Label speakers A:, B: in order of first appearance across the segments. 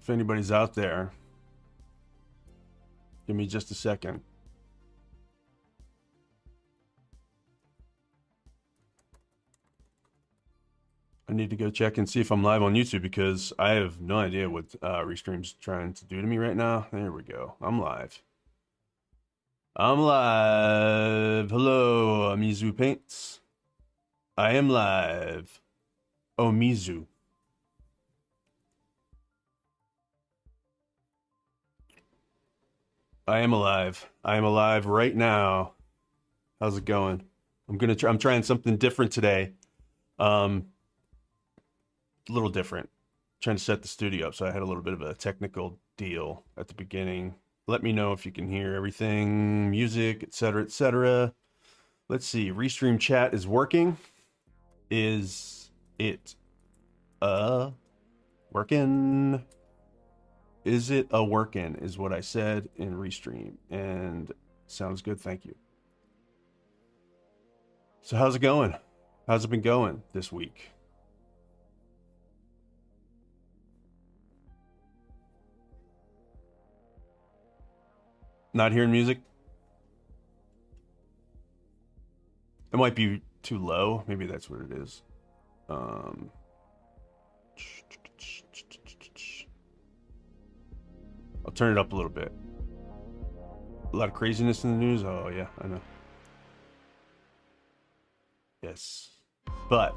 A: If anybody's out there, give me just a second. I need to go check and see if I'm live on YouTube because I have no idea what Restream's trying to do to me right now. There we go. I'm live. I'm live. Hello, Mizu Paints. I am live. Oh, Mizu. I am alive. I am alive right now. How's it going? I'm trying something different today. A little different. Trying to set the studio up, so I had a little bit of a technical deal at the beginning. Let me know if you can hear everything, music, etc., etc. Let's see. Restream chat is working. Is it working? Is it a working is what I said in Restream, and sounds good. Thank you. So how's it going? How's it been going this week? Not hearing music? It might be too low. Maybe that's what it is. I'll turn it up a little bit. A lot of craziness in the news. Oh, yeah, I know. Yes. But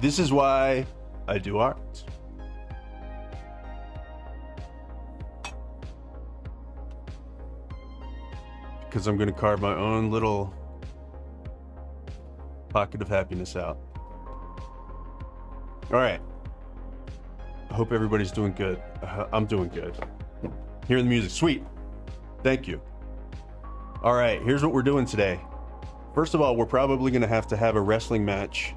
A: this is why I do art. Because I'm going to carve my own little pocket of happiness out. All right. I hope everybody's doing good. I'm doing good. Hearing the music. Sweet. Thank you. All right. Here's what we're doing today. First of all, we're probably going to have a wrestling match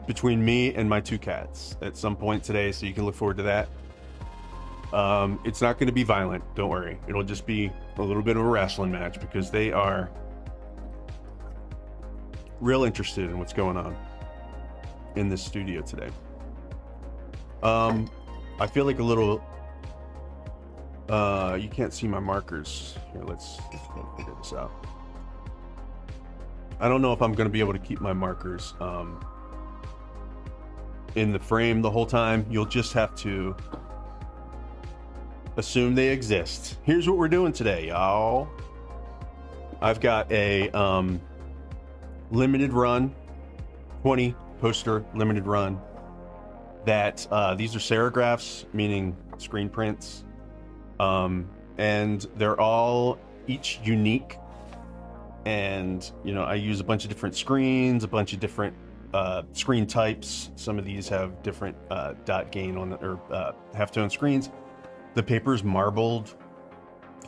A: between me and my two cats at some point today, so you can look forward to that. It's not going to be violent. Don't worry. It'll just be a little bit of a wrestling match because they are real interested in what's going on in this studio today. I feel like a little you can't see my markers here. Let's figure this out. I don't know if I'm going to be able to keep my markers in the frame the whole time. You'll just have to assume they exist. Here's what we're doing today, y'all. I've got a limited run, 20 poster limited run that these are serigraphs, meaning screen prints, and they're all each unique, and you know, I use a bunch of different screens, a bunch of different screen types. Some of these have different dot gain on or halftone screens. The paper's marbled,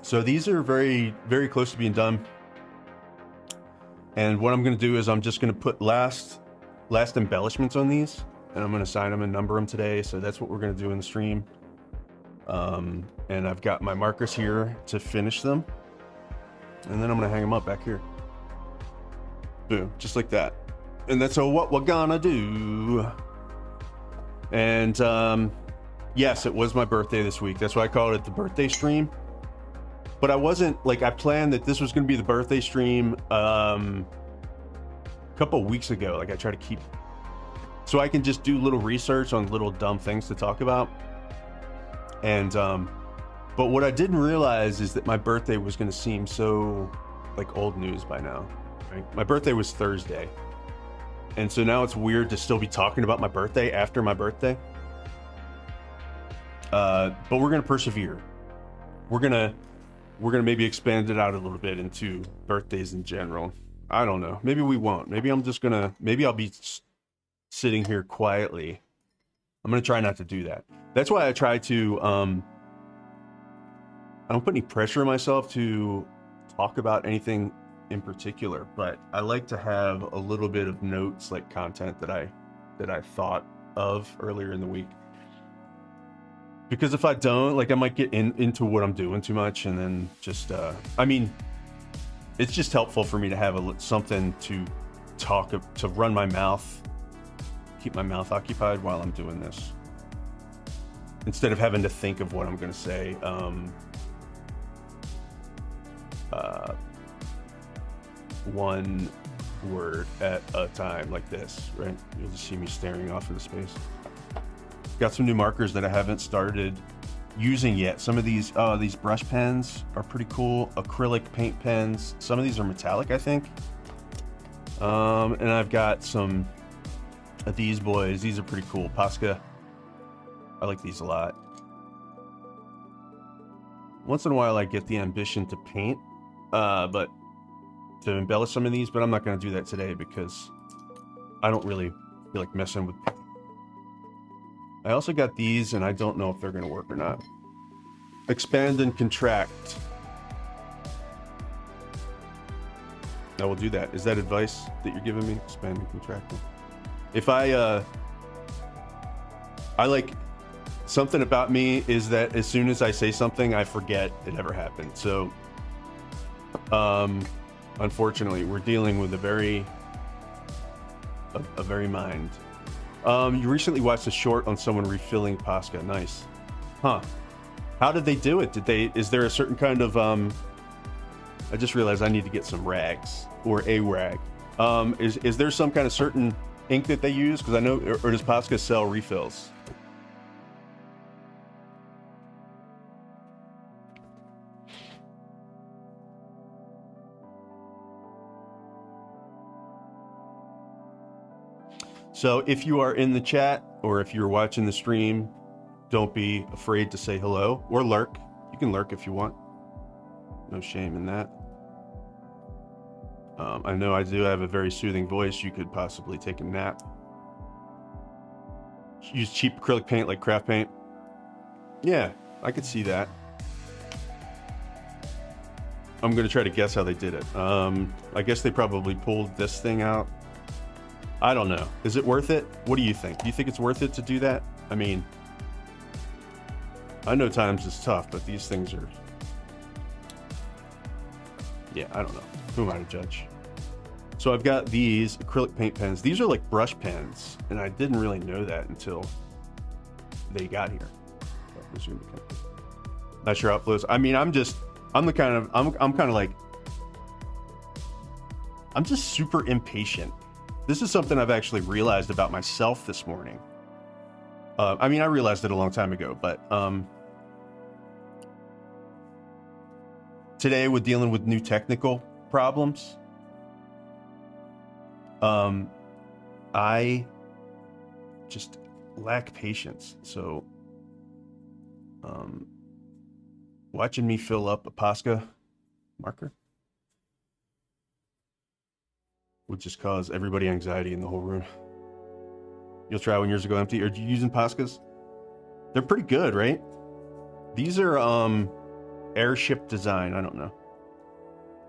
A: so these are very, very close to being done. And what I'm going to do is I'm just going to put last embellishments on these, and I'm going to sign them and number them today. So that's what we're going to do in the stream. And I've got my markers here to finish them, and then I'm going to hang them up back here. Boom, just like that. And that's what we're gonna do. And yes, it was my birthday this week. That's why I called it the birthday stream. But I wasn't like, I planned that this was going to be the birthday stream a couple weeks ago. Like I try to keep, so I can just do little research on little dumb things to talk about. And but what I didn't realize is that my birthday was going to seem so like old news by now. Right? My birthday was Thursday, and so now it's weird to still be talking about my birthday after my birthday. But we're gonna persevere. We're gonna maybe expand it out a little bit into birthdays in general. I don't know. Maybe we won't. Maybe I'll be sitting here quietly. I'm gonna try not to do that. That's why I try to. I don't put any pressure on myself to talk about anything in particular, but I like to have a little bit of notes, like content that I thought of earlier in the week. Because if I don't, like, I might get into what I'm doing too much, and then just, I mean, it's just helpful for me to have something to run my mouth keep my mouth occupied while I'm doing this, instead of having to think of what I'm going to say. One word at a time, like this, right? You'll just see me staring off into space. Got some new markers that I haven't started using yet. Some of these brush pens are pretty cool. Acrylic paint pens. Some of these are metallic, I think. And I've got some of these boys. These are pretty cool. Posca. I like these a lot. Once in a while I get the ambition to paint, but to embellish some of these, but I'm not going to do that today because I don't really feel like messing with. I also got these, and I don't know if they're going to work or not. Expand and contract. I will do that. Is that advice that you're giving me? Expand and contract. If I like, something about me is that as soon as I say something, I forget it ever happened. So, unfortunately, we're dealing with a very mind. You recently watched a short on someone refilling Posca. Nice. Huh. How did they do it? Is there a certain kind of, I just realized I need to get some rags, or a rag. Is there some kind of certain ink that they use? Because I know, or does Posca sell refills? So if you are in the chat, or if you're watching the stream, don't be afraid to say hello, or lurk. You can lurk if you want. No shame in that. I know I do have a very soothing voice. You could possibly take a nap. Use cheap acrylic paint like craft paint. Yeah, I could see that. I'm going to try to guess how they did it. I guess they probably pulled this thing out. I don't know. Is it worth it? What do you think? Do you think it's worth it to do that? I mean, I know times is tough, but these things are... Yeah, I don't know. Who am I to judge? So I've got these acrylic paint pens. These are like brush pens, and I didn't really know that until they got here. Not sure how it flows. I mean, I'm just super impatient. This is something I've actually realized about myself this morning. I mean, I realized it a long time ago, but today with dealing with new technical problems, I just lack patience. So watching me fill up a Posca marker would just cause everybody anxiety in the whole room. You'll try when yours go empty. Are you using Poscas? They're pretty good, right? These are airship design. I don't know.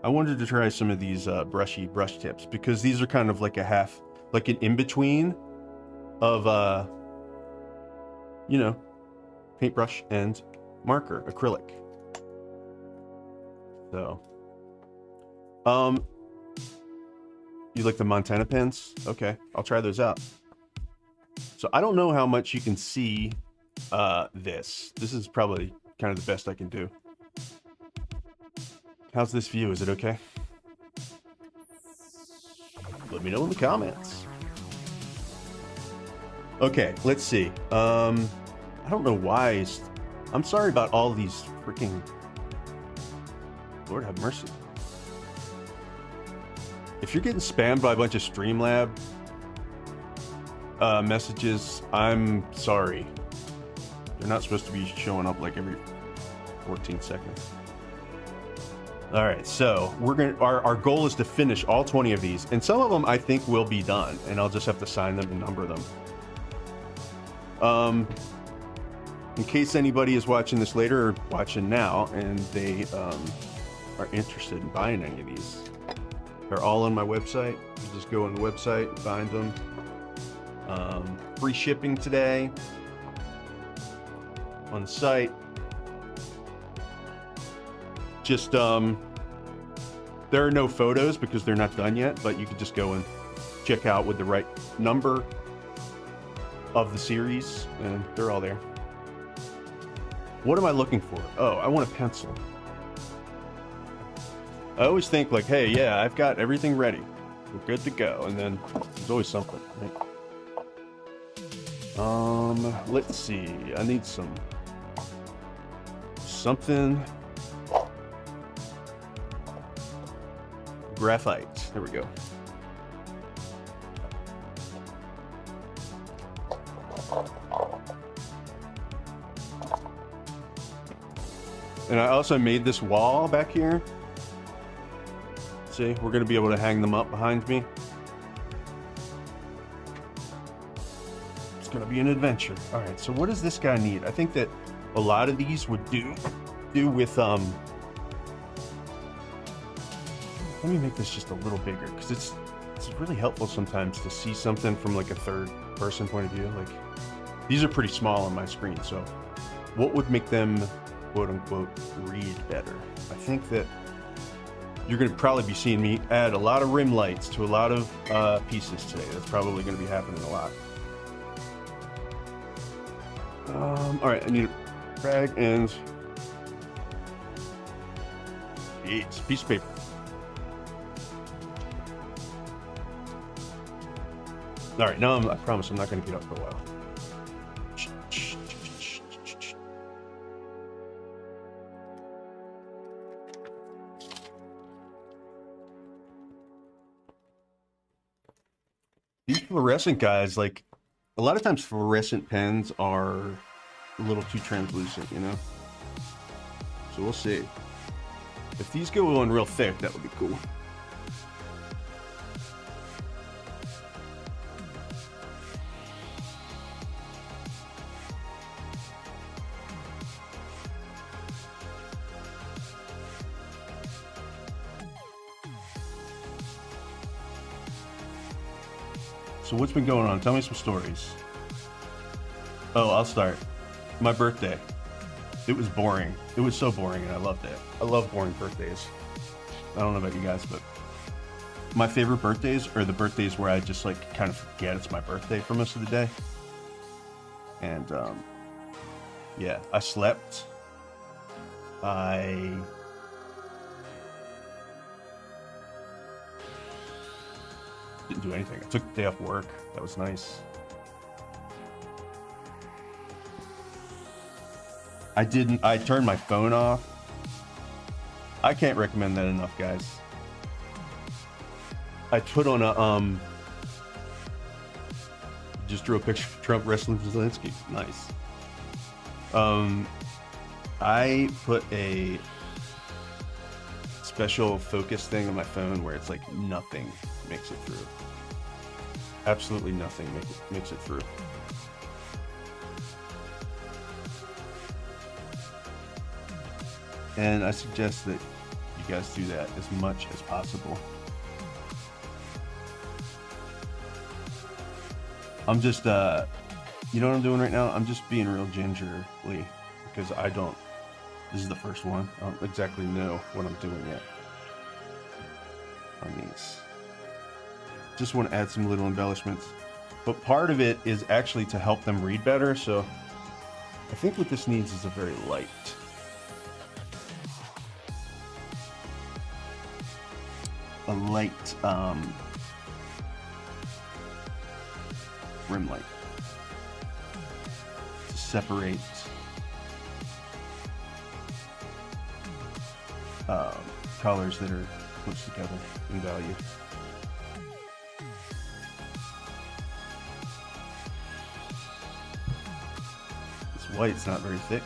A: I wanted to try some of these brushy brush tips because these are kind of like a half, like an in-between of you know, paintbrush and marker, acrylic. So you like the Montana pens? Okay, I'll try those out. So I don't know how much you can see this. This is probably kind of the best I can do. How's this view? Is it okay? Let me know in the comments. Okay, let's see. I don't know why. I'm sorry about all these freaking... Lord have mercy. If you're getting spammed by a bunch of Streamlab messages, I'm sorry. They're not supposed to be showing up like every 14 seconds. All right, so we're gonna. Our goal is to finish all 20 of these, and some of them I think will be done, and I'll just have to sign them and number them. In case anybody is watching this later or watching now, and they are interested in buying any of these, they're all on my website. You just go on the website and find them. Free shipping today on the site. Just there are no photos because they're not done yet, but you could just go and check out with the right number of the series, and they're all there. What am I looking for? Oh, I want a pencil. I always think like, hey, yeah, I've got everything ready. We're good to go. And then there's always something, right? Let's see. I need something. Graphite. There we go. And I also made this wall back here. See, we're going to be able to hang them up behind me. It's going to be an adventure. All right, so what does this guy need? I think that a lot of these would do with, let me make this just a little bigger, because it's really helpful sometimes to see something from like a third person point of view. Like, these are pretty small on my screen, so what would make them quote unquote read better? I think that you're going to probably be seeing me add a lot of rim lights to a lot of pieces today. That's probably going to be happening a lot. All right, I need a rag and piece of paper. All right, now I promise I'm not going to get up for a while. These fluorescent guys, like, a lot of times fluorescent pens are a little too translucent, you know? So we'll see. If these go on real thick, that would be cool. So what's been going on? Tell me some stories. Oh, I'll start. My birthday. It was boring. It was so boring, and I loved it. I love boring birthdays. I don't know about you guys, but my favorite birthdays are the birthdays where I just like kind of forget it's my birthday for most of the day. And yeah, I slept. I didn't do anything. I took the day off work. That was nice. I turned my phone off. I can't recommend that enough, guys. I put on a, just drew a picture of Trump wrestling Zelensky. Nice. I put a special focus thing on my phone where it's like nothing makes it through. Absolutely nothing makes it through. And I suggest that you guys do that as much as possible. I'm just, you know what I'm doing right now? I'm just being real gingerly because this is the first one. I don't exactly know what I'm doing yet on these. Just want to add some little embellishments. But part of it is actually to help them read better. So I think what this needs is a very light. Rim light to separate colors that are close together in value. This white's not very thick.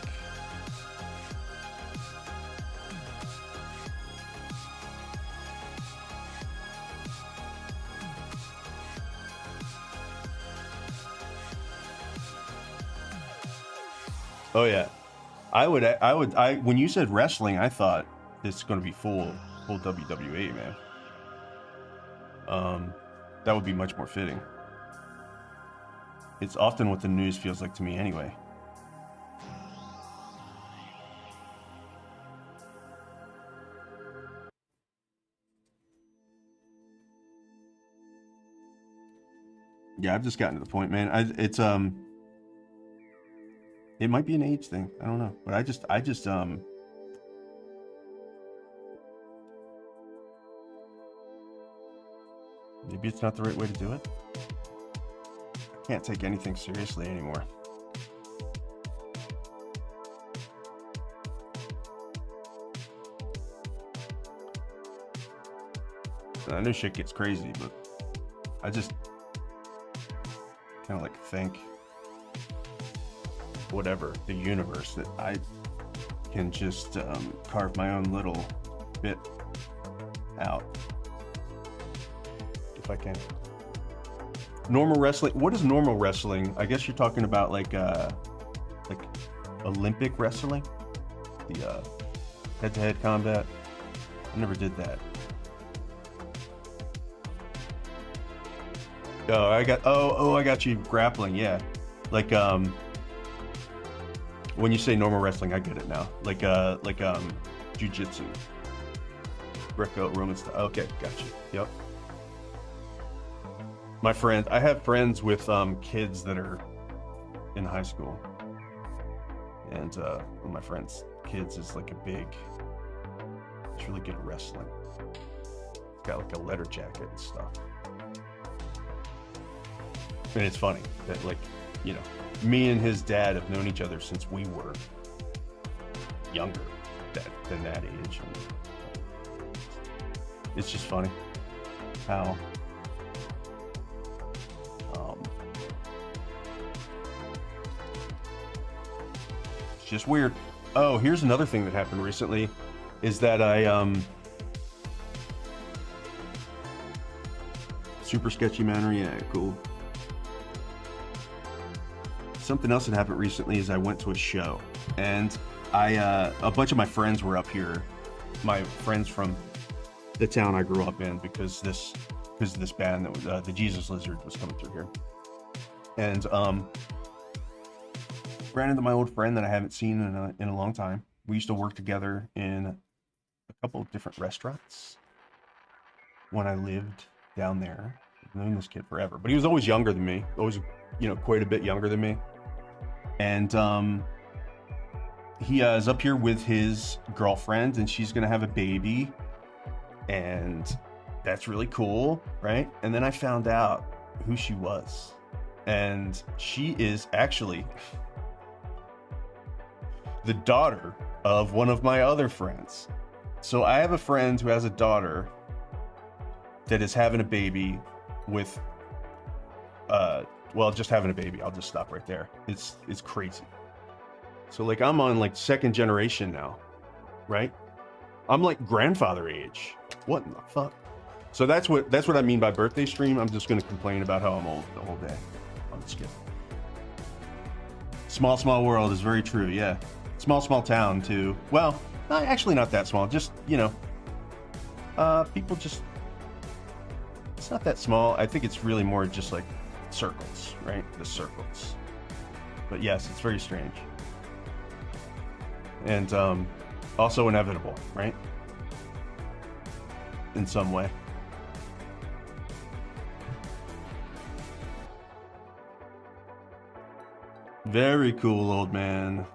A: Oh yeah, I when you said wrestling, I thought it's going to be full WWE, man. That would be much more fitting. It's often what the news feels like to me anyway. Yeah, I've just gotten to the point, man. It's It might be an age thing. I don't know. But I just maybe it's not the right way to do it. I can't take anything seriously anymore. I know shit gets crazy, but I just kind of like think whatever, the universe, that I can just carve my own little bit out if I can. Normal wrestling. What is normal wrestling? I guess you're talking about like Olympic wrestling, the head-to-head combat. I never did that. Oh, I got you grappling. Yeah, like when you say normal wrestling, I get it now. Like jiu-jitsu, Greco-Roman style. Okay, got you. Yep. I have friends with kids that are in high school, and one of my friends' kids is like he's really good at wrestling. He's got like a leather jacket and stuff. And it's funny that, like, you know, me and his dad have known each other since we were younger than that age. And it's just funny how it's just weird. Oh, here's another thing that happened recently is that I super sketchy manner. Yeah, cool. Something else that happened recently is I went to a show, and a bunch of my friends were up here, my friends from the town I grew up in, because of this band that was the Jesus Lizard was coming through here, and ran into my old friend that I haven't seen in a long time. We used to work together in a couple of different restaurants when I lived down there. I've known this kid forever, but he was always younger than me, always, you know, quite a bit younger than me. And he is up here with his girlfriend, and she's gonna have a baby, and that's really cool, right? And then I found out who she was, and she is actually the daughter of one of my other friends. So I have a friend who has a daughter that is having a baby with well, just having a baby. I'll just stop right there. It's crazy. So like I'm on like second generation now, right? I'm like grandfather age. What in the fuck? So that's what I mean by birthday stream. I'm just gonna complain about how I'm old the whole day. I'm just kidding. Small world is very true. Yeah, small town too. Well, actually not that small. Just, you know, people just. It's not that small. I think it's really more just like circles, right? The circles. But yes, it's very strange. And also inevitable, right? In some way. Very cool, old man.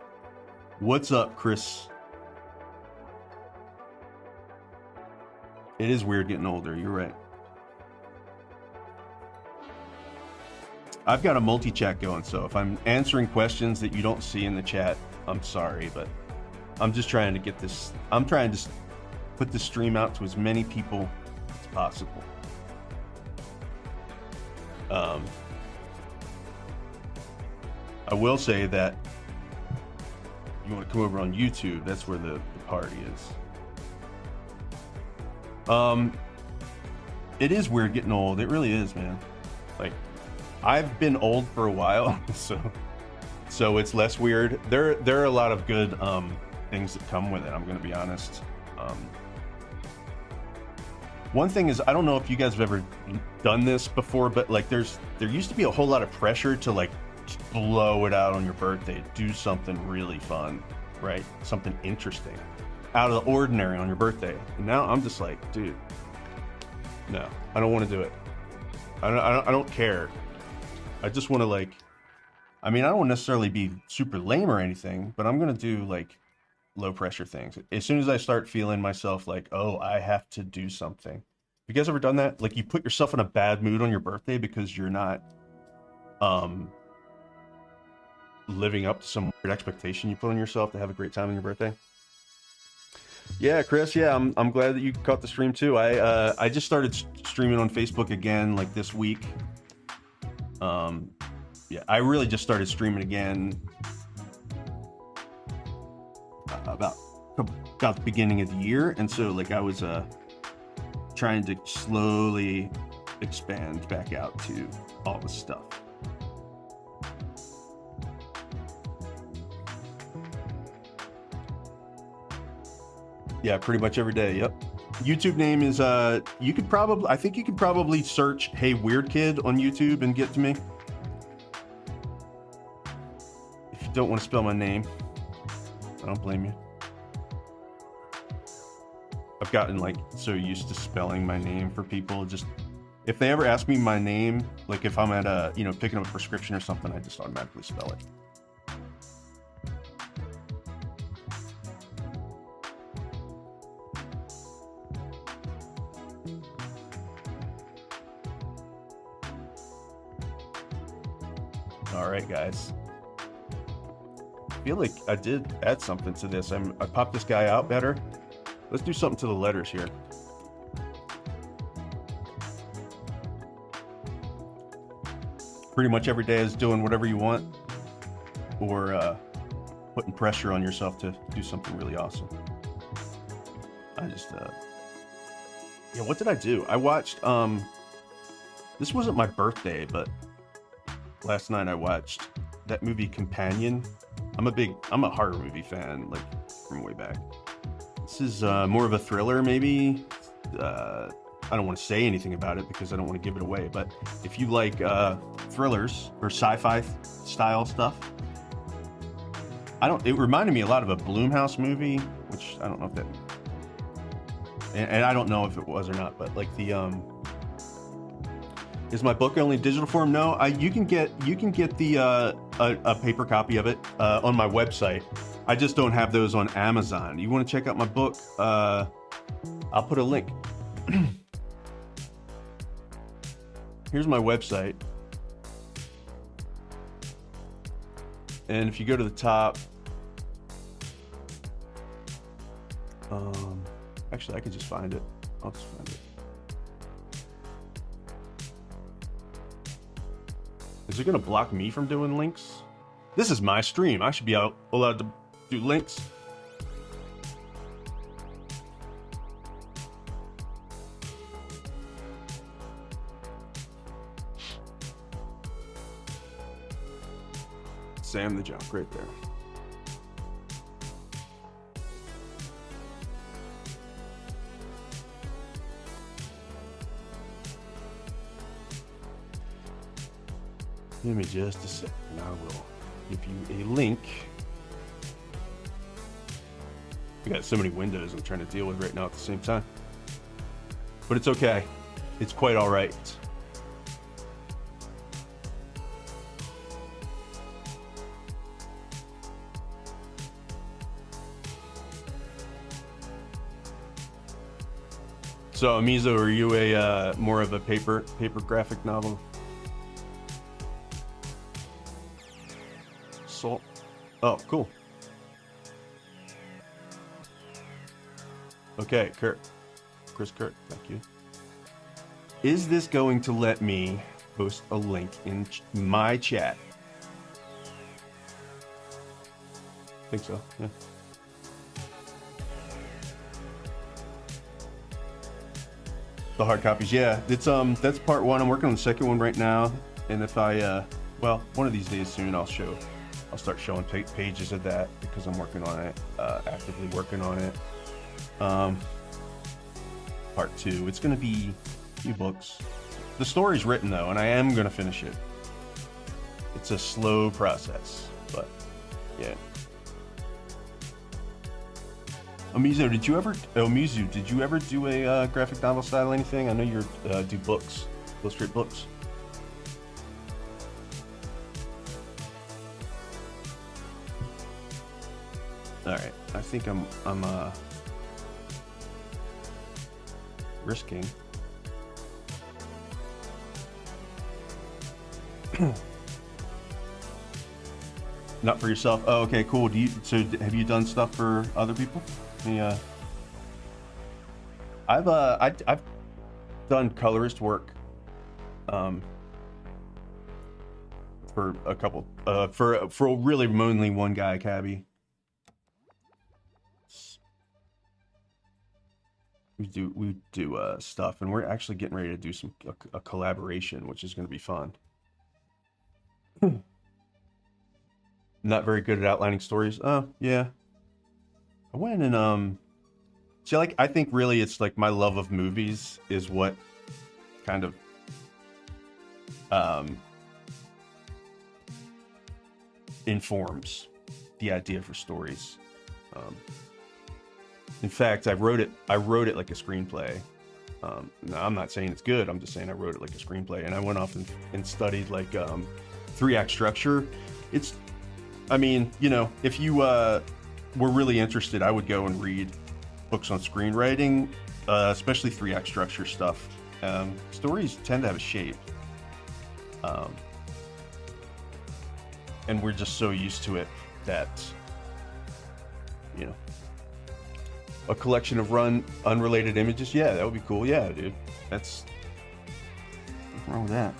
A: What's up, Chris? It is weird getting older, you're right. I've got a multi-chat going, so if I'm answering questions that you don't see in the chat, I'm sorry, but I'm just trying to get this, I'm trying to put the stream out to as many people as possible. I will say that you want to come over on YouTube, that's where the party is. It is weird getting old. It really is, man. Like, I've been old for a while, so it's less weird. There are a lot of good things that come with it, I'm gonna be honest. One thing is, I don't know if you guys have ever done this before, but like there used to be a whole lot of pressure to like blow it out on your birthday, do something really fun, right? Something interesting, out of the ordinary on your birthday. And now I'm just like, dude, no, I don't want to do it. I don't care. I just want to like I mean, I don't necessarily be super lame or anything, but I'm gonna do like low pressure things. As soon as I start feeling myself like, oh, I have to do something. You guys ever done that? Like you put yourself in a bad mood on your birthday because you're not um living up to some weird expectation you put on yourself to have a great time on your birthday. Yeah, Chris. Yeah, I'm glad that you caught the stream too. I just started streaming on Facebook again like this week. Yeah, I really just started streaming again about the beginning of the year, and so like I was trying to slowly expand back out to all the stuff. Yeah, pretty much every day. Yep. YouTube name is I think you could probably search "Hey Weird Kid" on YouTube and get to me. If you don't want to spell my name, I don't blame you. I've gotten like so used to spelling my name for people. Just if they ever ask me my name, like if I'm at a picking up a prescription or something, I just automatically spell it. All right, guys. I feel like I did add something to this. I popped this guy out better. Let's do something to the letters here. Pretty much every day is doing whatever you want, or putting pressure on yourself to do something really awesome. I just, yeah, what did I do? I watched, this wasn't my birthday, but last night I watched that movie Companion. I'm a horror movie fan, like from way back. This is more of a thriller, maybe. I don't want to say anything about it because I don't want to give it away, but if you like thrillers or sci-fi style stuff, it reminded me a lot of a Blumhouse movie, which I don't know if that, and I don't know if it was or not, but like the is my book only digital form? No, you can get the a paper copy of it on my website. I just don't have those on Amazon. You want to check out my book? I'll put a link. Here's my website, and if you go to the top, actually I can just find it. I'll just find it. Is it gonna block me from doing links? This is my stream. I should be allowed to do links. Sam the Junk right there. Give me just a sec, and I will give you a link. I got so many windows I'm trying to deal with right now at the same time. But it's okay. It's quite all right. So, Amizo, are you a more of a paper graphic novel? Salt. Oh, cool. Okay, Chris Kurt, thank you. Is this going to let me post a link in my chat? I think so, yeah. The hard copies, yeah. It's that's part one. I'm working on the second one right now, and if I well, one of these days soon, I'll start showing pages of that because I'm working on it, actively working on it. Part two, it's gonna be a few books. The story's written though, and I am gonna finish it. It's a slow process, but yeah. Mizu, did you ever do a graphic novel style anything? I know you do books, illustrate books. All right, I think I'm risking. Not for yourself. Oh, okay, cool. Have you done stuff for other people? Yeah. I've done colorist work for a couple for really only one guy, Cabby. We do stuff, and we're actually getting ready to do a collaboration, which is going to be fun. Not very good at outlining stories. Oh, yeah. I went and see, like, I think really it's like my love of movies is what kind of informs the idea for stories. In fact, I wrote it like a screenplay. Now, I'm not saying it's good. I'm just saying I wrote it like a screenplay, and I went off and studied like 3-act structure. I mean, you know, if you were really interested, I would go and read books on screenwriting, especially 3-act structure stuff. Stories tend to have a shape, and we're just so used to it that, you know, a collection of unrelated images. Yeah, that would be cool. Yeah, dude, what's wrong with that?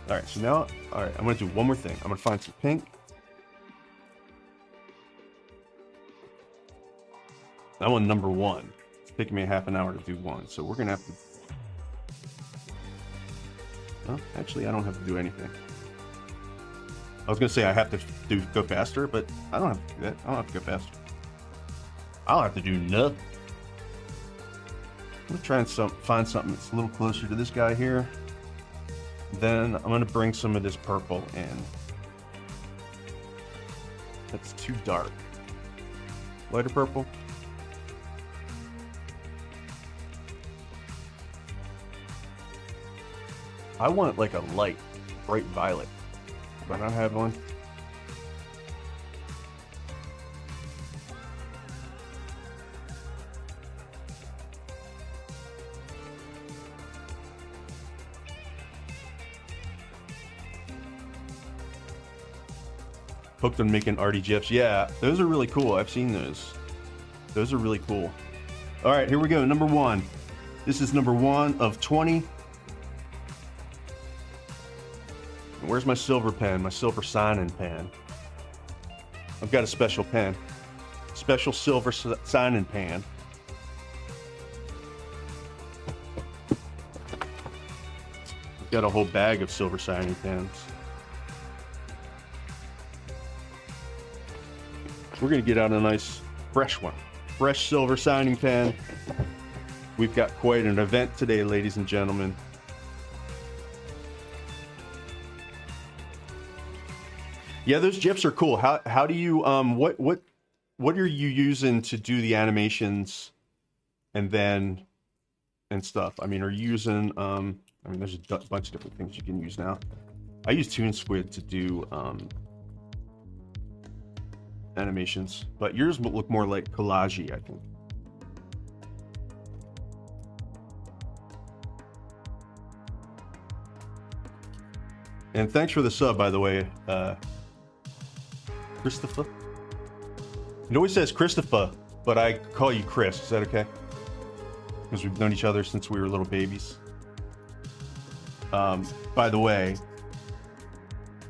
A: All right, so now, all right, I'm gonna do one more thing. I'm gonna find some pink. That one, number 1. It's taking me half an hour to do one, so we're gonna have to. Well, actually, I don't have to do anything. I was gonna say I have to go faster, but I don't have to do that. I don't have to go faster. I don't have to do nothing. I'm gonna try and find something that's a little closer to this guy here. Then I'm gonna bring some of this purple in. That's too dark. Lighter purple. I want like a light, bright violet. Do I not have one? Hooked on making arty gifs. Yeah, those are really cool. I've seen those. Those are really cool. All right, here we go. Number 1. This is number 1 of 20. Where's my silver pen? My silver signing pen. I've got a special pen. Special silver signing pen. I've got a whole bag of silver signing pens. We're gonna get out a nice fresh one. Fresh silver signing pen. We've got quite an event today, ladies and gentlemen. Yeah, those GIFs are cool. How do you what are you using to do the animations and stuff? I mean, are you using I mean, there's a bunch of different things you can use now. I use ToonSquid to do animations, but yours will look more like collagey, I think. And thanks for the sub, by the way, Christopher. It always says Christopher, but I call you Chris. Is that okay? Because we've known each other since we were little babies. By the way,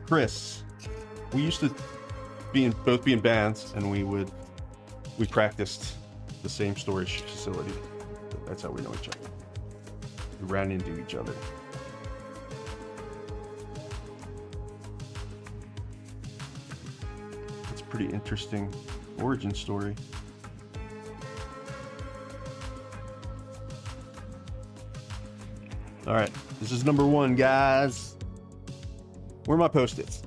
A: Chris, we used to both be in bands, and we practiced the same storage facility. That's how we know each other. We ran into each other. It's a pretty interesting origin story. All right, this is number 1, guys. Where are my Post-its?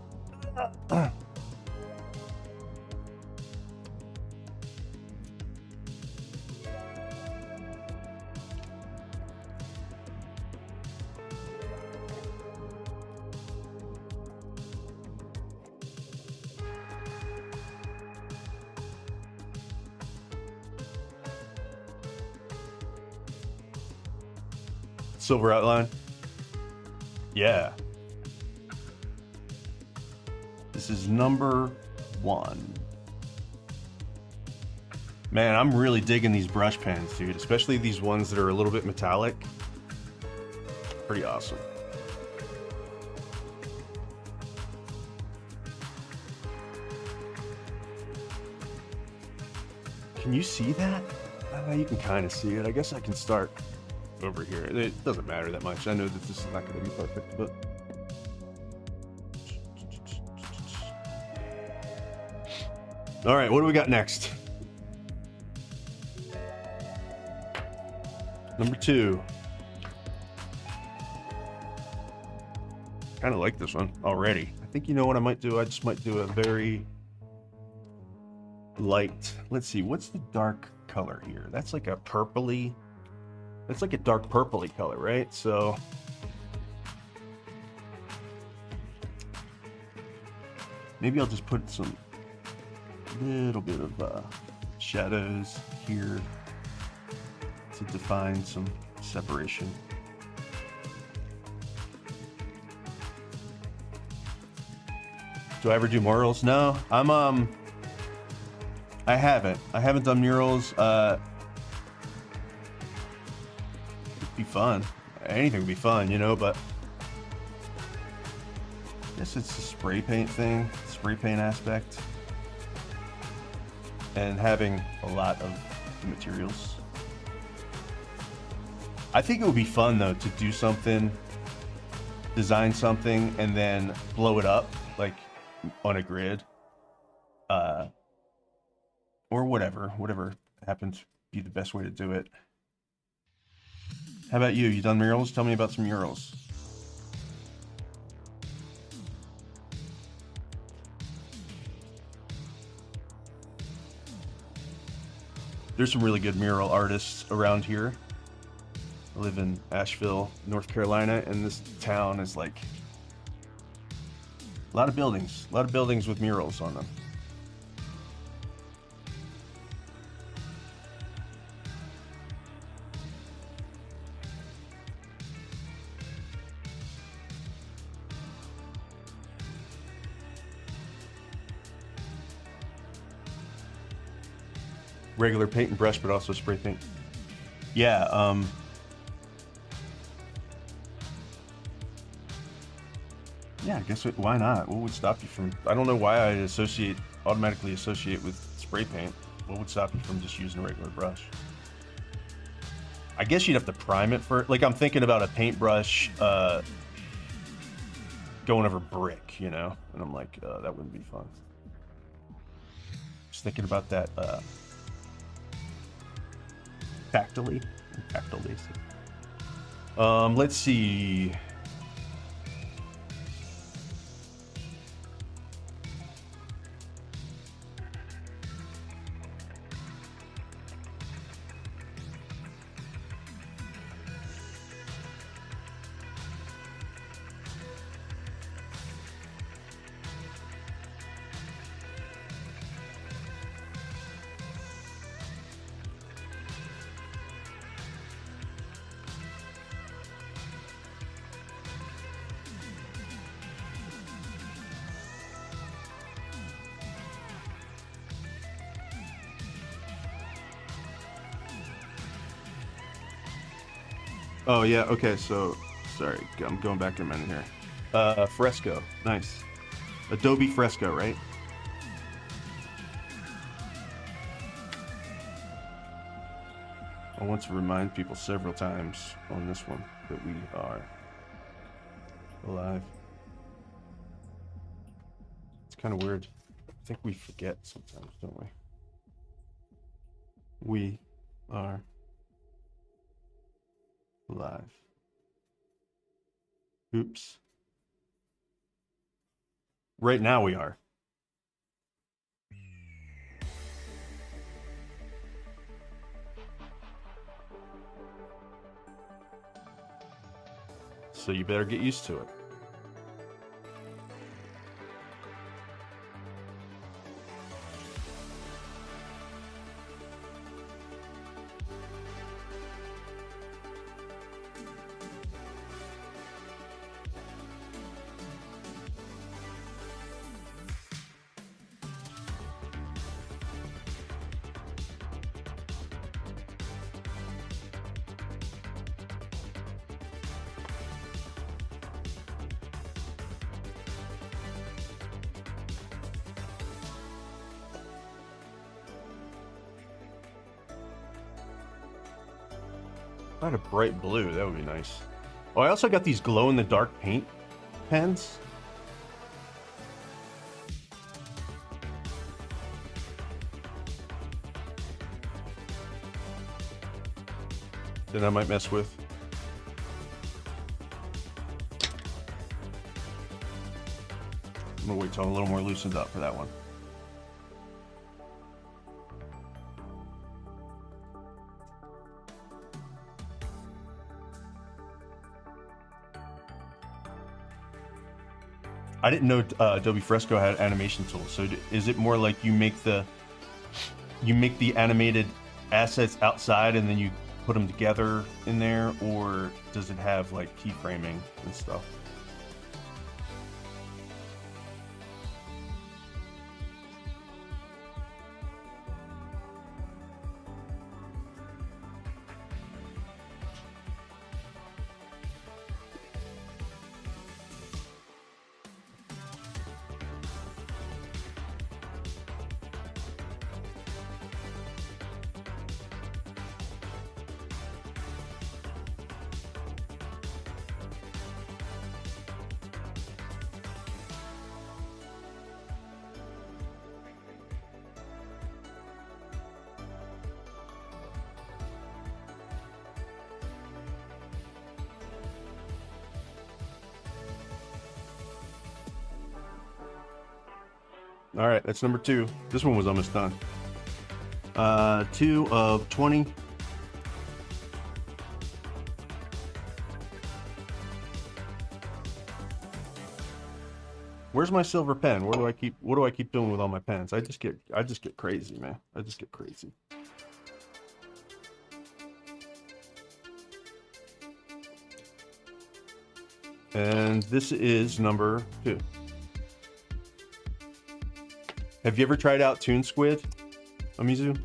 A: Silver outline. Yeah. This is number 1. Man, I'm really digging these brush pens, dude. Especially these ones that are a little bit metallic. Pretty awesome. Can you see that? You can kind of see it. I guess I can start over here. It doesn't matter that much. I know that this is not going to be perfect, but... All right, what do we got next? Number 2. Kind of like this one already. I think you know what I might do? I just might do a very light. Let's see, what's the dark color here? That's like a purpley. That's like a dark purpley color, right? So maybe I'll just put some little bit of shadows here to define some separation. Do I ever do murals? No, I haven't done murals. It'd be fun. Anything would be fun, you know, but I guess it's a spray paint thing, spray paint aspect, and having a lot of materials. I think it would be fun though to do something, design something, and then blow it up like on a grid, or whatever happens to be the best way to do it. How about you? You done murals? Tell me about some murals. There's some really good mural artists around here. I live in Asheville, North Carolina, and this town is like a lot of buildings with murals on them. Regular paint and brush, but also spray paint. Yeah, yeah, I guess why not? What would stop you from? I don't know why I automatically associate with spray paint. What would stop you from just using a regular brush? I guess you'd have to prime it for. Like I'm thinking about a paintbrush going over brick, you know, and I'm like, that wouldn't be fun. Just thinking about that. Tactile basic. Let's see. Oh yeah, okay, so sorry, I'm going back to a minute here. Fresco, nice. Adobe Fresco, right? I want to remind people several times on this one that we are alive. It's kind of weird. I think we forget sometimes, don't we? We are alive. Oops. Right now we are. So you better get used to it. I had a bright blue, that would be nice. Oh, I also got these glow-in-the-dark paint pens. That I might mess with. I'm gonna wait till I'm a little more loosened up for that one. I didn't know Adobe Fresco had animation tools. So is it more like you make the animated assets outside and then you put them together in there, or does it have like keyframing and stuff? All right, that's number 2. This one was almost done. 2 of 20. Where's my silver pen? What do I keep doing with all my pens? I just get crazy, man. I just get crazy. And this is number 2. Have you ever tried out Toon Squid, Amizu?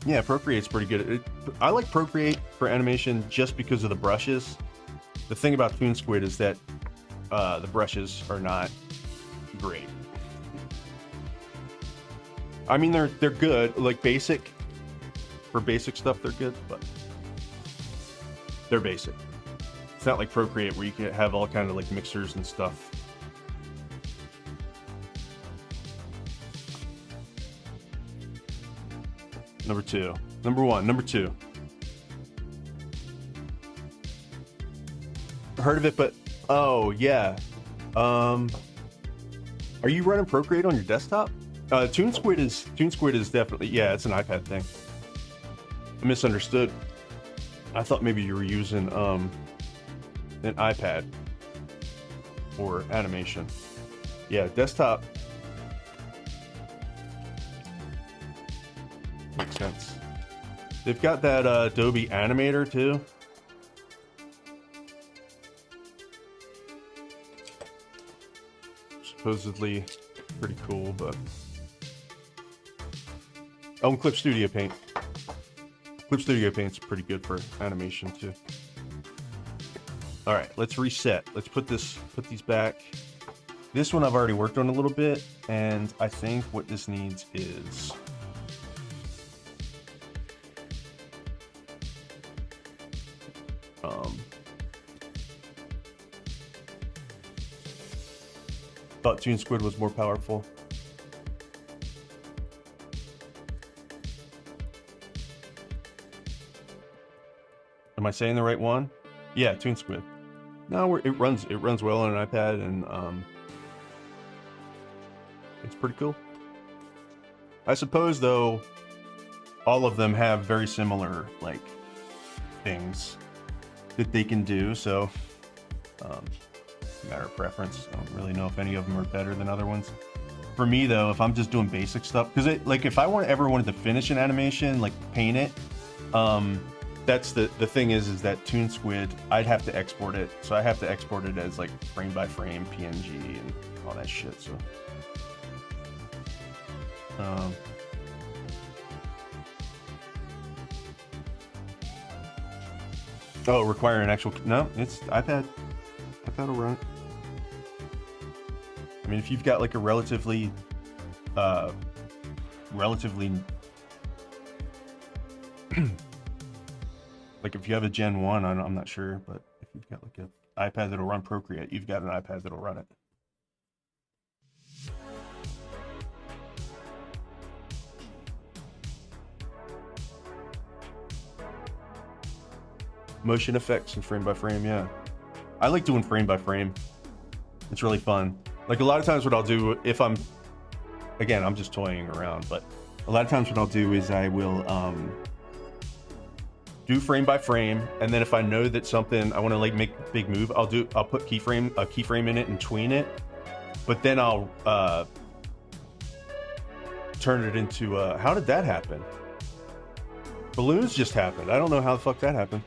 A: Yeah, Procreate's pretty good. I like Procreate for animation just because of the brushes. The thing about Toon Squid is that the brushes are not great. I mean, they're good, like basic. For basic stuff, they're good, but they're basic. It's not like Procreate where you can have all kind of like mixers and stuff. Number 2. Number 1. Number 2. Heard of it, but oh yeah. Are you running Procreate on your desktop? Toon Squid is definitely, yeah, it's an iPad thing. I misunderstood. I thought maybe you were using an iPad for animation. Yeah, desktop makes sense. They've got that Adobe Animator too. Supposedly pretty cool, but oh, and Clip Studio Paint. Clip Studio Paint's pretty good for animation too. All right, let's reset. Let's put these back. This one I've already worked on a little bit, and I think what this needs is thought Toon Squid was more powerful. Am I saying the right one? Yeah, Toon Squid. No, it runs well on an iPad, and it's pretty cool. I suppose though, all of them have very similar like things that they can do. So, matter of preference. I don't really know if any of them are better than other ones. For me though, if I'm just doing basic stuff, because like if I ever wanted to finish an animation, like paint it, that's the thing is that Toon Squid, I'd have to export it. So I have to export it as like frame by frame PNG and all that shit. So oh, require an actual, no, it's iPad that'll run it. I mean, if you've got like a relatively like if you have a Gen 1, I'm not sure, but if you've got like an iPad that'll run Procreate, you've got an iPad that'll run it. Motion effects and frame by frame, yeah. I like doing frame by frame. It's really fun. Like a lot of times what I'll do if I'm, again, I'm just toying around, but a lot of times what I'll do is I will do frame by frame, and then if I know that something I want to like make a big move, I'll put a keyframe in it and tween it, but then I'll turn it into how did that happen? Balloons just happened. I don't know how the fuck that happened.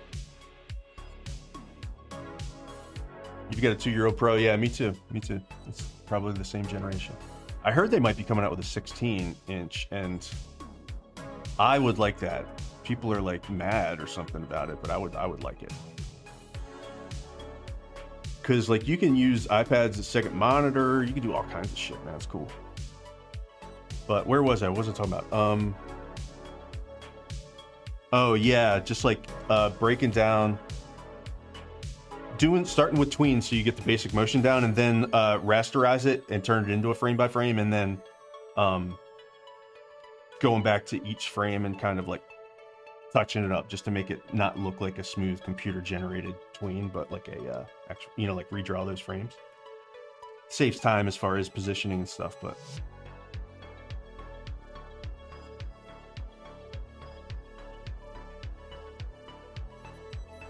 A: You've got a 2-year-old Pro, yeah, me too. It's probably the same generation. I heard they might be coming out with a 16-inch, and I would like that. People are like mad or something about it, but I would like it. Cause like you can use iPads as a second monitor, you can do all kinds of shit, man. It's cool. But where was I? What was I talking about? Oh yeah, just like breaking down, starting with tween so you get the basic motion down, and then rasterize it and turn it into a frame by frame, and then going back to each frame and kind of like touching it up just to make it not look like a smooth computer generated tween, but like a actual, you know, like redraw those frames. Saves time as far as positioning and stuff, but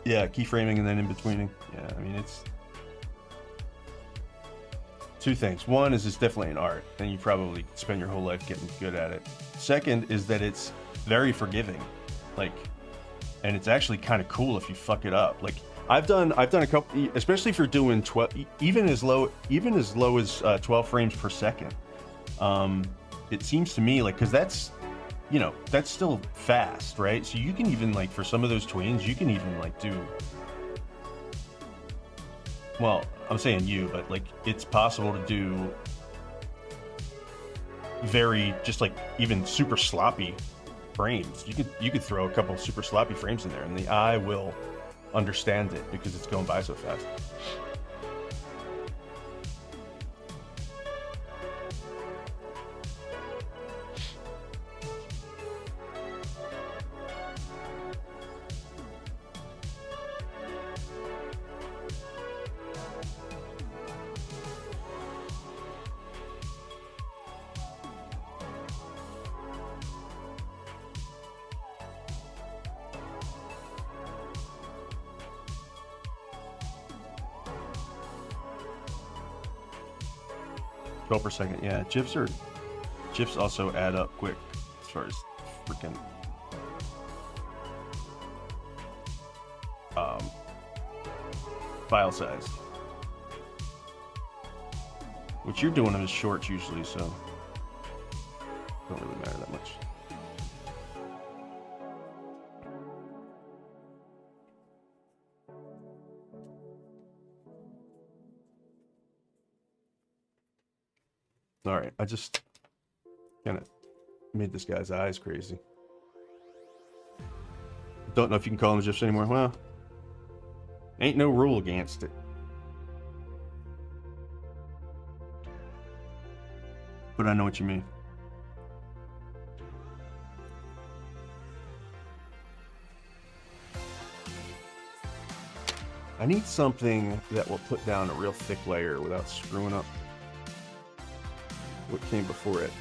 A: yeah, keyframing and then in betweening. Yeah, I mean, it's two things. One is it's definitely an art, and you probably spend your whole life getting good at it. Second is that it's very forgiving. Like, and it's actually kind of cool if you fuck it up. Like I've done a couple, especially if you're doing 12, even as low as 12 frames per second. It seems to me like, because that's, you know, that's still fast, right? So you can even like, for some of those tweens, you can even like do, well, I'm saying you, but like it's possible to do very, just like even super sloppy frames. You could throw a couple super sloppy frames in there and the eye will understand it because it's going by so fast. Per second, yeah. GIFs also add up quick as far as freaking file size, which you're doing them as shorts usually, so don't really matter that much. All right, I just kind of made this guy's eyes crazy. Don't know if you can call them GIFs anymore. Well, ain't no rule against it. But I know what you mean. I need something that will put down a real thick layer without screwing up what came before it.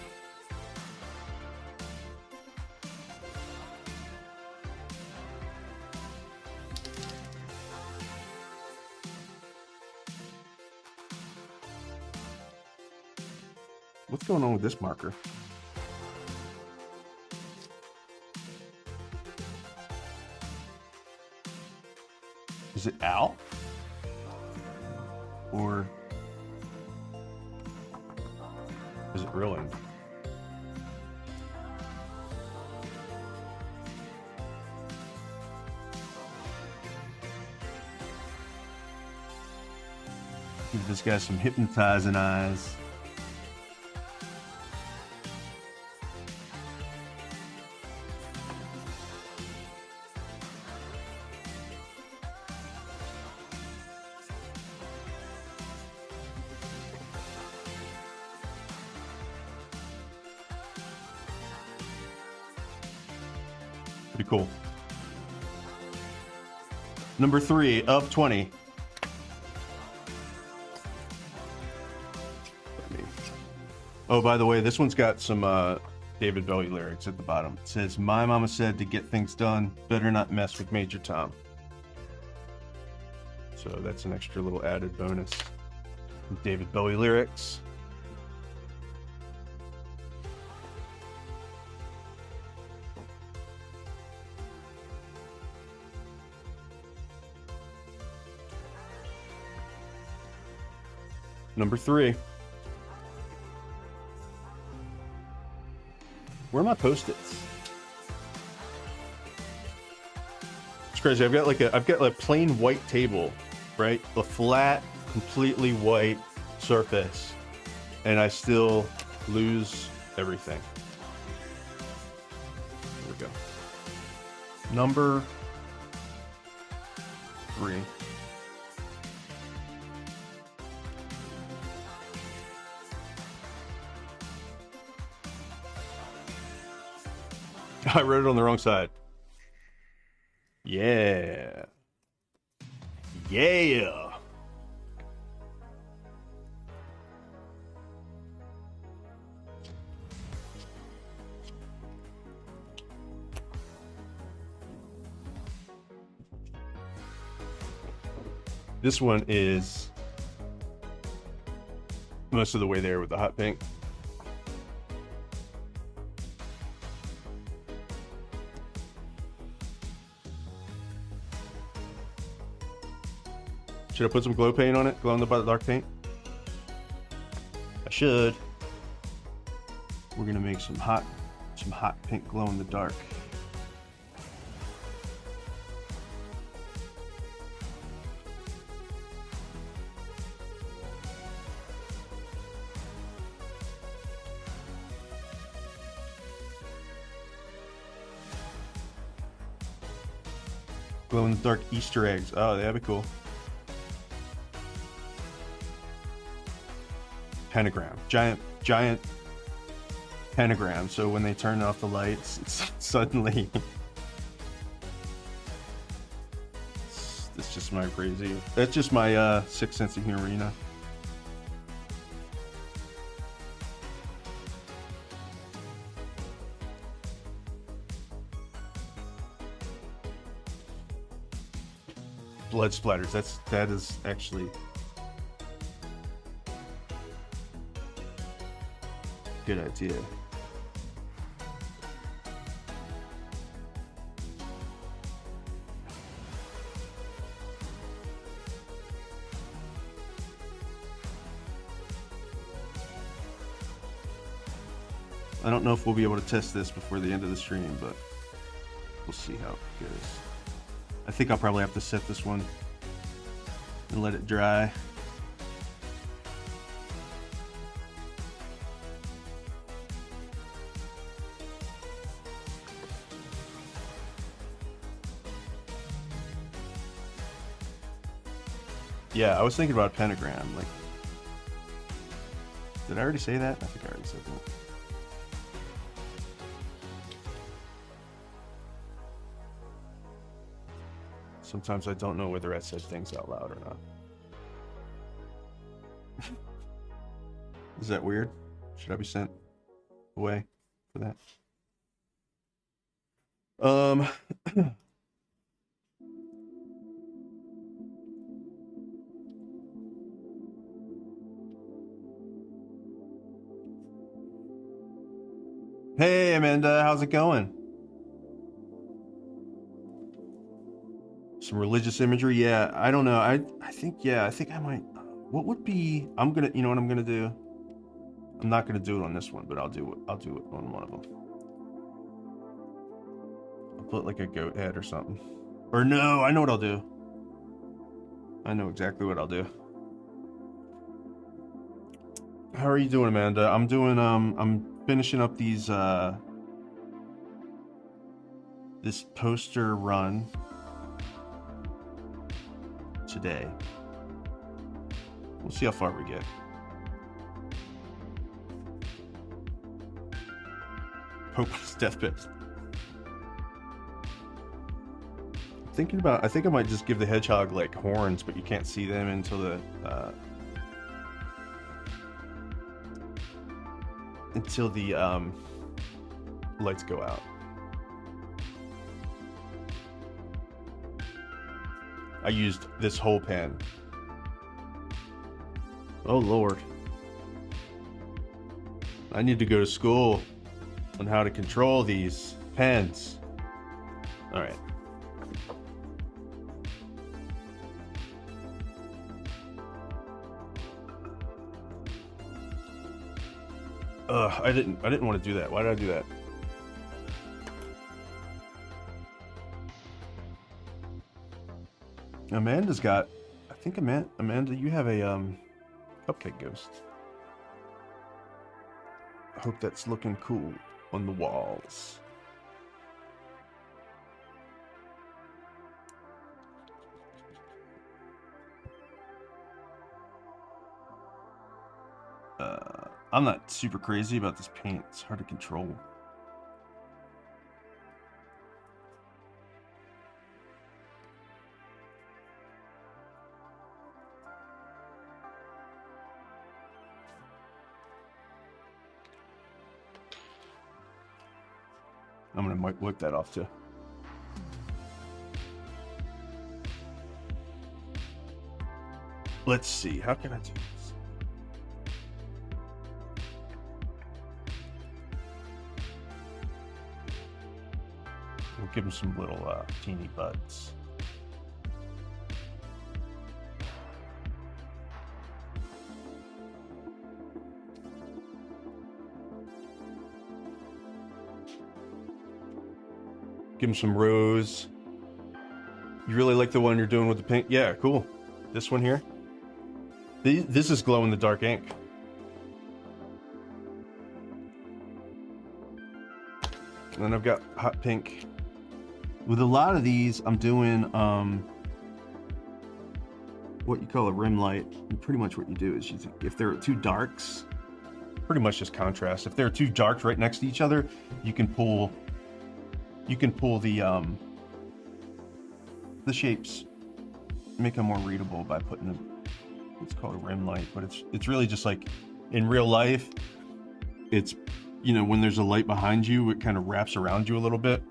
A: What's going on with this marker? Is it Al? Or is it Rowan? Give this guy some hypnotizing eyes. Pretty cool. Number 3 of 20. Oh, by the way, this one's got some David Bowie lyrics at the bottom. It says, "My mama said to get things done, better not mess with Major Tom." So that's an extra little added bonus. David Bowie lyrics. Number 3. Where are my Post-its? It's crazy. I've got like a plain white table, right? A flat, completely white surface, and I still lose everything. Here we go. Number 3. I wrote it on the wrong side. Yeah. Yeah. This one is most of the way there with the hot pink. Should I put some glow paint on it? Glow in the dark paint? I should. We're gonna make some hot pink glow in the dark. Glow in the dark Easter eggs. Oh, that'd be cool. Pentagram, giant pentagram. So when they turn off the lights, it's suddenly it's just my crazy. That's just my sixth sense of humor, you know. Blood splatters. That is actually good idea. I don't know if we'll be able to test this before the end of the stream, but we'll see how it goes. I think I'll probably have to set this one and let it dry. Yeah, I was thinking about pentagram. Like, did I already say that? I think I already said that. Sometimes I don't know whether I said things out loud or not. Is that weird? Should I be sent away for that? Hey Amanda, how's it going? Some religious imagery? Yeah, I don't know. I think I might. What would be? You know what I'm gonna do? I'm not gonna do it on this one, but I'll do it on one of them. I'll put like a goat head or something. Or no, I know what I'll do. I know exactly what I'll do. How are you doing, Amanda? I'm doing, I'm finishing up these, this poster run today. We'll see how far we get. Pope's deathbed. Thinking about, I think I might just give the hedgehog like horns, but you can't see them until the lights go out. I used this whole pen. Oh Lord. I need to go to school on how to control these pens. All right. I didn't want to do that. Why did I do that? Amanda's got, I think Amanda, you have a cupcake ghost. I hope that's looking cool on the walls. I'm not super crazy about this paint. It's hard to control. I'm gonna wipe that off too. Let's see, how can I do this? We'll give them some little teeny buds. Give them some rose. You really like the one you're doing with the pink? Yeah, cool. This one here. This is glow in the dark ink. And then I've got hot pink. With a lot of these, I'm doing what you call a rim light. And pretty much what you do is if there are two darks, pretty much just contrast. If there are two darks right next to each other, you can pull the shapes, make them more readable by putting them. It's called a rim light, but it's really just like in real life. It's, you know, when there's a light behind you, it kind of wraps around you a little bit.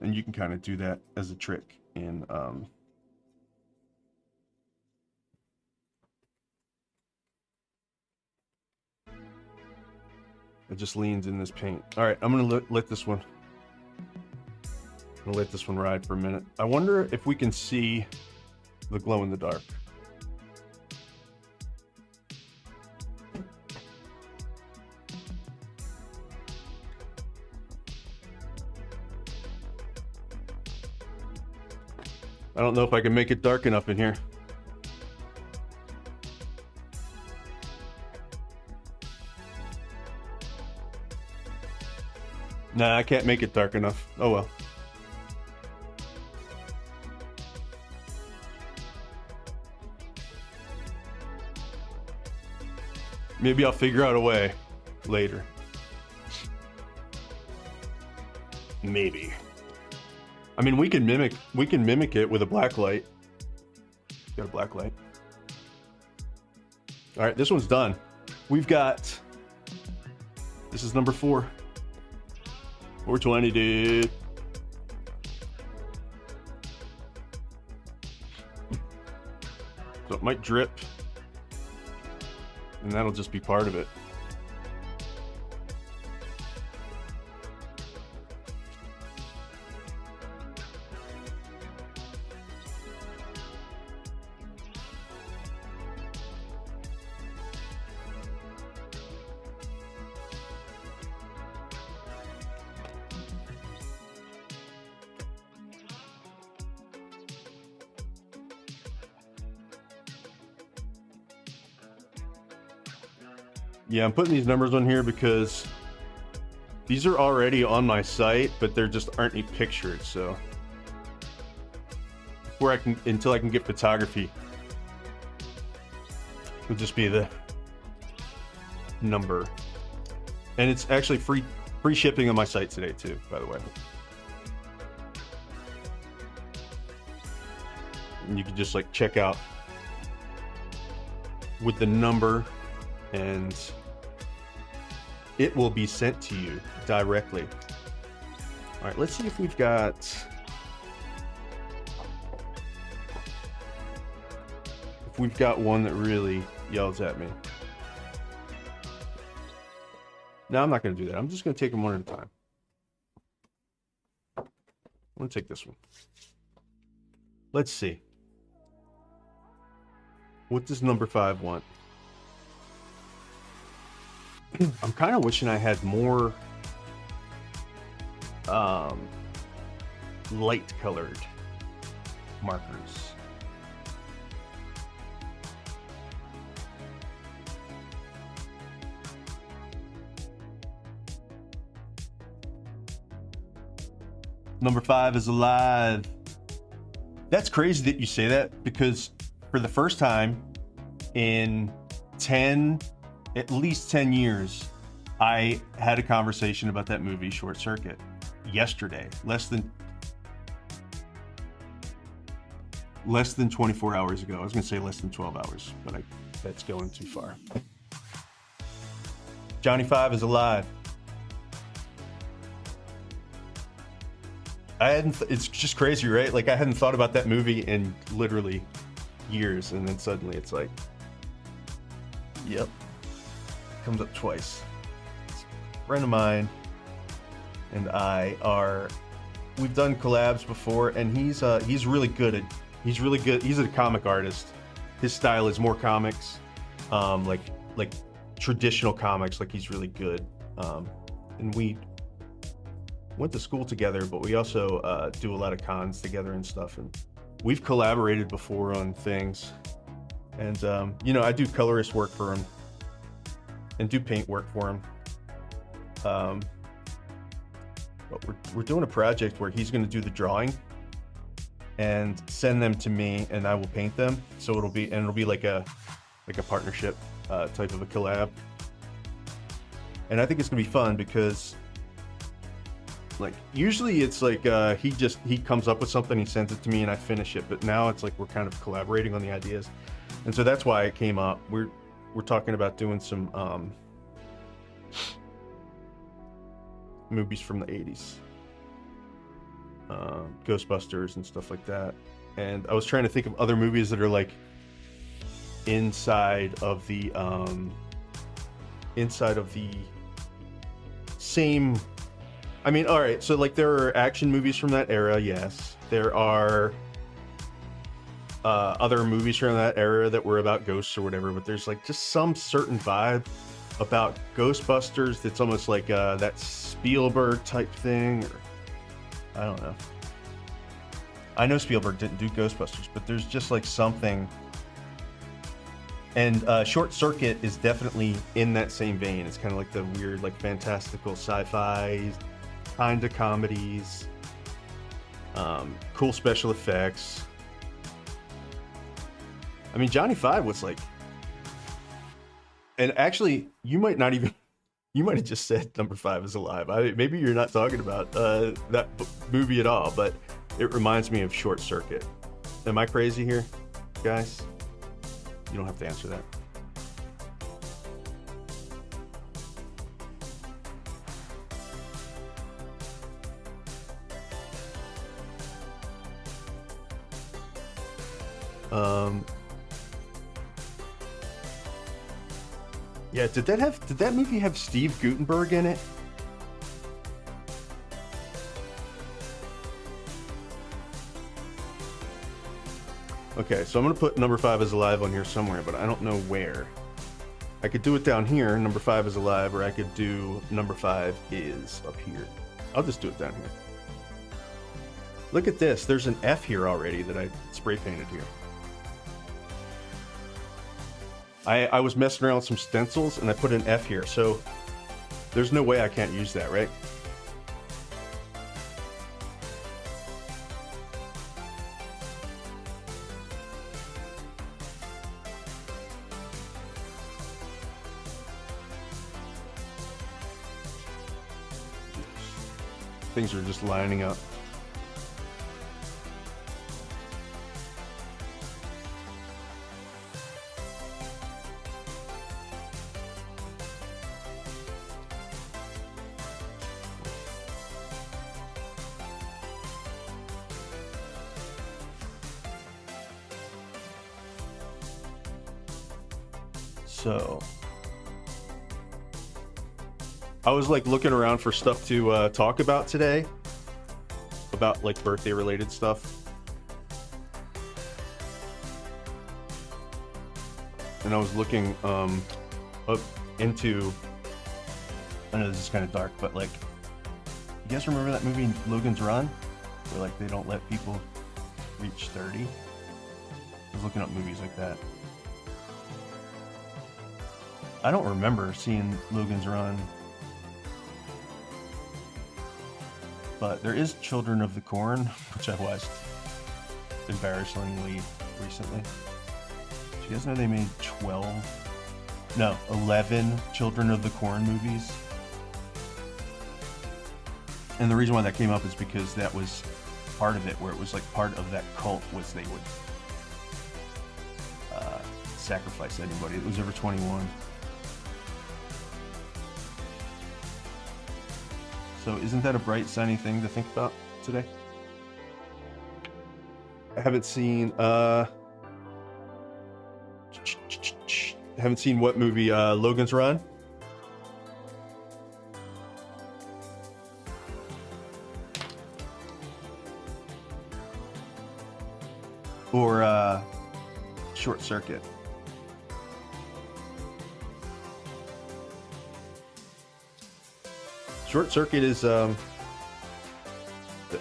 A: And you can kind of do that as a trick in it just leans in this paint. All right, I'm gonna let this one. I'm gonna let this one ride for a minute. I wonder if we can see the glow in the dark. I don't know if I can make it dark enough in here. Nah, I can't make it dark enough. Oh well. Maybe I'll figure out a way later. Maybe. I mean, we can mimic it with a black light. Got a black light. All right, this one's done. We've got, this is number 4. 420, dude. So it might drip, and that'll just be part of it. Yeah, I'm putting these numbers on here because these are already on my site, but there just aren't any pictures. So until I can get photography, it'll just be the number. And it's actually free shipping on my site today too, by the way. And you can just like check out with the number and it will be sent to you directly. All right, let's see if we've got one that really yells at me. No, I'm not going to do that. I'm just going to take them one at a time. I'm going to take this one. Let's see. What does number 5 want? I'm kind of wishing I had more light colored markers. Number 5 is alive. That's crazy that you say that, because for the first time in at least 10 years, I had a conversation about that movie Short Circuit yesterday, less than 24 hours ago. I was going to say less than 12 hours, but that's going too far. Johnny 5 is alive. It's just crazy, right? Like, I hadn't thought about that movie in literally years, and then suddenly it's like, yep, comes up twice. A friend of mine and we've done collabs before, and he's really good. He's a comic artist. His style is more comics, like traditional comics. Like, he's really good. And we went to school together, but we also do a lot of cons together and stuff, and we've collaborated before on things. And I do colorist work for him and do paint work for him. But we're doing a project where he's going to do the drawing and send them to me, and I will paint them. So it'll be like a partnership type of a collab. And I think it's going to be fun because, like, usually it's like he comes up with something, he sends it to me, and I finish it. But now it's like we're kind of collaborating on the ideas, and so that's why it came up. We're talking about doing some movies from the 80s, Ghostbusters and stuff like that. And I was trying to think of other movies that are like inside of the same. I mean, all right, so like there are action movies from that era, yes. There are other movies from that era that were about ghosts or whatever, but there's like just some certain vibe about Ghostbusters that's almost like that Spielberg type thing, or I don't know. I know Spielberg didn't do Ghostbusters, but there's just like something. And Short Circuit is definitely in that same vein. It's kind of like the weird, like fantastical sci-fi kind of comedies, cool special effects. I mean, Johnny 5 was like, and actually, you might have just said number 5 is alive. Maybe you're not talking about that movie at all, but it reminds me of Short Circuit. Am I crazy here, guys? You don't have to answer that. Yeah, did that movie have Steve Guttenberg in it? Okay, so I'm gonna put number 5 is alive on here somewhere, but I don't know where. I could do it down here, number 5 is alive, or I could do number 5 is up here. I'll just do it down here. Look at this, there's an F here already that I spray painted here. I was messing around with some stencils and I put an F here, so there's no way I can't use that, right? Things are just lining up. So I was like looking around for stuff to talk about today, about like birthday related stuff. And I was looking up into, I know this is kind of dark, but like, you guys remember that movie Logan's Run, where like they don't let people reach 30? I was looking up movies like that. I don't remember seeing Logan's Run, but there is Children of the Corn, which I watched embarrassingly recently. Do you guys know they made 11 Children of the Corn movies? And the reason why that came up is because that was part of it, where it was like part of that cult was they would sacrifice anybody that was over 21. So isn't that a bright, sunny thing to think about today? I haven't seen what movie? Logan's Run? Or Short Circuit? Short Circuit is the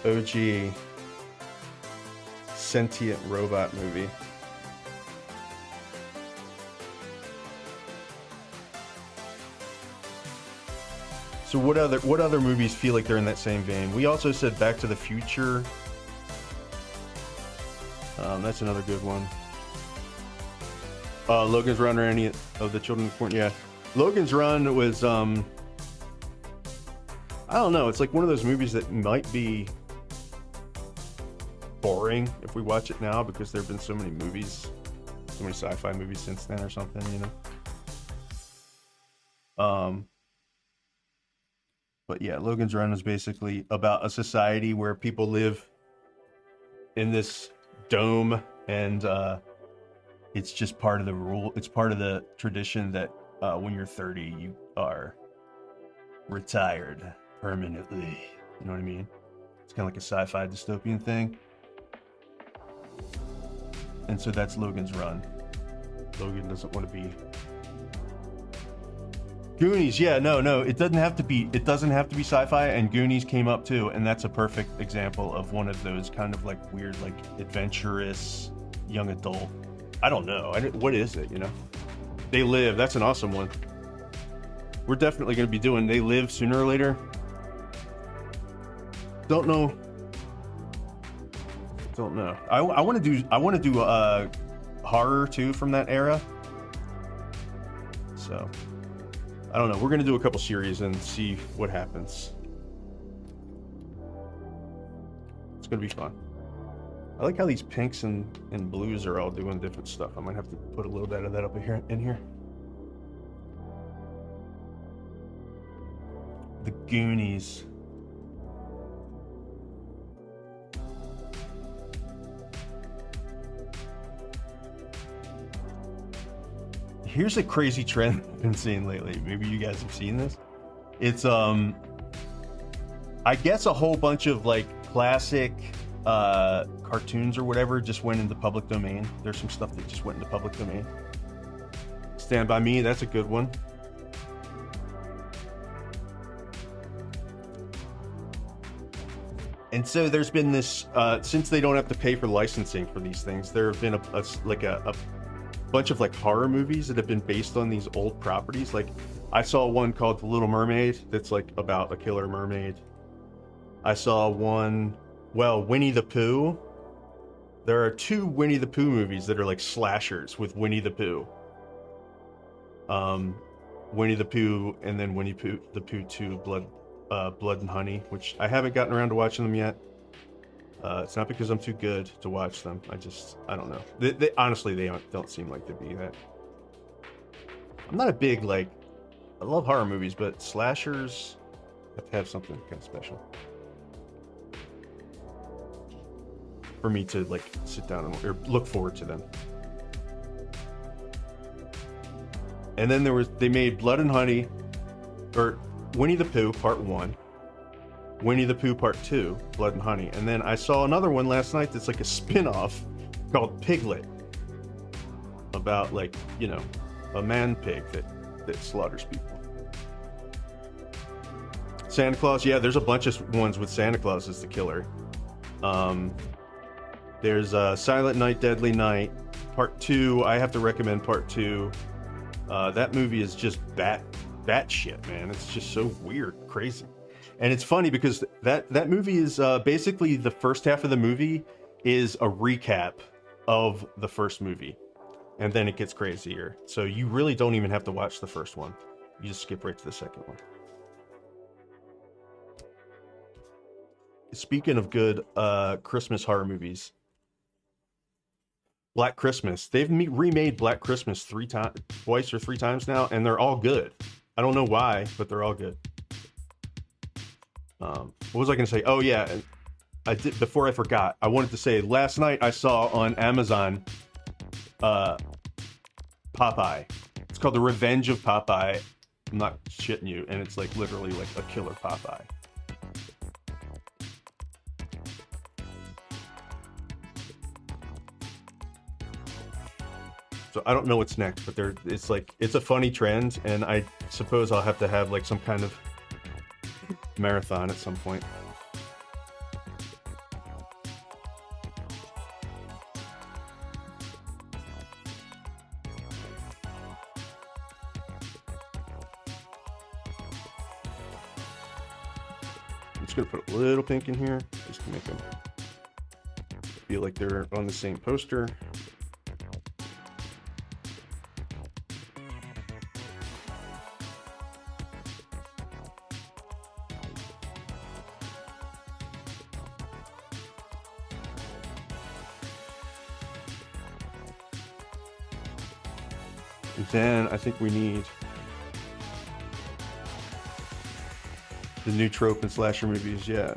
A: OG sentient robot movie. So what other movies feel like they're in that same vein? We also said Back to the Future. That's another good one. Logan's Run or any of the Children of the Corn. Yeah, Logan's Run was I don't know. It's like one of those movies that might be boring if we watch it now, because there have been so many movies, so many sci-fi movies since then or something, you know. But yeah, Logan's Run was basically about a society where people live in this dome, and it's just part of the rule. It's part of the tradition that when you're 30, you are retired permanently. You know what I mean? It's kind of like a sci-fi dystopian thing. And so that's Logan's Run. Logan doesn't want to be Goonies. Yeah, no, it doesn't have to be sci-fi, and Goonies came up too, and that's a perfect example of one of those kind of like weird, like adventurous young adult. I don't know. What is it, you know? They Live. That's an awesome one. We're definitely going to be doing They Live sooner or later. Don't know. I want to do horror too from that era. So I don't know. We're going to do a couple series and see what happens. It's going to be fun. I like how these pinks and blues are all doing different stuff. I might have to put a little bit of that up here in here. The Goonies. Here's a crazy trend I've been seeing lately. Maybe you guys have seen this. It's I guess a whole bunch of like classic cartoons or whatever just went into public domain. There's some stuff that just went into public domain. Stand By Me, that's a good one. And so there's been this, since they don't have to pay for licensing for these things, there have been a bunch of like horror movies that have been based on these old properties. Like I saw one called The Little Mermaid that's like about a killer mermaid. I saw one, well, Winnie the Pooh. There are 2 Winnie the Pooh movies that are like slashers with Winnie the Pooh. Winnie the Pooh and then Winnie the Pooh 2 Blood and Honey, which I haven't gotten around to watching them yet. It's not because I'm too good to watch them. I don't know. They honestly, they don't seem like to be that. I'm not a big, like, I love horror movies, but slashers have to have something kind of special for me to, like, sit down and or look forward to them. And then they made Blood and Honey, or Winnie the Pooh Part 1, Winnie the Pooh Part 2, Blood and Honey. And then I saw another one last night that's like a spin-off called Piglet. About, like, you know, a man pig that slaughters people. Santa Claus, yeah, there's a bunch of ones with Santa Claus as the killer. There's Silent Night, Deadly Night, Part 2. I have to recommend Part 2. That movie is just bat shit, man. It's just so weird, crazy. And it's funny because that movie is basically the first half of the movie is a recap of the first movie. And then it gets crazier. So you really don't even have to watch the first one. You just skip right to the second one. Speaking of good Christmas horror movies, Black Christmas. They've remade Black Christmas twice or three times now, and they're all good. I don't know why, but they're all good. What was I going to say? Oh yeah, I did. Before I forgot, I wanted to say last night I saw on Amazon Popeye. It's called The Revenge of Popeye. I'm not shitting you, and it's like literally like a killer Popeye. So I don't know what's next, but it's a funny trend, and I suppose I'll have to have like some kind of marathon at some point. I'm just gonna put a little pink in here just to make them feel like they're on the same poster. Then I think we need the new trope in slasher movies, yeah.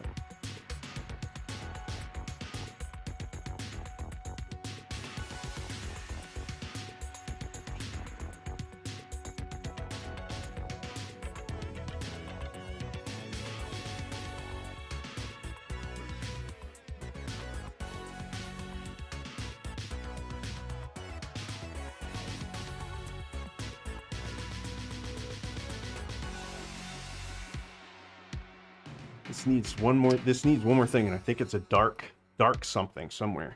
A: This needs one more thing, and I think it's a dark something somewhere.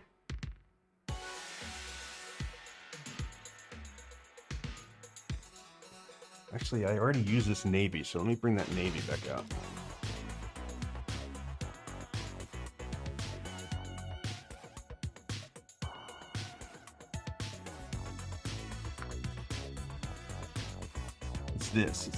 A: Actually, I already used this navy, so let me bring that navy back out. It's this.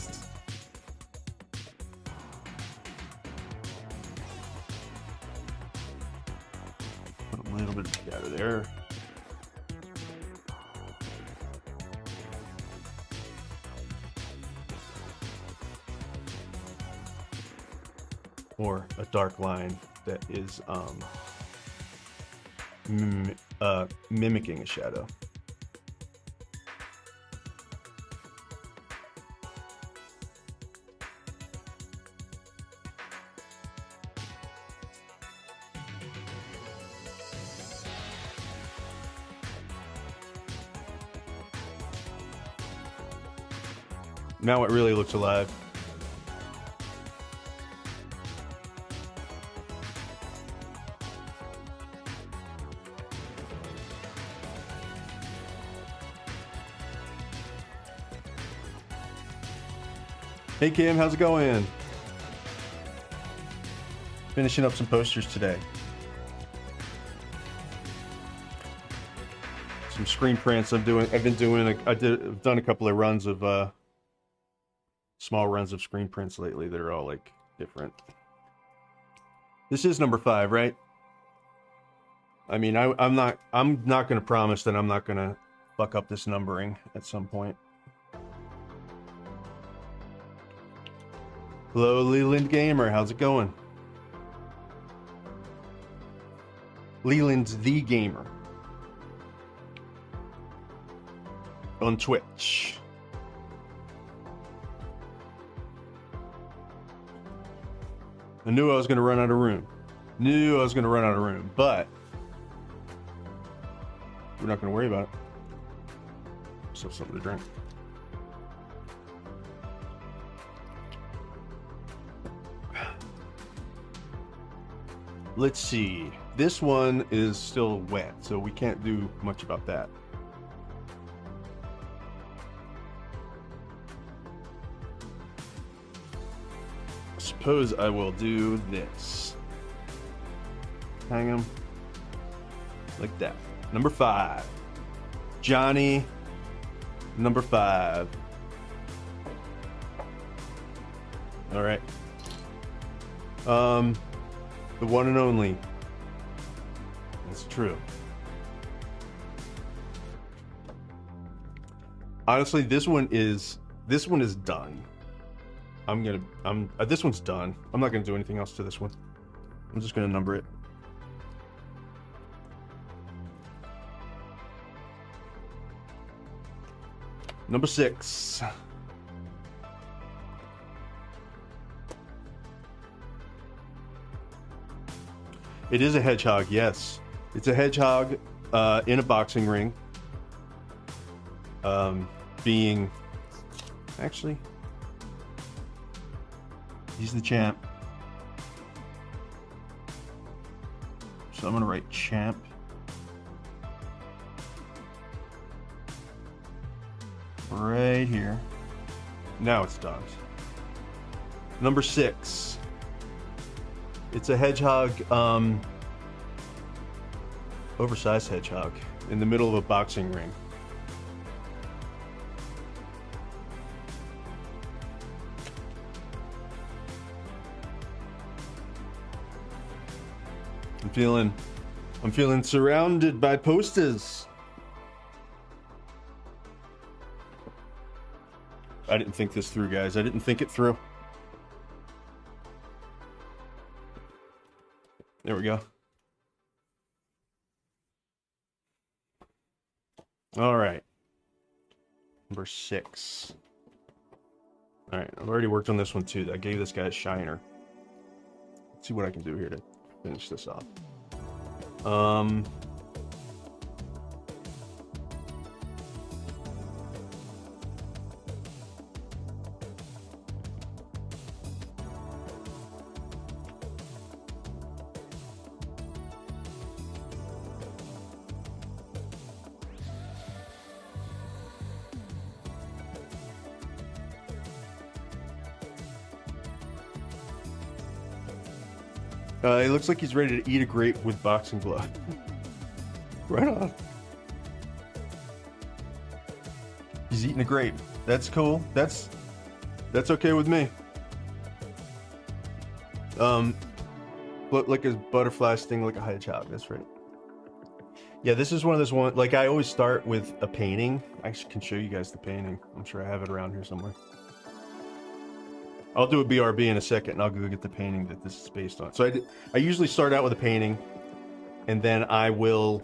A: A little bit of shadow there. Or a dark line that is mimicking a shadow. Now it really looks alive. Hey Kim, how's it going? Finishing up some posters today. Some screen prints I've done a couple of runs of small runs of screen prints lately that are all like different. This is number 5, right? I mean, I'm not going to promise that I'm not going to fuck up this numbering at some point. Hello, Leland Gamer. How's it going? Leland's the Gamer on Twitch. I knew I was going to run out of room. But we're not going to worry about it. Still something to drink. Let's see. This one is still wet, so we can't do much about that. I suppose I will do this. Hang them like that. Number 5. Johnny, number 5. All right. The one and only. That's true. Honestly, this one is done. This one's done. I'm not gonna do anything else to this one. I'm just gonna number it. Number 6. It is a hedgehog, yes. It's a hedgehog in a boxing ring. Actually, he's the champ. So I'm gonna write champ. Right here. Now it's done. Number 6. It's a hedgehog, oversized hedgehog in the middle of a boxing ring. I'm feeling surrounded by posters. I didn't think this through, guys. I didn't think it through. There we go. All right. Number 6. All right. I've already worked on this one too. I gave this guy a shiner. Let's see what I can do here to finish this off. It looks like he's ready to eat a grape with boxing glove. Right on. He's eating a grape. That's cool. That's okay with me. Like a butterfly sting like a hedgehog. That's right. Yeah, this is one of those one. Like I always start with a painting. I can show you guys the painting. I'm sure I have it around here somewhere. I'll do a BRB in a second, and I'll go get the painting that this is based on. So I usually start out with a painting, and then I will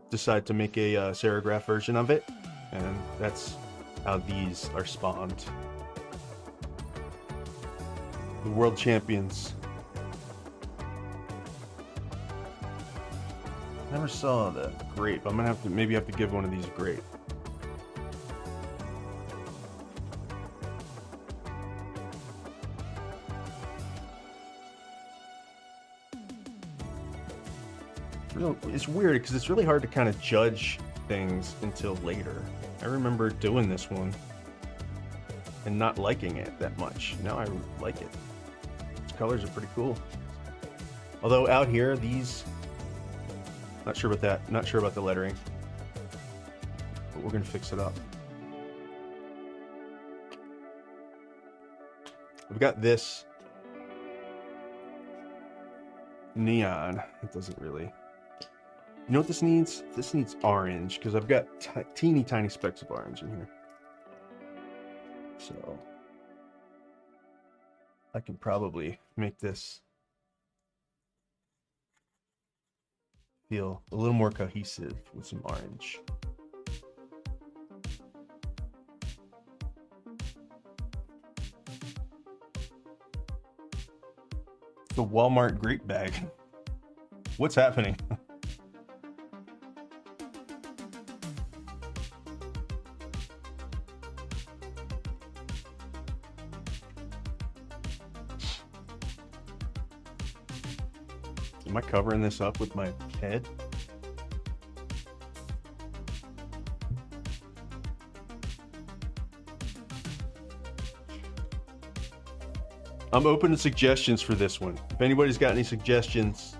A: decide to make a serigraph version of it, and that's how these are spawned. The world champions. Never saw the grape. I'm gonna maybe have to give one of these a grape. It's weird because it's really hard to kind of judge things until later. I remember doing this one and not liking it that much. Now I like it. These colors are pretty cool. Although out here, these, not sure about that. Not sure about the lettering, but we're gonna fix it up. We've got this neon. It doesn't really. You know what this needs? This needs orange, because I've got teeny tiny specks of orange in here. So I can probably make this feel a little more cohesive with some orange. The Walmart grape bag. What's happening? Am I covering this up with my head? I'm open to suggestions for this one. If anybody's got any suggestions,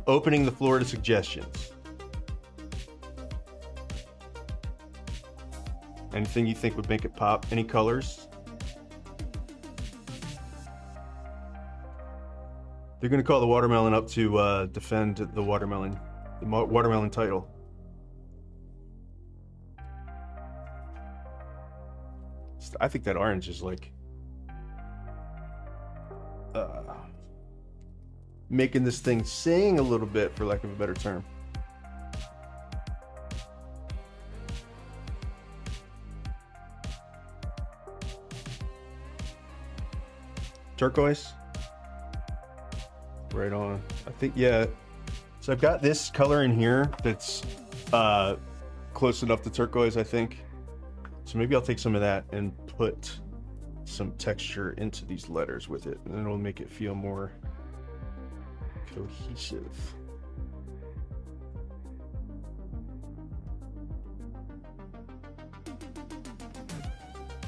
A: opening the floor to suggestions. Anything you think would make it pop? Any colors? They're gonna call the watermelon up to defend the watermelon title. I think that orange is like making this thing sing a little bit, for lack of a better term. Turquoise. Right on. I think, yeah. So I've got this color in here that's close enough to turquoise, I think. So maybe I'll take some of that and put some texture into these letters with it, and then it'll make it feel more cohesive.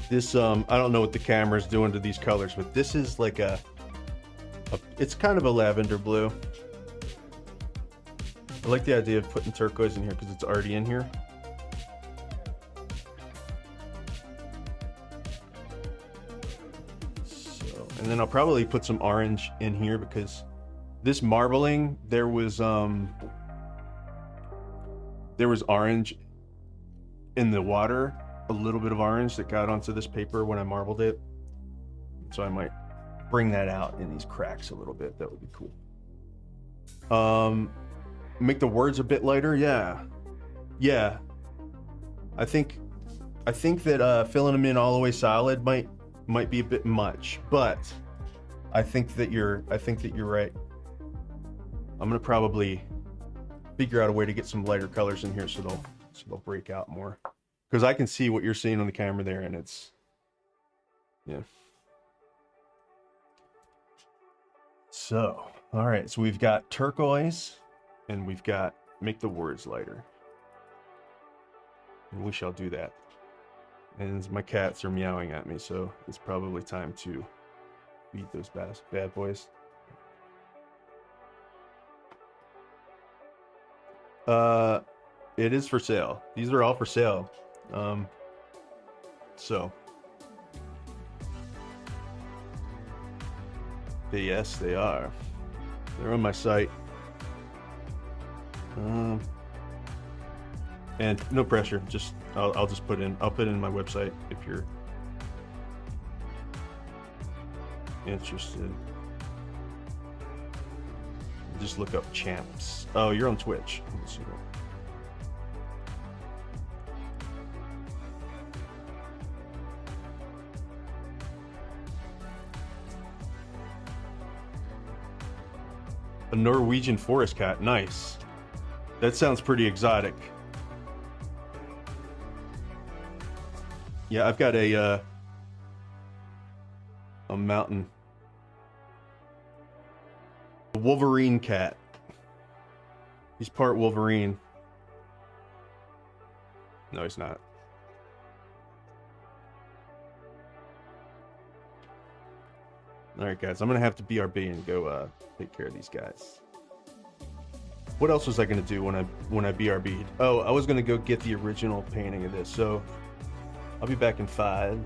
A: This, I don't know what the camera's doing to these colors, but this is like it's kind of a lavender blue. I like the idea of putting turquoise in here because it's already in here. So, and then I'll probably put some orange in here because this marbling, there was orange in the water, a little bit of orange that got onto this paper when I marbled it. So I might bring that out in these cracks a little bit. That would be cool. Make the words a bit lighter. Yeah. I think that filling them in all the way solid might be a bit much, but I think that you're right. I'm gonna probably figure out a way to get some lighter colors in here so they'll break out more, because I can see what you're seeing on the camera there, and it's, yeah. So, all right, so we've got turquoise and we've got make the words lighter. And we shall do that. And my cats are meowing at me, so it's probably time to feed those bad boys. It is for sale. These are all for sale. So. Yes, they are. They're on my site. And no pressure. Just I'll just put in my website if you're interested. Just look up Champs. Oh, you're on Twitch. Let's see that. A Norwegian forest cat. Nice. That sounds pretty exotic. Yeah, I've got a mountain. A Wolverine cat. He's part Wolverine. No, he's not. All right, guys, I'm gonna have to BRB and go take care of these guys. What else was I gonna do when I BRB'd? Oh, I was gonna go get the original painting of this. So I'll be back in 5.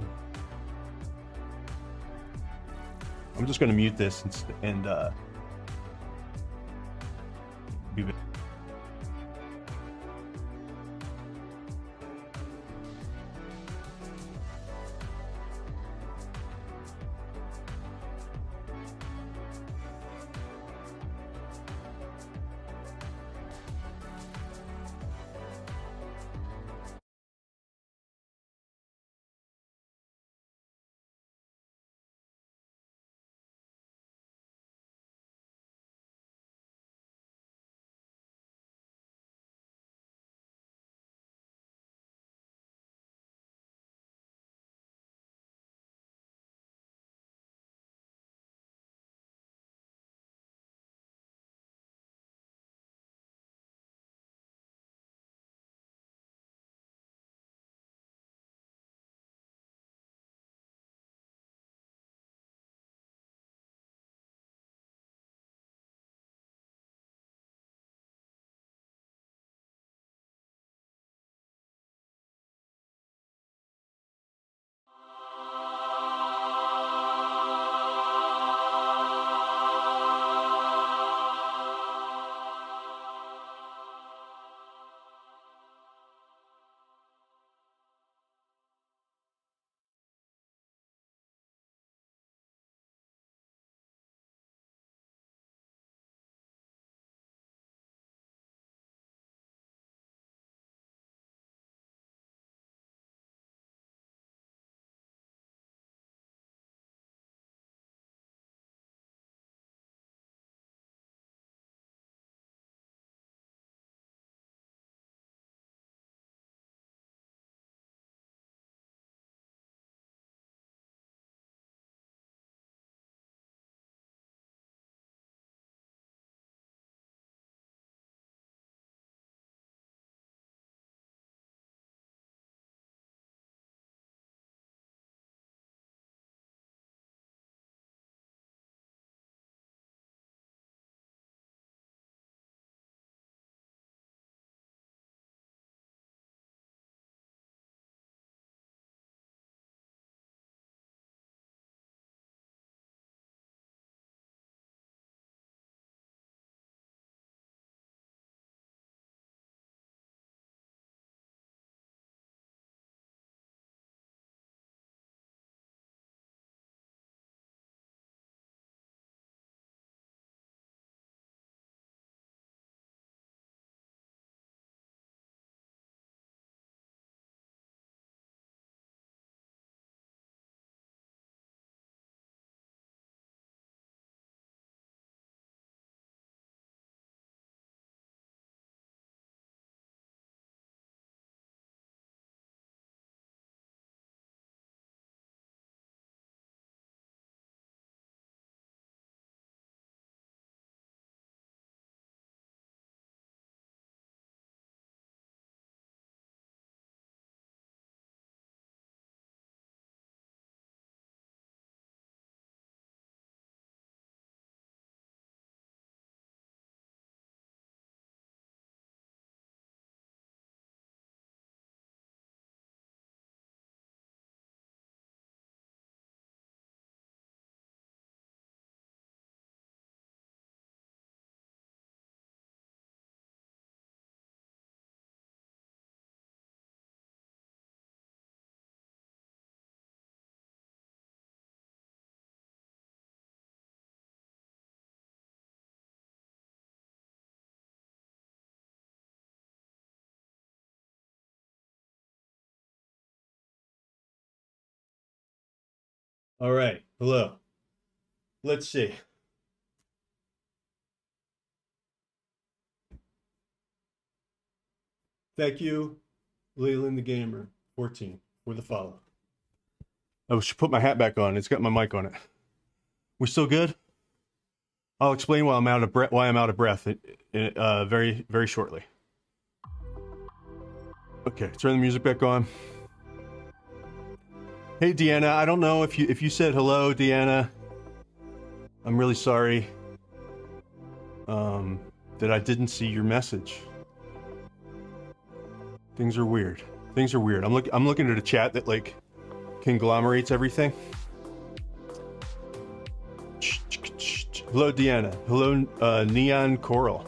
A: I'm just gonna mute this and be back. All right. Hello. Let's see. Thank you, Leland the Gamer 14, for the follow. I should put my hat back on. It's got my mic on it. We still good? I'll explain why I'm out of breath. Very, very shortly. Okay, turn the music back on. Hey, Deanna. I don't know if you said hello, Deanna. I'm really sorry that I didn't see your message. Things are weird. Things are weird. I'm looking at a chat that like conglomerates everything. Hello, Deanna. Hello, Neon Coral.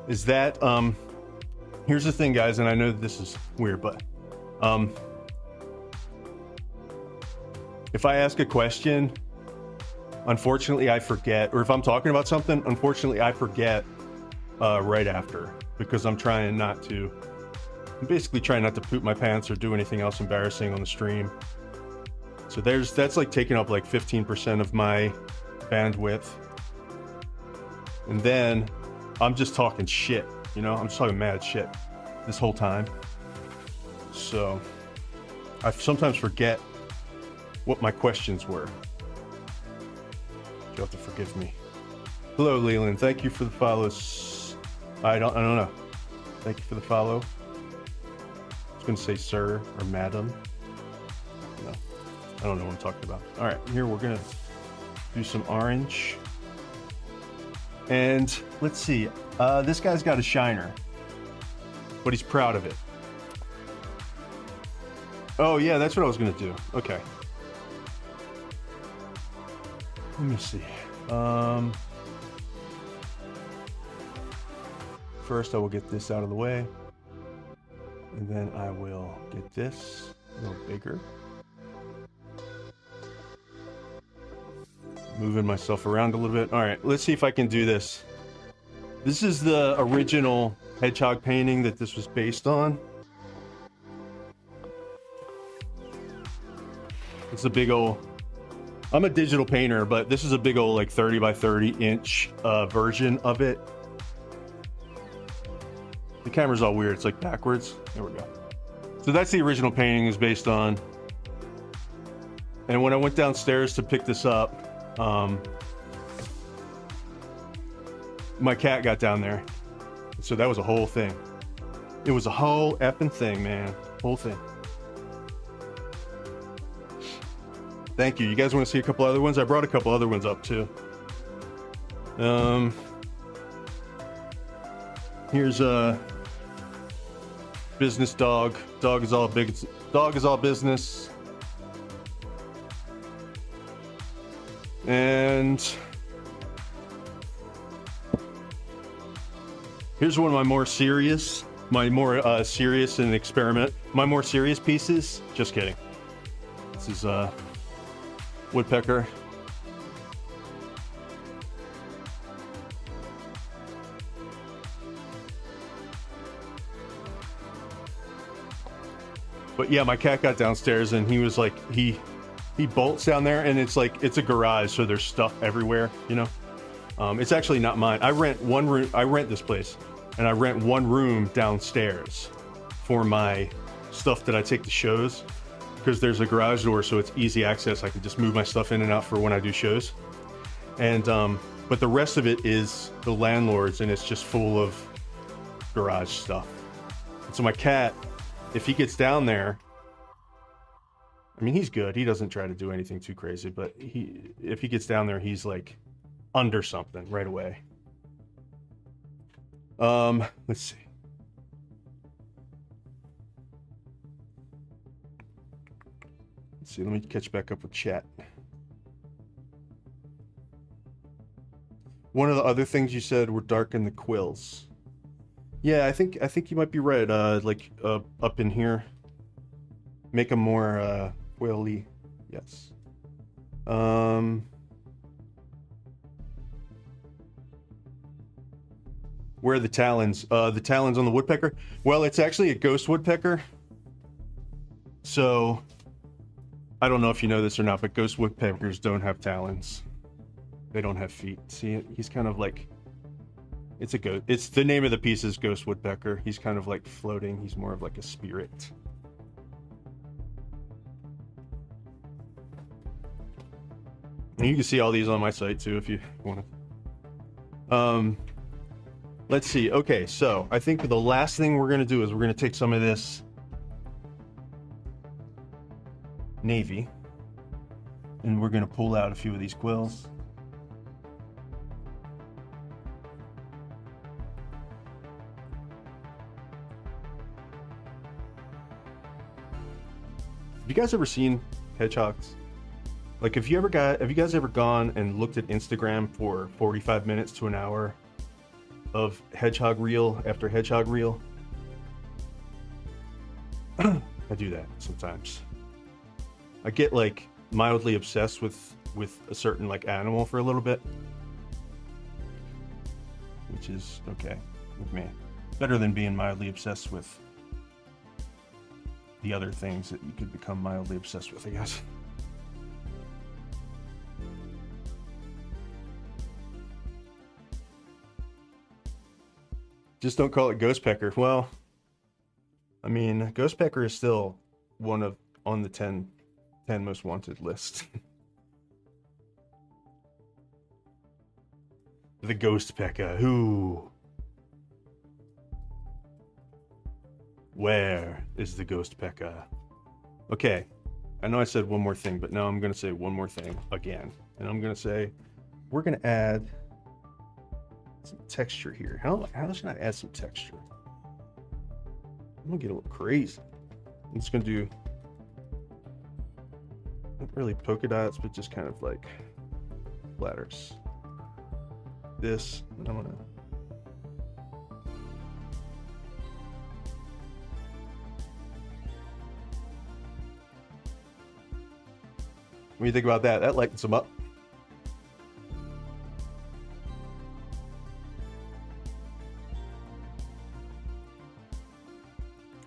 A: Is that here's the thing, guys, and I know that this is weird, but if I ask a question, unfortunately I forget, or if I'm talking about something, unfortunately I forget right after, because I'm basically trying not to poop my pants or do anything else embarrassing on the stream. So that's like taking up like 15% of my bandwidth. And then I'm just talking shit, you know? I'm just talking mad shit this whole time. So I sometimes forget what my questions were. You'll have to forgive me. Hello, Leland. Thank you for the follows. I don't know. Thank you for the follow. I was gonna say sir or madam. No, I don't know what I'm talking about. All right, here we're gonna do some orange. And let's see. This guy's got a shiner, but he's proud of it. Oh yeah, that's what I was gonna do. Okay. Let me see. First I will get this out of the way, and then I will get this a little bigger. Moving myself around a little bit. All right, let's see if I can do this. This is the original hedgehog painting that this was based on. It's a big old, I'm a digital painter, but this is a big old like 30 by 30 inch version of it. The camera's all weird, it's like backwards. There we go. So that's the original painting is based on. And when I went downstairs to pick this up, my cat got down there. So that was a whole thing. It was a whole effing thing, man. Whole thing. Thank you. You guys want to see a couple other ones? I brought a couple other ones up too. Here's a business dog. Dog is all big. Dog is all business. And here's one of my more serious and experiment. My more serious pieces. Just kidding. This is woodpecker. But yeah, my cat got downstairs and he was like, he bolts down there, and it's like, it's a garage, so there's stuff everywhere, you know? It's actually not mine. I rent one room. I rent this place, and I rent one room downstairs for my stuff that I take to shows, because there's a garage door, so it's easy access. I can just move my stuff in and out for when I do shows. And but the rest of it is the landlord's, and it's just full of garage stuff. And so my cat, if he gets down there, I mean, he's good. He doesn't try to do anything too crazy, but if he gets down there, he's like under something right away. Let's see. Let's see, let me catch back up with chat. One of the other things you said were darken the quills. Yeah, I think you might be right. Like up in here, make them more quilly. Yes. Where are the talons? The talons on the woodpecker? Well, it's actually a ghost woodpecker. So I don't know if you know this or not, but ghost woodpeckers don't have talons. They don't have feet. See, he's kind of like, it's a ghost. It's the name of the piece is ghost woodpecker. He's kind of like floating. He's more of like a spirit. And you can see all these on my site too if you want to. Let's see. Okay, so I think the last thing we're going to do is we're going to take some of this navy and we're going to pull out a few of these quills. you guys ever seen hedgehogs? Like, have you guys ever gone and looked at Instagram for 45 minutes to an hour of hedgehog reel after hedgehog reel? I do that sometimes. I get like mildly obsessed with a certain like animal for a little bit, which is okay with me. Better than being mildly obsessed with the other things that you could become mildly obsessed with, I guess. Just don't call it ghost pecker. Well, I mean, ghost pecker is still one of on the 10 most wanted list. The ghost pecker. Who? Where is the ghost pecker? Okay, I know I said one more thing, but now I'm gonna say one more thing again, and I'm gonna say we're gonna add some texture here. How should I add some texture? I'm gonna get a little crazy. I'm just gonna do not really polka dots, but just kind of like splatters. This, and I'm gonna what do you think about that? That lightens them up.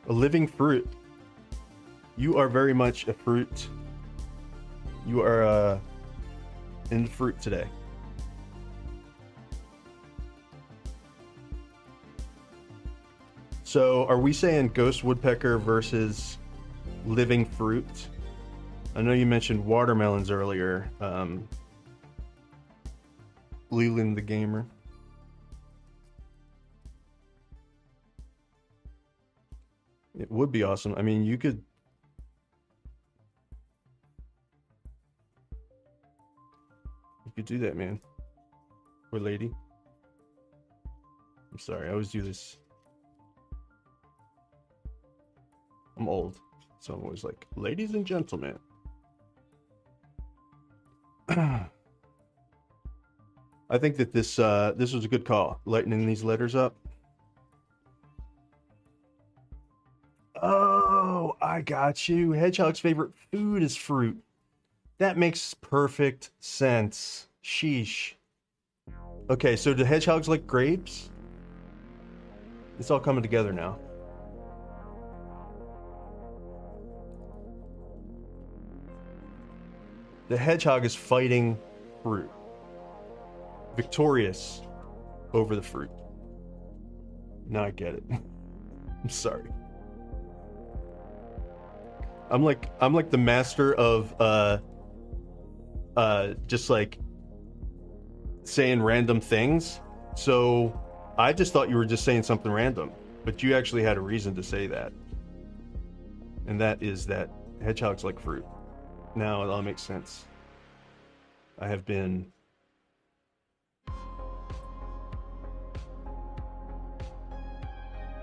A: A living fruit. You are very much a fruit. You are in the fruit today. So are we saying ghost woodpecker versus living fruit? I know you mentioned watermelons earlier, Leland the gamer. It would be awesome. I mean, you could do that, man. Or lady. I'm sorry, I always do this. I'm old, so I'm always like, ladies and gentlemen. I think that this was a good call, lightening these letters up. Oh, I got you. Hedgehog's favorite food is fruit. That makes perfect sense. Sheesh. Okay, so do hedgehogs like grapes? It's all coming together now. The hedgehog is fighting fruit. Victorious over the fruit. Now I get it. I'm sorry. I'm like the master of just like saying random things. So I just thought you were just saying something random, but you actually had a reason to say that. And that is that hedgehogs like fruit. Now it all makes sense. I have been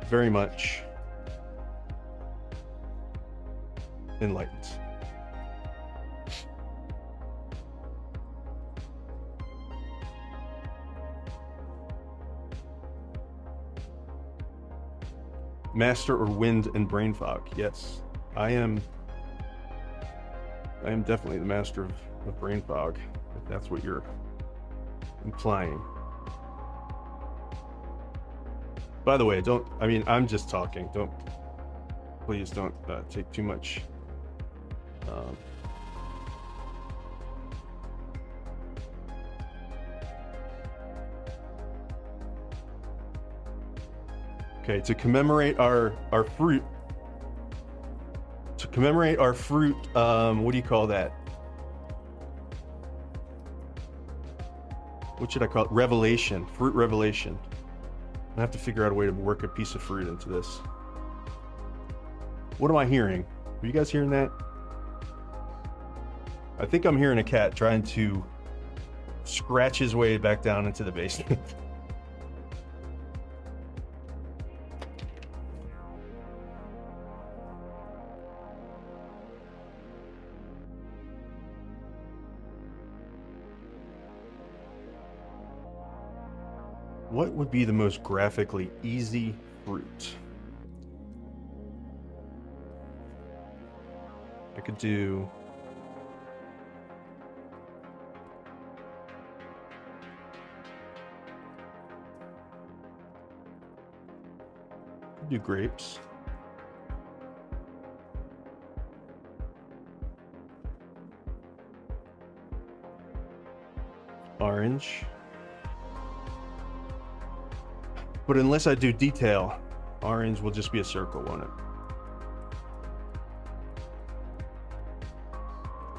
A: very much enlightened. Master or wind and brain fog. Yes, I am definitely the master of brain fog, if that's what you're implying. By the way, I'm just talking. Please don't take too much. Okay, to commemorate our fruit. To commemorate our fruit, what do you call that? What should I call it? Revelation. Fruit revelation. I have to figure out a way to work a piece of fruit into this. What am I hearing? Are you guys hearing that? I think I'm hearing a cat trying to scratch his way back down into the basement. What would be the most graphically easy fruit? I could do... grapes. Orange. But unless I do detail, orange will just be a circle, won't it?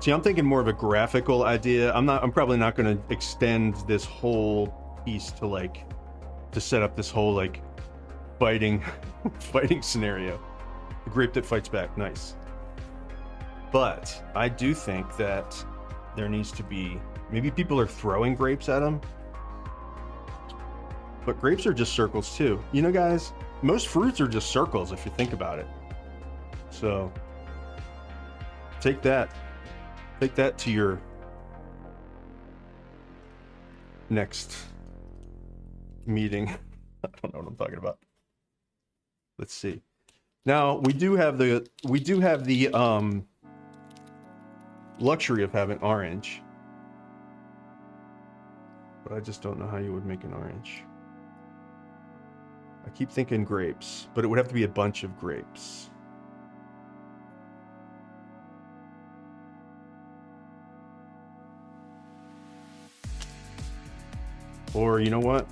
A: See, I'm thinking more of a graphical idea. I'm probably not going to extend this whole piece to set up this whole fighting scenario. The grape that fights back, nice. But I do think that there needs to be, maybe people are throwing grapes at them, but grapes are just circles too. You know, guys, most fruits are just circles if you think about it. So take that to your next meeting. I don't know what I'm talking about. Let's see. Now we do have the luxury of having orange, but I just don't know how you would make an orange. I keep thinking grapes, but it would have to be a bunch of grapes. Or you know what?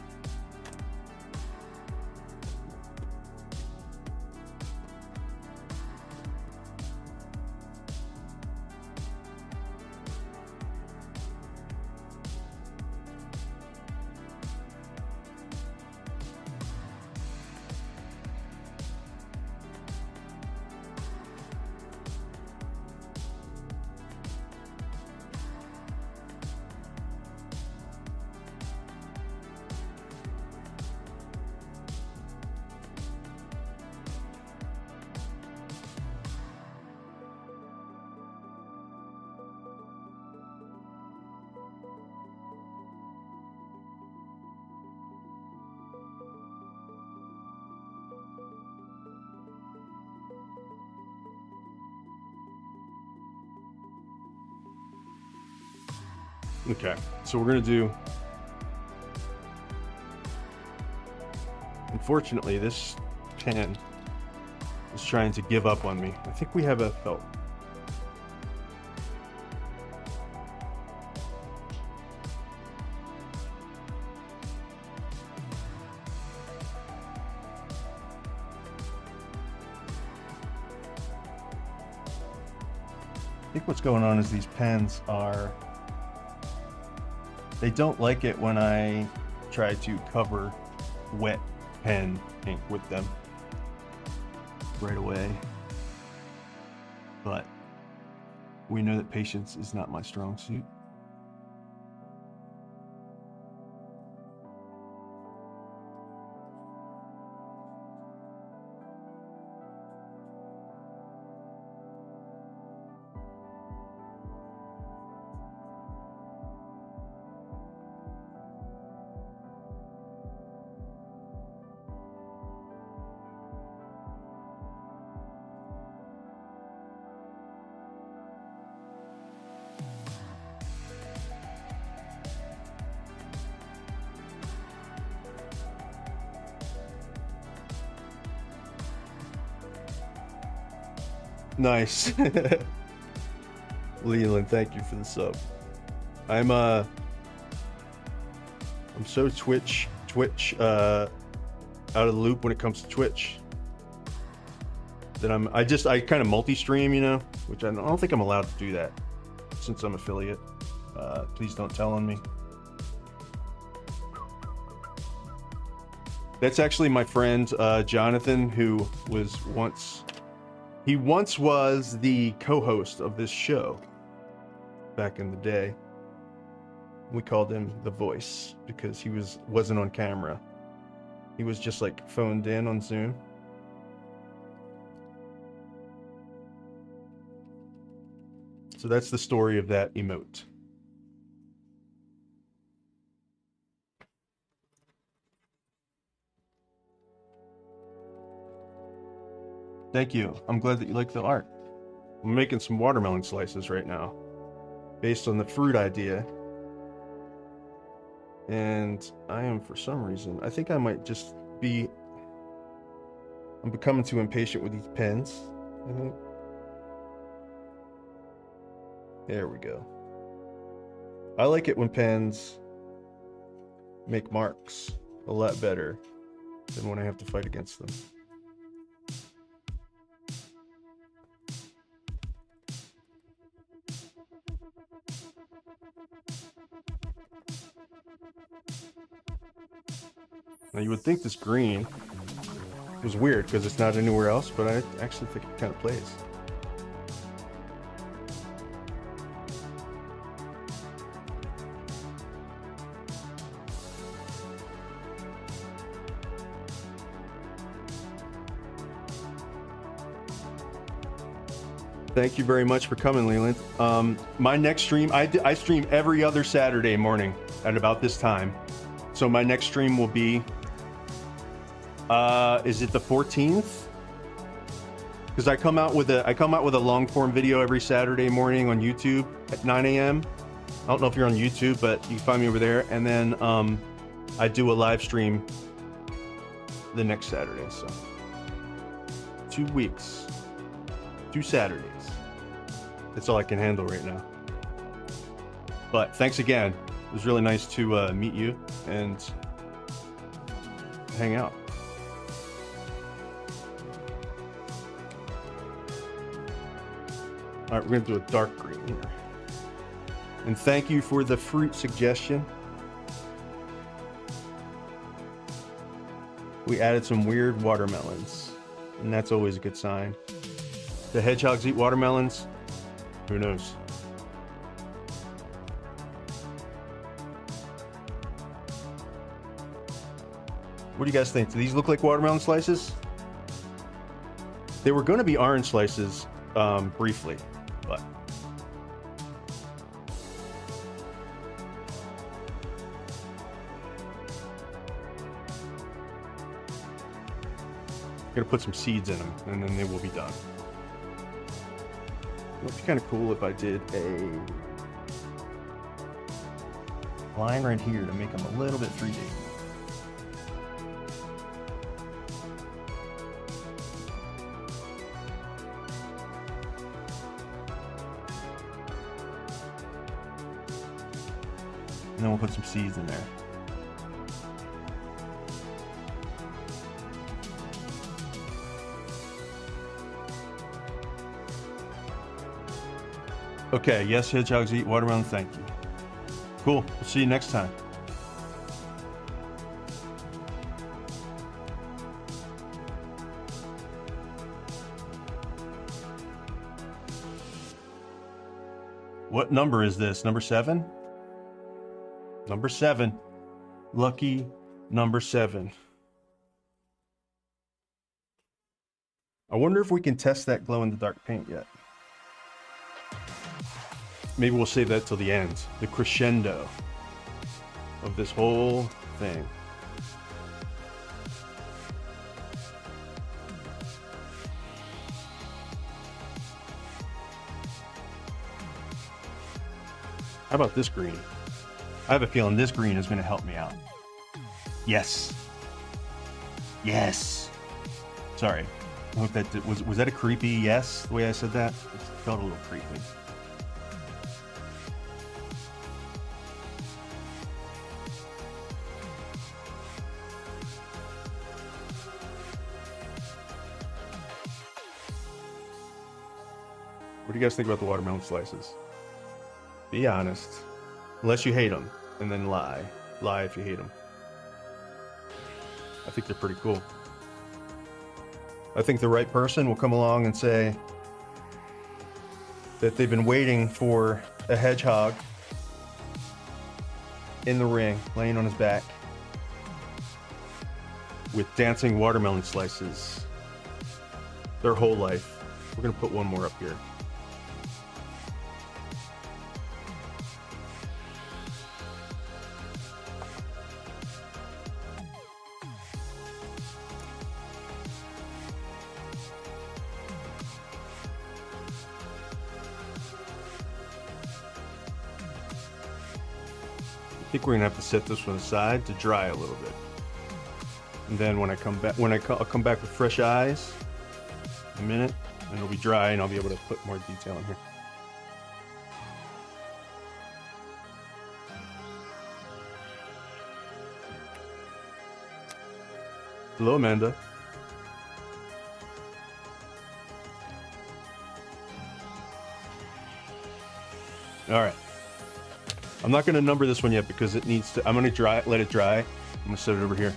A: Okay, so we're gonna do... Unfortunately, this pen is trying to give up on me. I think we have a felt. I think what's going on is these pens are... They don't like it when I try to cover wet pen ink with them right away. But we know that patience is not my strong suit. Nice. Leland, thank you for the sub. I'm so Twitch out of the loop when it comes to Twitch that I kind of multi-stream, you know, which I don't think I'm allowed to do that since I'm affiliate. Please don't tell on me. That's actually my friend Jonathan, who was once was the co-host of this show back in the day. We called him The Voice because he wasn't on camera. He was just like phoned in on Zoom. So that's the story of that emote. Thank you. I'm glad that you like the art. I'm making some watermelon slices right now, based on the fruit idea. And I am, for some reason, I think I might just be... I'm becoming too impatient with these pens, I think. There we go. I like it when pens make marks a lot better than when I have to fight against them. Now you would think this green was weird because it's not anywhere else, but I actually think it kind of plays. Thank you very much for coming, Leland. My next stream, I stream every other Saturday morning at about this time. So my next stream will be, is it the 14th? Because I come out with a long form video every Saturday morning on YouTube at 9 a.m. I don't know if you're on YouTube, but you can find me over there. And then I do a live stream the next Saturday. So 2 weeks, 2 Saturdays. That's all I can handle right now. But thanks again. It was really nice to meet you and hang out. All right, we're gonna do a dark green here. And thank you for the fruit suggestion. We added some weird watermelons, and that's always a good sign. The hedgehogs eat watermelons? Who knows? What do you guys think? Do these look like watermelon slices? They were going to be orange slices briefly, but... I'm gonna put some seeds in them, and then they will be done. It would be kind of cool if I did a line right here to make them a little bit 3D. And then we'll put some seeds in there. Okay, yes, hedgehogs eat watermelon, thank you. Cool, we'll see you next time. What number is this? Number 7? Number 7. Lucky number 7. I wonder if we can test that glow-in-the-dark paint yet. Maybe we'll save that till the end, the crescendo of this whole thing. How about this green? I have a feeling this green is going to help me out. Yes. Yes. Sorry. I hope that was that a creepy yes, the way I said that? It felt a little creepy. What do you guys think about the watermelon slices? Be honest. Unless you hate them, and then lie. Lie if you hate them. I think they're pretty cool. I think the right person will come along and say that they've been waiting for a hedgehog in the ring, laying on his back, with dancing watermelon slices their whole life. We're gonna put one more up here. think we're gonna have to set this one aside to dry a little bit. And then when I come back, I'll come back with fresh eyes in a minute, and it'll be dry, and I'll be able to put more detail in here. Hello, Amanda. All right. I'm not going to number this one yet because it needs to. I'm going to let it dry. I'm going to set it over here,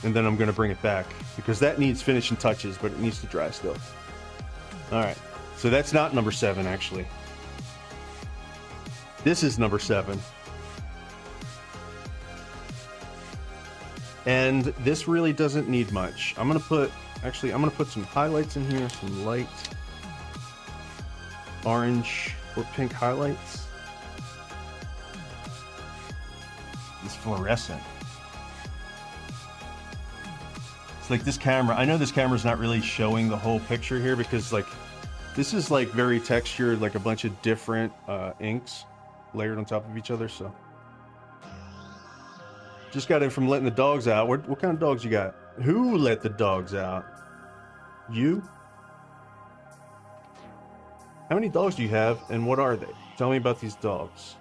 A: and then I'm going to bring it back because that needs finishing touches, but it needs to dry still. All right. So that's not number 7, actually. This is number 7. And this really doesn't need much. I'm gonna put some highlights in here, some light orange or pink highlights. It's fluorescent. It's like this camera. I know this camera's not really showing the whole picture here because like this is like very textured, like a bunch of different inks layered on top of each other. So. Just got in from letting the dogs out. What kind of dogs you got? Who let the dogs out? You? How many dogs do you have, and what are they? Tell me about these dogs.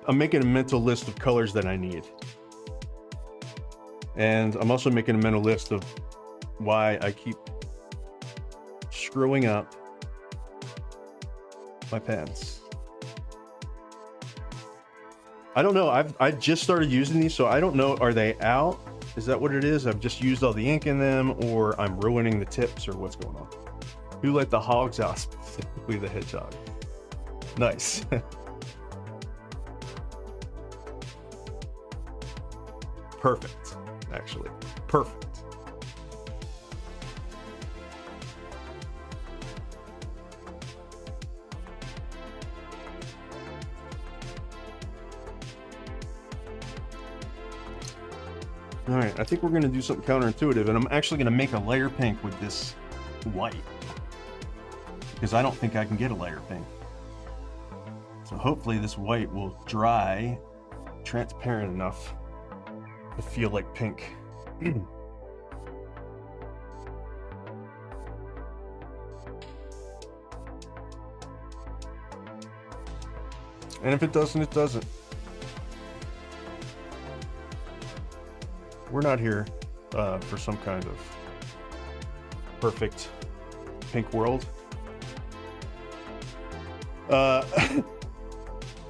A: I'm making a mental list of colors that I need. And I'm also making a mental list of why I keep screwing up my pants. I don't know. I just started using these, so I don't know. Are they out? Is that what it is? I've just used all the ink in them, or I'm ruining the tips, or what's going on? Who let the hogs out? Specifically the hedgehog. Nice. Perfect, actually. Perfect. All right, I think we're going to do something counterintuitive, and I'm actually going to make a layer pink with this white because I don't think I can get a layer pink. So hopefully this white will dry transparent enough to feel like pink. And if it doesn't, it doesn't. We're not here for some kind of perfect pink world.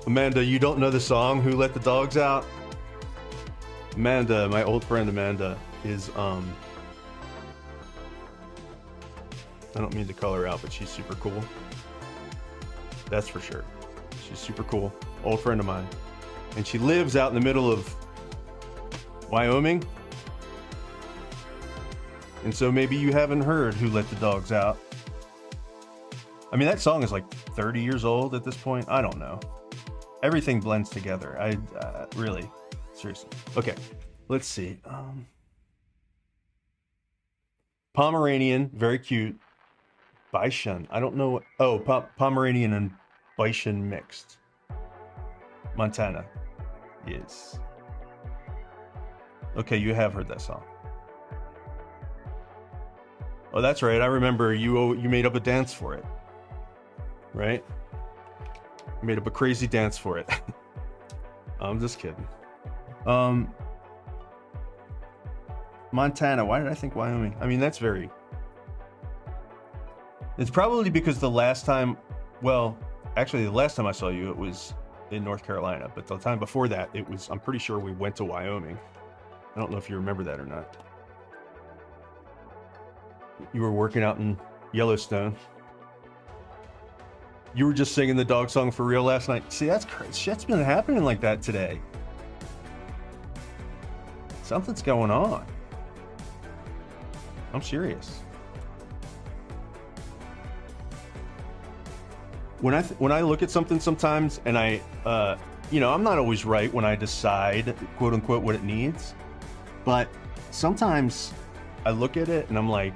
A: Amanda, you don't know the song Who Let the Dogs Out? Amanda, my old friend Amanda, is I don't mean to call her out, but she's super cool. That's for sure. She's super cool. Old friend of mine. And she lives out in the middle of Wyoming. And so maybe you haven't heard Who Let the Dogs Out. I mean, that song is like 30 years old at this point. I don't know. Everything blends together. I really, seriously. Okay, let's see. Pomeranian, very cute. Bichon. I don't know what. Oh, Pomeranian and Bichon mixed. Montana. Yes. Okay, you have heard that song. Oh, that's right. I remember you made up a dance for it. Right? You made up a crazy dance for it. I'm just kidding. Montana. Why did I think Wyoming? I mean, that's very... It's probably because the last time... Well, actually, the last time I saw you, it was in North Carolina. But the time before that, it was... I'm pretty sure we went to Wyoming. I don't know if you remember that or not. You were working out in Yellowstone. You were just singing the dog song for real last night. See, that's crazy. Shit's been happening like that today. Something's going on. I'm serious. when I look at something sometimes, and I I'm not always right when I decide, quote unquote, what it needs, but sometimes I look at it and I'm like,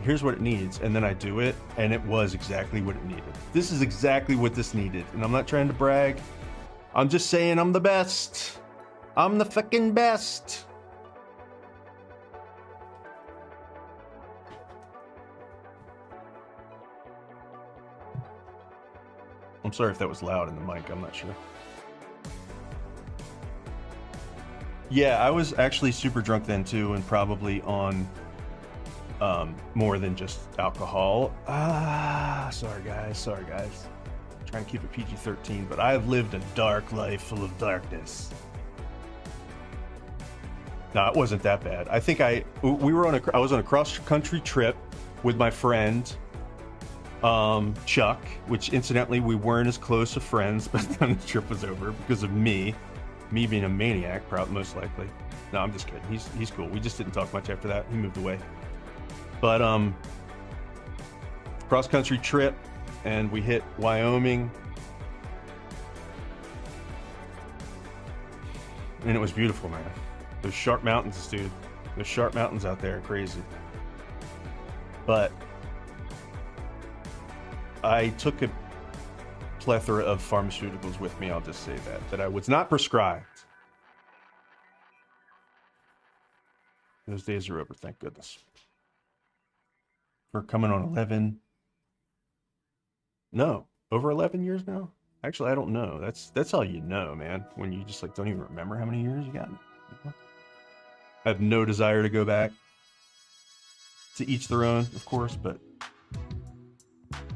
A: here's what it needs, and then I do it, and it was exactly what it needed. This is exactly what this needed, and I'm not trying to brag. I'm just saying I'm the best. I'm the fucking best. I'm sorry if that was loud in the mic, I'm not sure. Yeah, I was actually super drunk then too, and probably on more than just alcohol. Sorry guys. Trying to keep it PG-13, but I have lived a dark life full of darkness. No, it wasn't that bad. I think I was on a cross-country trip with my friend Chuck, which incidentally we weren't as close of friends by the time the trip was over because of me being a maniac, probably most likely. No, I'm just kidding. He's cool. We just didn't talk much after that. He moved away. But cross-country trip, and we hit Wyoming, and it was beautiful, man. Those sharp mountains, dude. Those sharp mountains out there are crazy. But I took a plethora of pharmaceuticals with me, I'll just say that I was not prescribed. Those days are over, thank goodness. We're coming on 11. No, over 11 years now? Actually, I don't know. That's all you know, man. When you just like don't even remember how many years you got. I have no desire to go back. To each their own, of course, but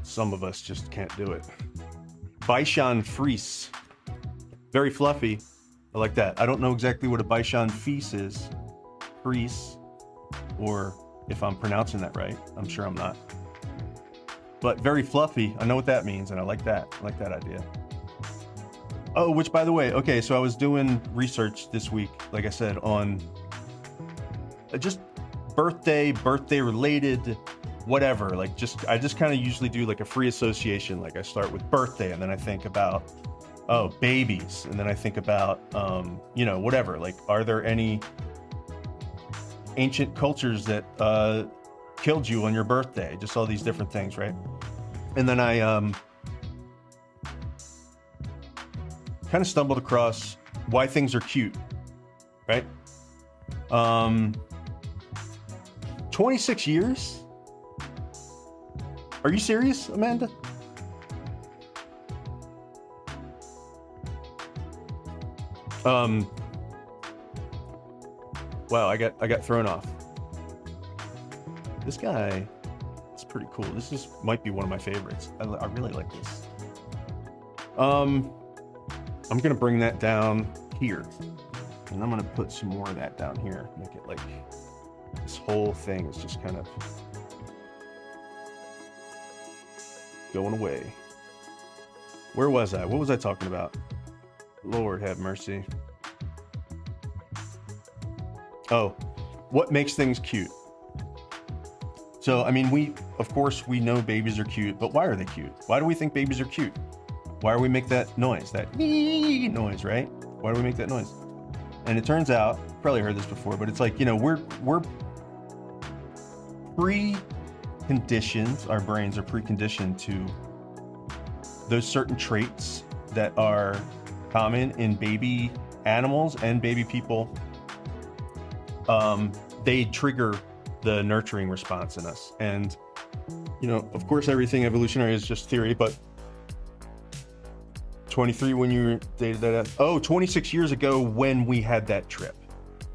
A: some of us just can't do it. Bichon Frise. Very fluffy. I like that. I don't know exactly what a Bichon Frise is. Frise. Or if I'm pronouncing that right. I'm sure I'm not. But very fluffy. I know what that means, and I like that. I like that idea. Oh, which by the way, okay, so I was doing research this week, like I said, on just birthday related, whatever. Like I just kind of usually do like a free association. Like I start with birthday, and then I think about, oh, babies. And then I think about, whatever. Like, are there any ancient cultures that killed you on your birthday? Just all these different things, right? And then I kind of stumbled across why things are cute, right? 26 years? Are you serious, Amanda? Wow, I got thrown off. This guy is pretty cool. This might be one of my favorites. I really like this. I'm gonna bring that down here, and I'm gonna put some more of that down here. Make it like this whole thing is just kind of going away. Where was I? What was I talking about? Lord have mercy. Oh, what makes things cute? So, I mean, of course, we know babies are cute, but why are they cute? Why do we think babies are cute? Why do we make that noise, that noise, right? Why do we make that noise? And it turns out, you've probably heard this before, but it's like, we're pre-conditioned, our brains are preconditioned to those certain traits that are common in baby animals and baby people. They trigger the nurturing response in us. And, of course, everything evolutionary is just theory, but 23 when you dated that, 26 years ago when we had that trip.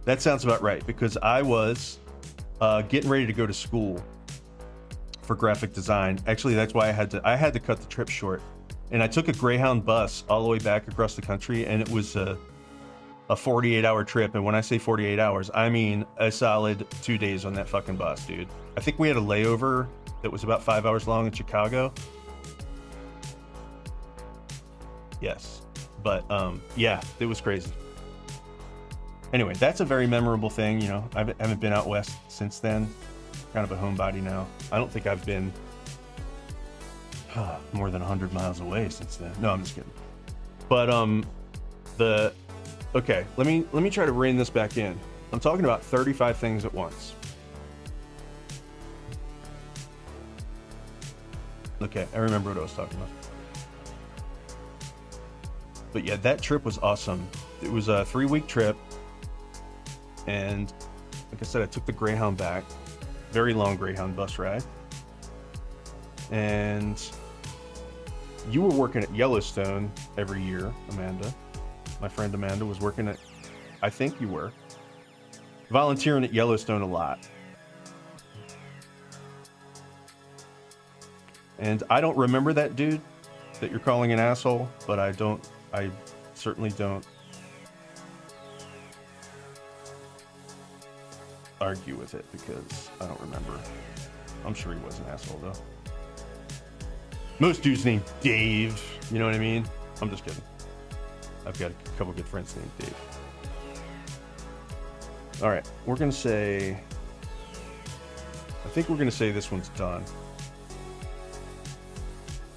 A: That sounds about right, because I was getting ready to go to school for graphic design. Actually, that's why I had to cut the trip short. And I took a Greyhound bus all the way back across the country, and it was a 48-hour trip. And when I say 48 hours, I mean a solid 2 days on that fucking bus, dude. I think we had a layover that was about 5 hours long in Chicago. Yes. But yeah, it was crazy. Anyway, that's a very memorable thing. I haven't been out west since then. Kind of a homebody now. I don't think I've been more than 100 miles away since then. No, I'm just kidding. But okay, let me try to rein this back in. I'm talking about 35 things at once. Okay, I remember what I was talking about. But yeah, that trip was awesome. It was a 3-week trip, and like I said, I took the Greyhound back. Very long Greyhound bus ride. And you were working at Yellowstone every year, Amanda. My friend Amanda was working at, I think you were, volunteering at Yellowstone a lot. And I don't remember that dude that you're calling an asshole, but I certainly don't argue with it because I don't remember. I'm sure he was an asshole though. Most dudes named Dave, you know what I mean? I'm just kidding. I've got a couple good friends named Dave. All right, we're gonna say, I think we're gonna say this one's done.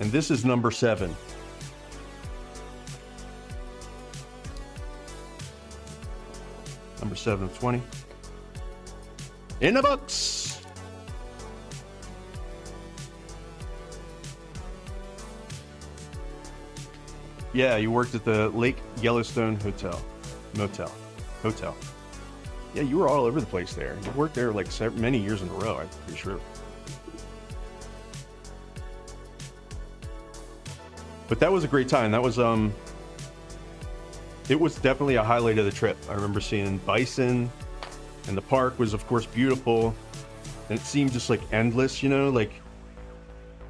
A: And this is number 7. Number 7 of 20. In the books! Yeah, you worked at the Lake Yellowstone Motel. Yeah, you were all over the place there. You worked there like many years in a row, I'm pretty sure. But that was a great time. That was, it was definitely a highlight of the trip. I remember seeing bison, and the park was, of course, beautiful. And it seemed just like endless, you know, like,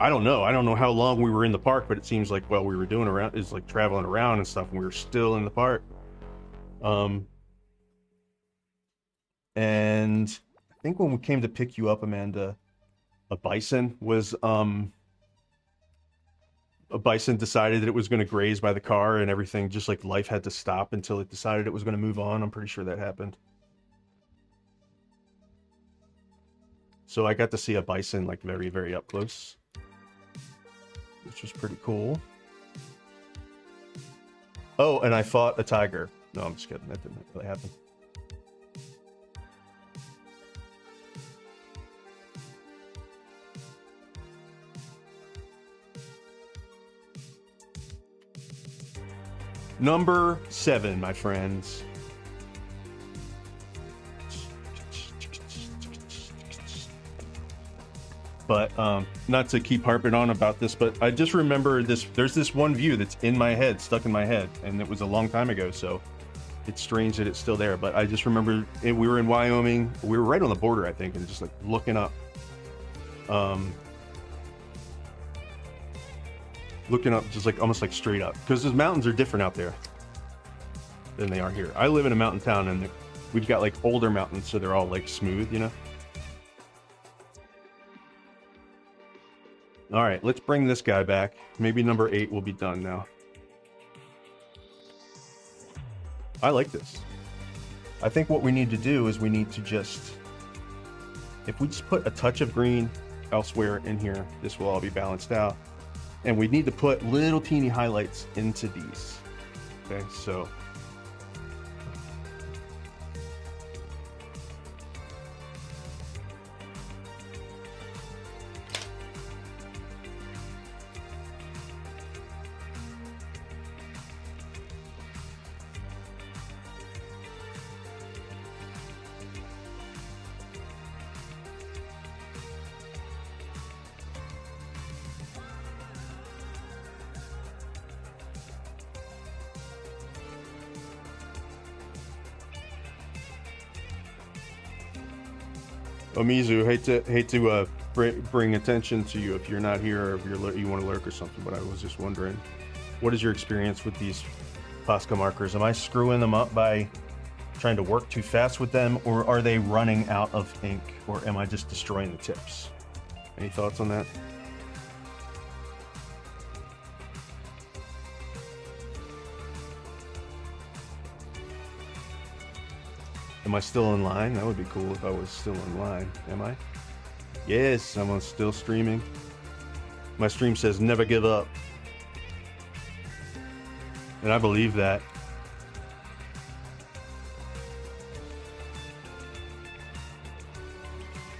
A: I don't know how long we were in the park, but it seems like, well, we were doing around, is like traveling around and stuff, and we were still in the park. And I think when we came to pick you up, Amanda, a bison decided that it was going to graze by the car, and everything, just like life had to stop until it decided it was going to move on. I'm pretty sure that happened. So I got to see a bison like very, very up close, which was pretty cool. Oh, and I fought a tiger. No, I'm just kidding. That didn't really happen. Number 7, my friends. But not to keep harping on about this, but I just remember this. There's this one view that's in my head, stuck in my head, and it was a long time ago, so it's strange that it's still there. But I just remember we were in Wyoming. We were right on the border, I think, and just like looking up. Looking up, just like almost like straight up, because the mountains are different out there than they are here. I live in a mountain town, and we've got like older mountains, so they're all like smooth, you know. All right, let's bring this guy back. Maybe number 8 will be done now. I like this. I think what we need to do is we need to just, if we just put a touch of green elsewhere in here, this will all be balanced out. And we need to put little teeny highlights into these. Okay, so. Omizu, hate to bring attention to you if you're not here, or if you want to lurk or something, but I was just wondering, what is your experience with these Posca markers? Am I screwing them up by trying to work too fast with them, or are they running out of ink, or am I just destroying the tips? Any thoughts on that? Am I still in line? That would be cool if I was still in line. Am I? Yes, I'm still streaming. My stream says never give up. And I believe that.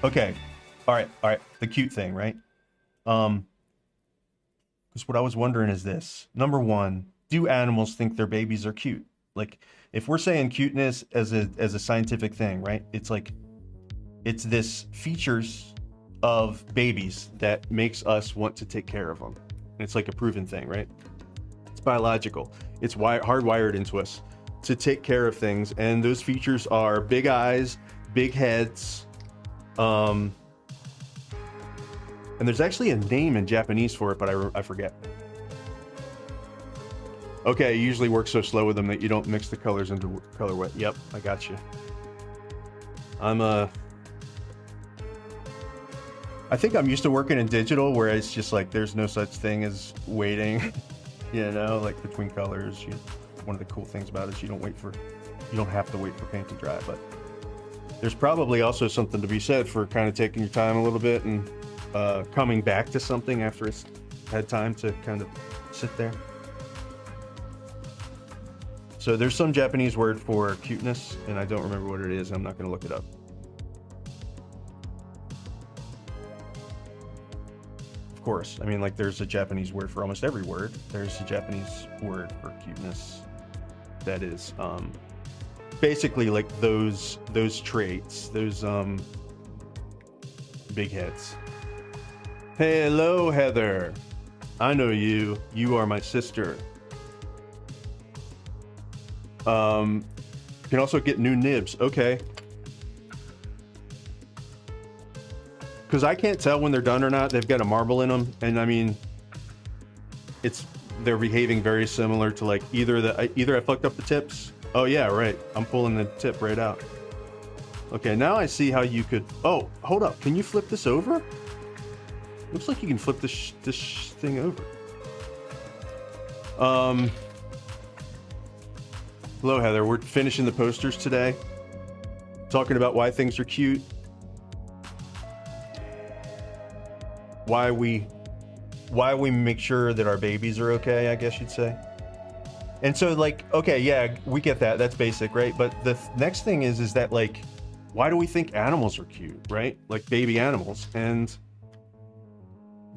A: Okay. All right. The cute thing, right? Because what I was wondering is this. Number one, do animals think their babies are cute? Like, if we're saying cuteness as a scientific thing, right? It's like, it's this features of babies that makes us want to take care of them. And it's like a proven thing, right? It's biological. It's hardwired into us to take care of things. And those features are big eyes, big heads. And there's actually a name in Japanese for it, but I forget. Okay, it usually works so slow with them that you don't mix the colors into color wet. Yep, I got you. I think I'm used to working in digital where it's just like there's no such thing as waiting, you know, like between colors. One of the cool things about it is you don't have to wait for paint to dry, but there's probably also something to be said for kind of taking your time a little bit and coming back to something after it's had time to kind of sit there. So there's some Japanese word for cuteness, and I don't remember what it is. I'm not going to look it up. Of course, I mean, like, there's a Japanese word for almost every word. There's a Japanese word for cuteness that is basically like those traits, those big heads. Hello, Heather. I know you. You are my sister. You can also get new nibs. Okay. Because I can't tell when they're done or not. They've got a marble in them, and I mean, they're behaving very similar to like either I fucked up the tips. Oh yeah, right. I'm pulling the tip right out. Okay, now I see how you could. Oh, hold up. Can you flip this over? Looks like you can flip this thing over. Hello, Heather. We're finishing the posters today. Talking about why things are cute. Why we make sure that our babies are okay, I guess you'd say. And so, like, okay, yeah, we get that. That's basic, right? But the next thing is that, like, why do we think animals are cute, right? Like baby animals. And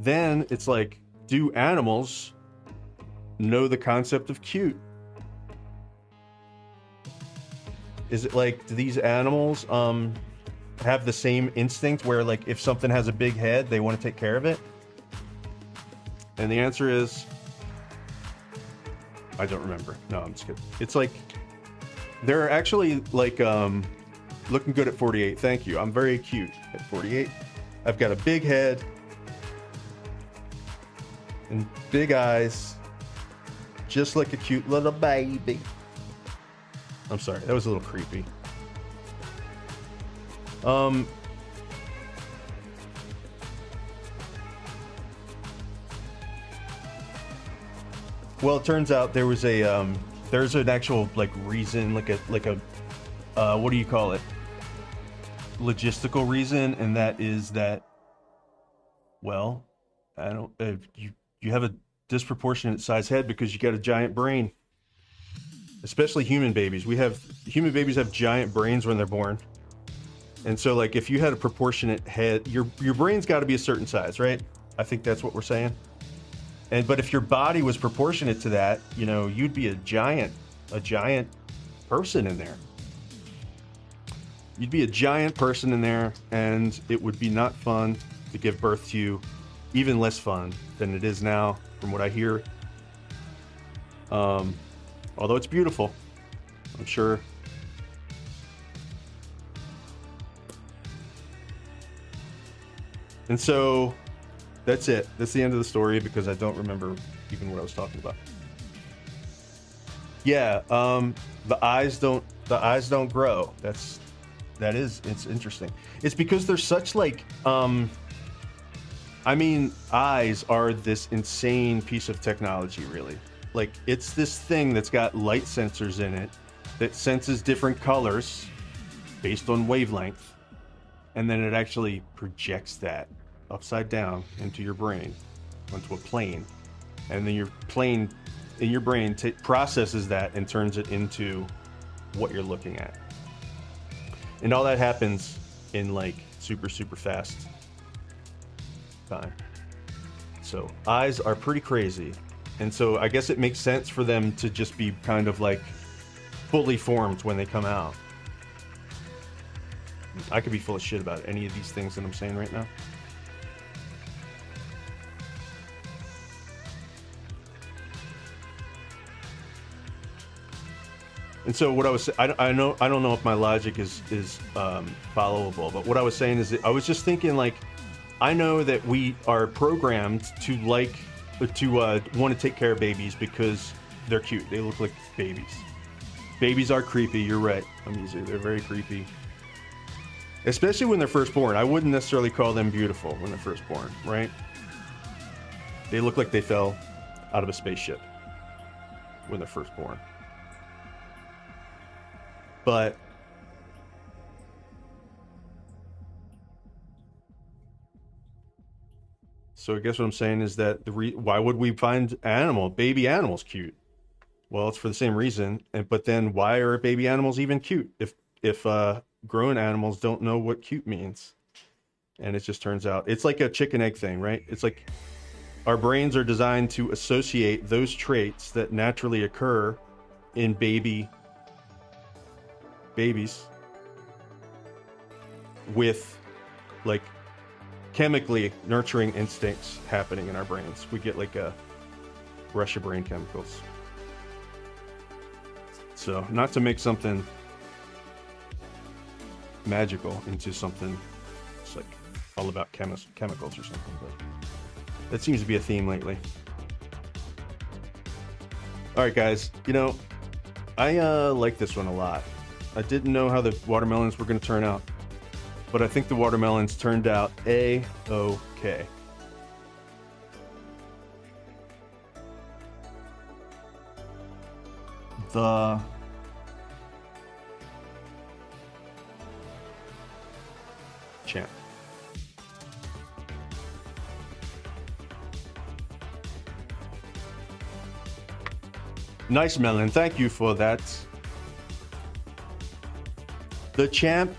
A: then it's like, do animals know the concept of cute? Is it like, do these animals have the same instinct where, like, if something has a big head, they want to take care of it? And the answer is, I don't remember. No, I'm just kidding. It's like, they're actually like, looking good at 48. Thank you. I'm very cute at 48. I've got a big head and big eyes, just like a cute little baby. I'm sorry, that was a little creepy. Well, it turns out there was there's an actual like reason, like a what do you call it? Logistical reason, and that is that, well, I don't you have a disproportionate size head because you got a giant brain. Especially human babies. Human babies have giant brains when they're born. And so, like, if you had a proportionate head, your brain's got to be a certain size, right? I think that's what we're saying. But if your body was proportionate to that, you know, you'd be a giant person in there. You'd be a giant person in there, and it would be not fun to give birth to you. Even less fun than it is now, from what I hear. Although it's beautiful, I'm sure. And so that's it. That's the end of the story because I don't remember even what I was talking about. Yeah, the eyes don't grow. It's interesting. It's because they're such like I mean, eyes are this insane piece of technology, really. Like, it's this thing that's got light sensors in it that senses different colors based on wavelength, and then it actually projects that upside down into your brain. onto a plane, and then your plane in your brain processes that and turns it into what you're looking at. And all that happens in like super fast time. So eyes are pretty crazy. And so I guess it makes sense for them to just be kind of like fully formed when they come out. I could be full of shit about any of these things that I'm saying right now. And so what I was, I don't know if my logic is followable, but what I was saying is that I was just thinking, like, I know that we are programmed to want to take care of babies because they're cute. They look like babies. Babies are creepy. You're right. They're very creepy. Especially when they're first born. I wouldn't necessarily call them beautiful when they're first born, right? They look like they fell out of a spaceship when they're first born. But so I guess what I'm saying is that why would we find baby animals cute? Well, it's for the same reason. But then why are baby animals even cute if grown animals don't know what cute means? And it just turns out it's like a chicken egg thing, right? It's like our brains are designed to associate those traits that naturally occur in babies with like chemically nurturing instincts happening in our brains. We get like a rush of brain chemicals. So not to make something magical into something it's like all about chemicals or something, but that seems to be a theme lately. All right, guys, I like this one a lot. I didn't know how the watermelons were going to turn out, but I think the watermelons turned out A-okay. The champ. Nice melon, thank you for that. The champ.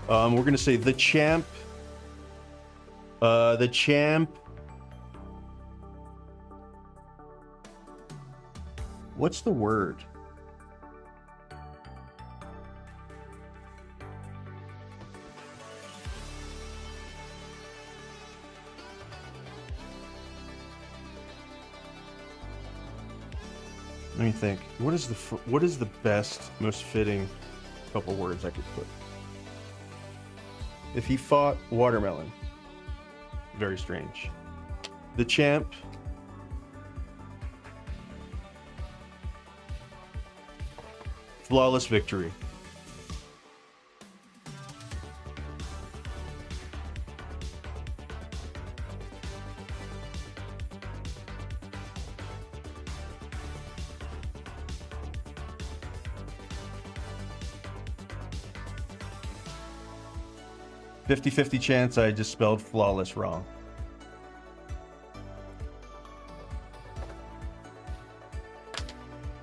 A: We're gonna say the champ. The champ. What's the word? Let me think. What is the best, most fitting couple words I could put? If he fought watermelon. Very strange. The champ. Flawless victory. "50-50 chance I just spelled flawless wrong."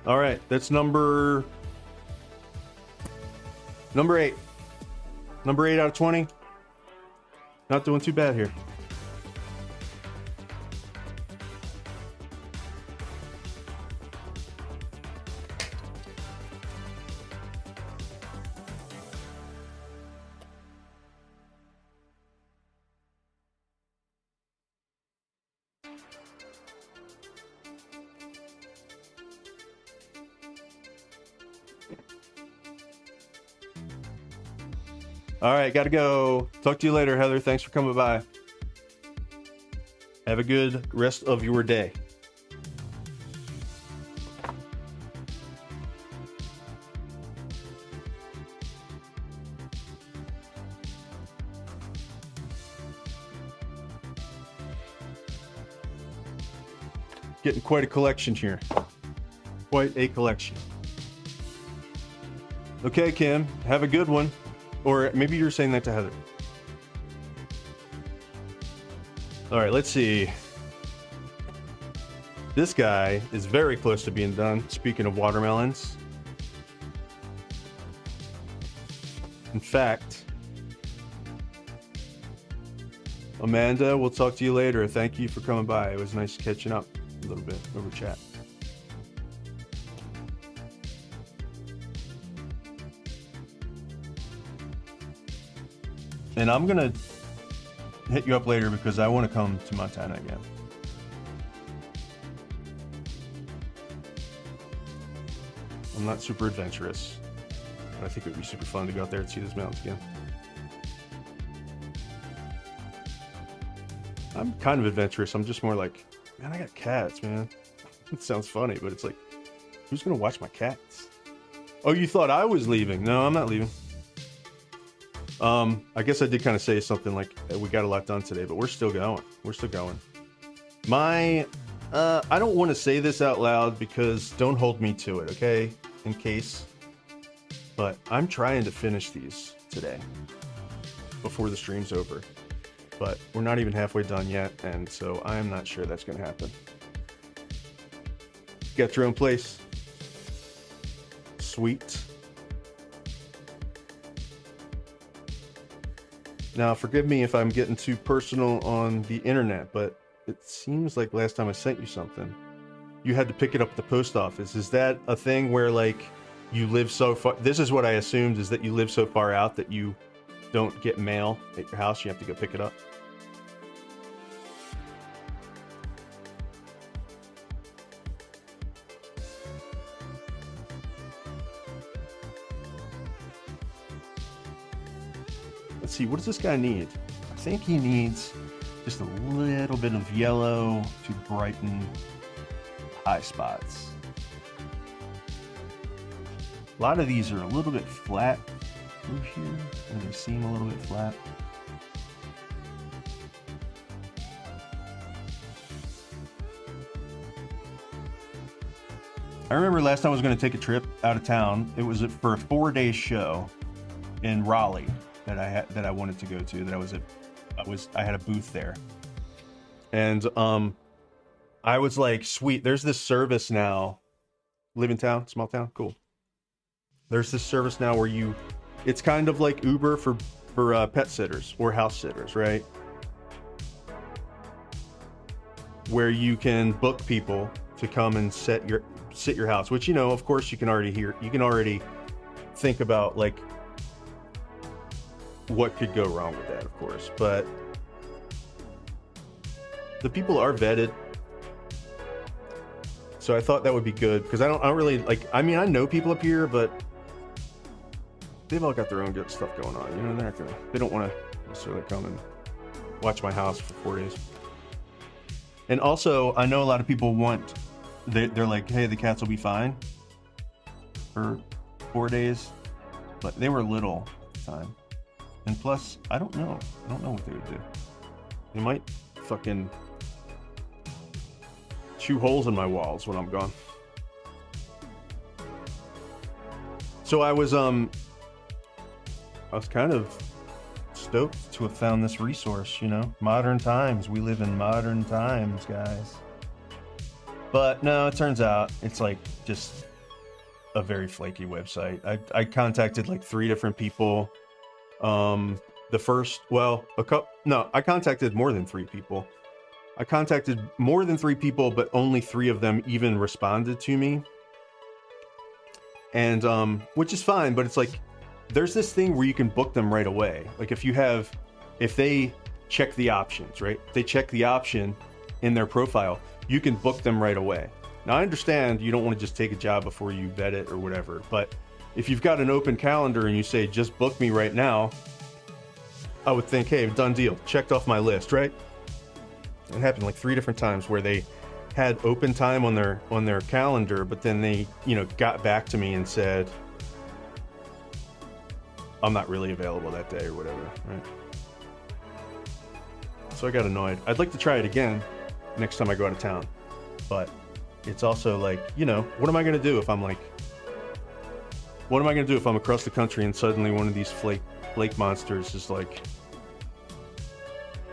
A: All right, that's number 8. Number 8 out of 20. Not doing too bad here. All right, gotta go. Talk to you later, Heather. Thanks for coming by. Have a good rest of your day. Getting quite a collection here. Quite a collection. Okay, Kim, have a good one. Or maybe you're saying that to Heather. All right, let's see. This guy is very close to being done. Speaking of watermelons. In fact, Amanda, we'll talk to you later. Thank you for coming by. It was nice catching up a little bit over chat. And I'm going to hit you up later because I want to come to Montana again. I'm not super adventurous, but I think it would be super fun to go out there and see those mountains again. I'm kind of adventurous. I'm just more like, man, I got cats, man. It sounds funny, but it's like, who's going to watch my cats? Oh, you thought I was leaving? No, I'm not leaving. I guess I did kind of say something like we got a lot done today, but we're still going. We're still going. I don't want to say this out loud because don't hold me to it, okay? In case. But I'm trying to finish these today before the stream's over. But we're not even halfway done yet, and so I'm not sure that's going to happen. Get your own place. Sweet. Now, forgive me if I'm getting too personal on the internet, but it seems like last time I sent you something, you had to pick it up at the post office. Is that a thing where, like, you live so far? This is what I assumed, is that you live so far out that you don't get mail at your house. You have to go pick it up. Let's see, what does this guy need? I think he needs just a little bit of yellow to brighten high spots. A lot of these are a little bit flat through here, where they seem a little bit flat. I remember last time I was going to take a trip out of town. It was for a 4-day show in Raleigh that I wanted to go to. I had a booth there, and I was like, sweet. There's this service now. Live in town, small town, cool. There's this service now where it's kind of like Uber for pet sitters or house sitters, right? Where you can book people to come and sit your house, which, you know, of course you can already think about, like, what could go wrong with that, of course, but the people are vetted. So I thought that would be good, because I don't really, like, I mean, I know people up here, but they've all got their own good stuff going on, you know. They don't want to necessarily come and watch my house for 4 days. And also, I know a lot of people they're like, hey, the cats will be fine for 4 days, but they were little at the time. And plus, I don't know what they would do. They might fucking chew holes in my walls when I'm gone. So I was kind of stoked to have found this resource, you know. Modern times. We live in modern times, guys. But no, it turns out it's like just a very flaky website. I contacted like 3 different people. I contacted more than 3 people. I contacted more than 3 people, but only 3 of them even responded to me. And which is fine, but it's like there's this thing where you can book them right away. Like if they check the options, right? They check the option in their profile, you can book them right away. Now I understand you don't want to just take a job before you vet it or whatever, but if you've got an open calendar and you say, just book me right now, I would think, hey, done deal, checked off my list, right? It happened like 3 different times where they had open time on their calendar, but then they, you know, got back to me and said, I'm not really available that day or whatever, right? So I got annoyed. I'd like to try it again next time I go out of town, but it's also like, you know, what am I going to do if I'm across the country and suddenly one of these flake monsters is like,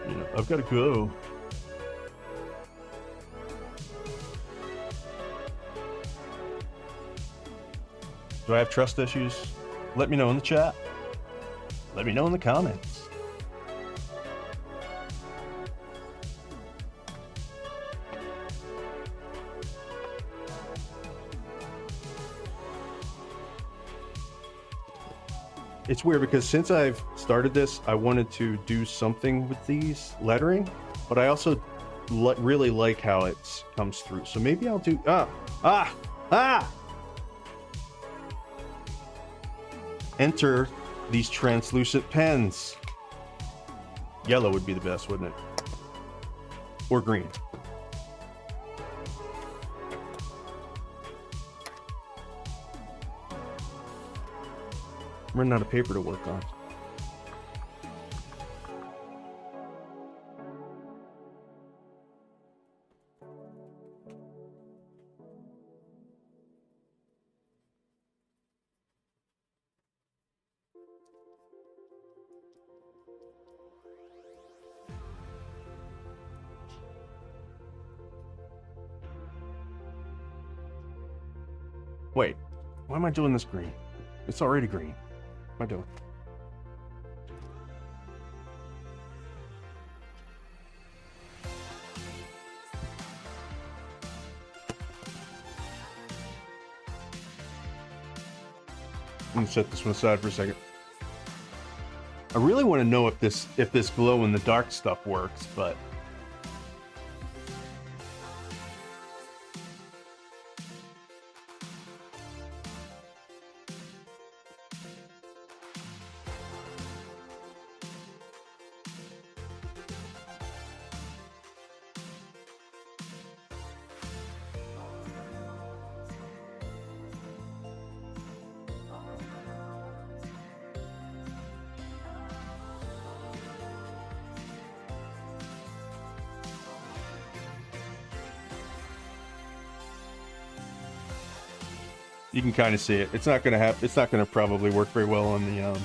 A: you know, I've got to go. Do I have trust issues? Let me know in the chat. Let me know in the comments. It's weird because since I've started this, I wanted to do something with these lettering, but I also really like how it comes through. So maybe I'll do enter these translucent pens. Yellow would be the best, wouldn't it? Or green. I'm running out of paper to work on. Wait, why am I doing this green? It's already green. What am I doing? I'm gonna set this one aside for a second. I really want to know if this glow in the dark stuff works, but you can kind of see it. It's not gonna probably work very well on the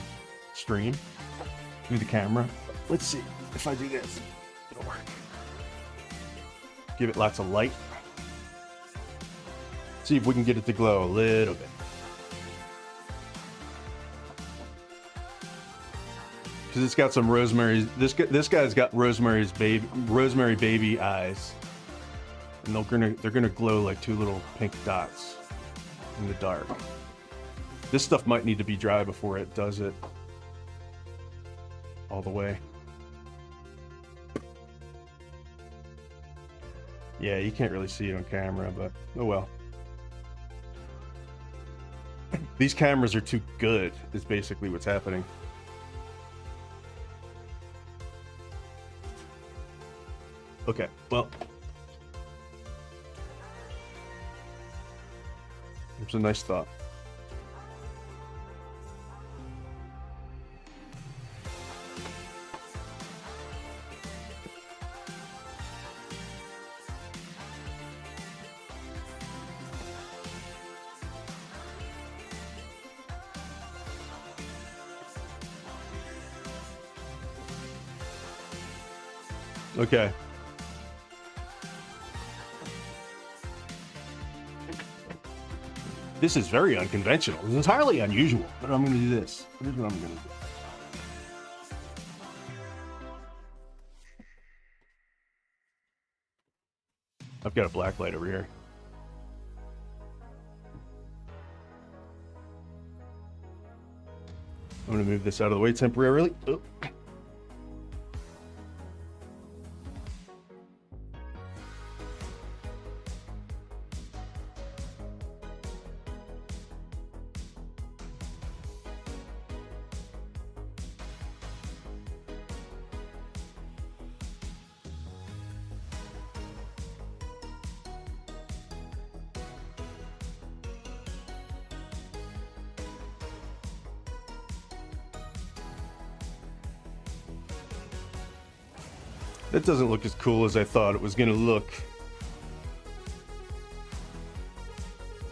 A: stream through the camera. Let's see if I do this. It'll work. Give it lots of light. See if we can get it to glow a little bit. Because it's got some rosemary. This guy's got rosemary baby eyes, and they're gonna glow like two little pink dots in the dark. This stuff might need to be dry before it does it all the way. Yeah, you can't really see it on camera, but oh well. These cameras are too good, is basically what's happening. Okay, well. It's a nice thought. Okay. This is very unconventional. It's entirely unusual, but I'm going to do this. Here's what I'm going to do. I've got a black light over here. I'm going to move this out of the way temporarily. Oh. That doesn't look as cool as I thought it was going to look.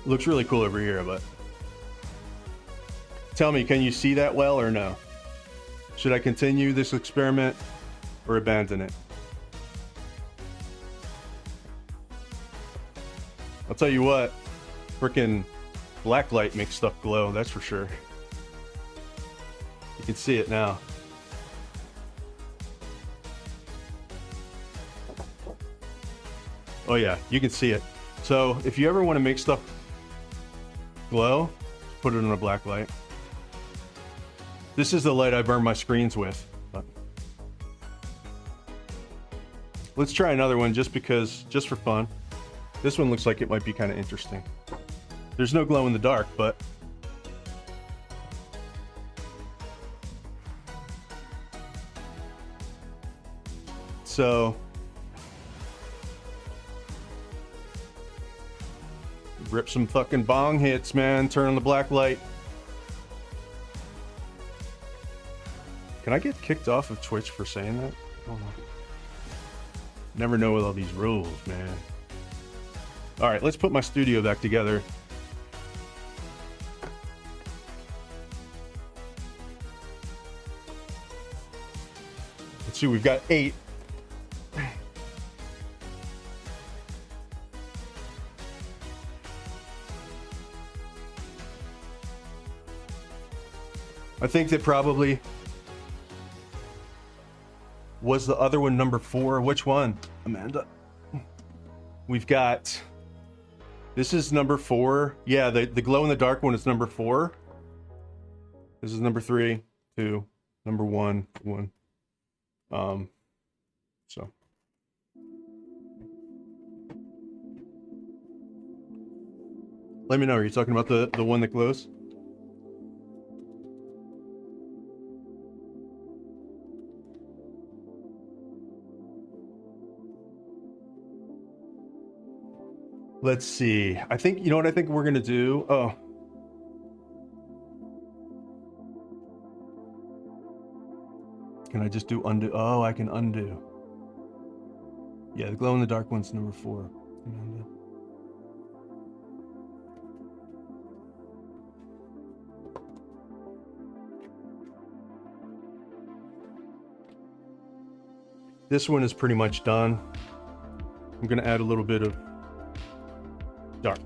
A: Looks really cool over here, but tell me, can you see that well or no? Should I continue this experiment or abandon it? I'll tell you what, frickin' Black light makes stuff glow, that's for sure. You can see it now. Oh yeah, you can see it. So if you ever want to make stuff glow, put it in a black light. This is the light I burn my screens with. But let's try another one just for fun. This one looks like it might be kind of interesting. There's no glow in the dark, but so rip some fucking bong hits, man. Turn on the black light. Can I get kicked off of Twitch for saying that? Oh, never know with all these rules, man. All right, let's put my studio back together. Let's see, we've got 8. I think that probably was the other one number 4. Which one, Amanda? We've got, this is number 4. Yeah, the glow in the dark one is number 4. This is number 3, 2, number 1, 1. So. Let me know, are you talking about the one that glows? Let's see. I think, you know what I think we're gonna do? Oh. Can I just do undo? Oh, I can undo. Yeah, the glow in the dark one's number 4. Amanda. This one is pretty much done. I'm gonna add a little bit of dark.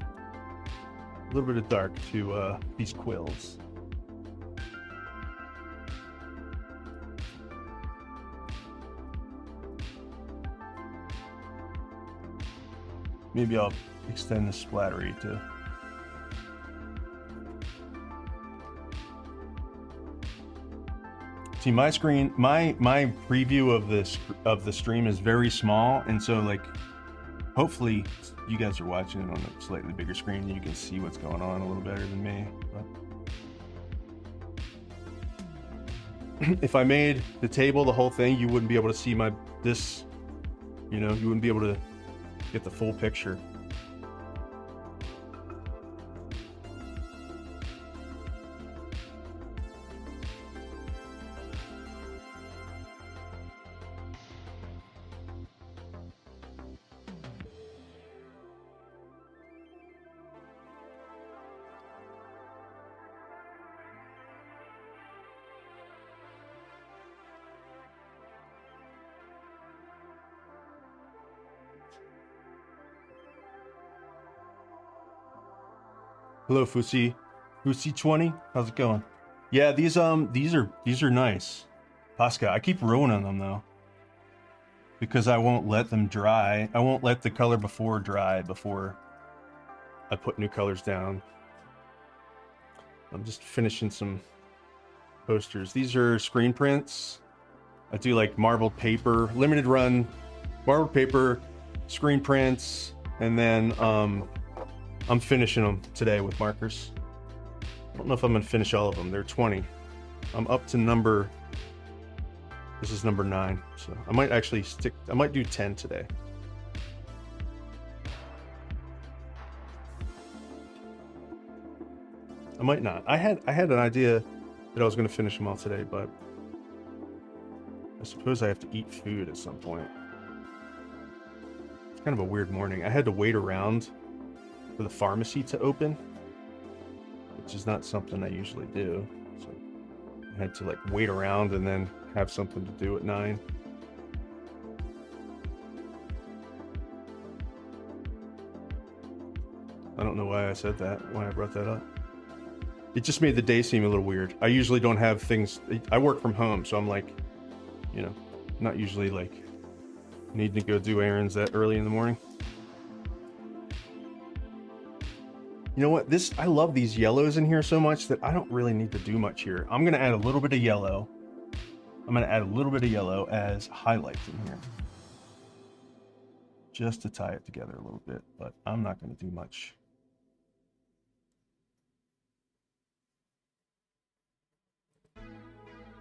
A: A little bit of dark to these quills. Maybe I'll extend the splattery to. See, my screen, my preview of the stream is very small, and so like, hopefully you guys are watching it on a slightly bigger screen and you can see what's going on a little better than me. But if I made the table the whole thing, you wouldn't be able to see this, you know, you wouldn't be able to get the full picture. Hello, Fusi 20. How's it going? Yeah, these are nice. Pasca, I keep ruining them though, because I won't let them dry. I won't let the color before dry before I put new colors down. I'm just finishing some posters. These are screen prints. I do like marbled paper, limited run, marbled paper, screen prints, and then I'm finishing them today with markers. I don't know if I'm gonna finish all of them. They're 20. I'm up to this is number 9. So I might actually I might do 10 today. I might not. I had an idea that I was gonna finish them all today, but I suppose I have to eat food at some point. It's kind of a weird morning. I had to wait around for the pharmacy to open, which is not something I usually do. So I had to like wait around and then have something to do at 9. I don't don't know why I said that, why I brought that up. It just made the day seem a little weird. I usually don't have things, I work from home, so I'm like, you know, not usually like needing to go do errands that early in the morning. You know what, I love these yellows in here so much that I don't really need to do much here. I'm gonna add a little bit of yellow. I'm gonna add a little bit of yellow as highlights in here, just to tie it together a little bit, but I'm not gonna do much.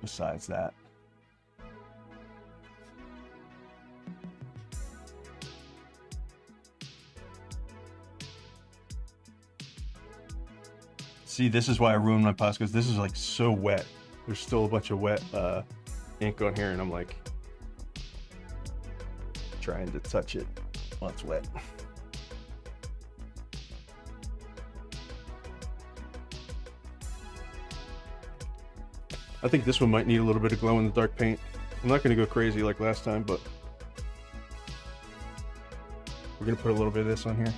A: Besides that. See, this is why I ruined my pasta, because this is like so wet. There's still a bunch of wet ink on here, and I'm like trying to touch it while it's wet. I think this one might need a little bit of glow in the dark paint. I'm not going to go crazy like last time, but we're going to put a little bit of this on here.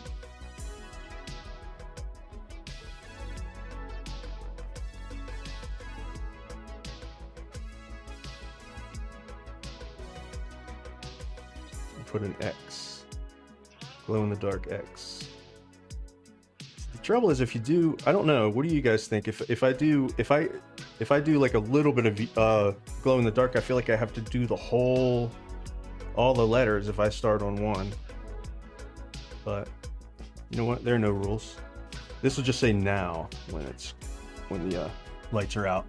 A: Put an X, glow in the dark X. The trouble is, if you do, I don't know, what do you guys think? If I do like a little bit of glow in the dark, I feel like I have to do all the letters if I start on one. But you know what? There are no rules. This will just say now when the lights are out.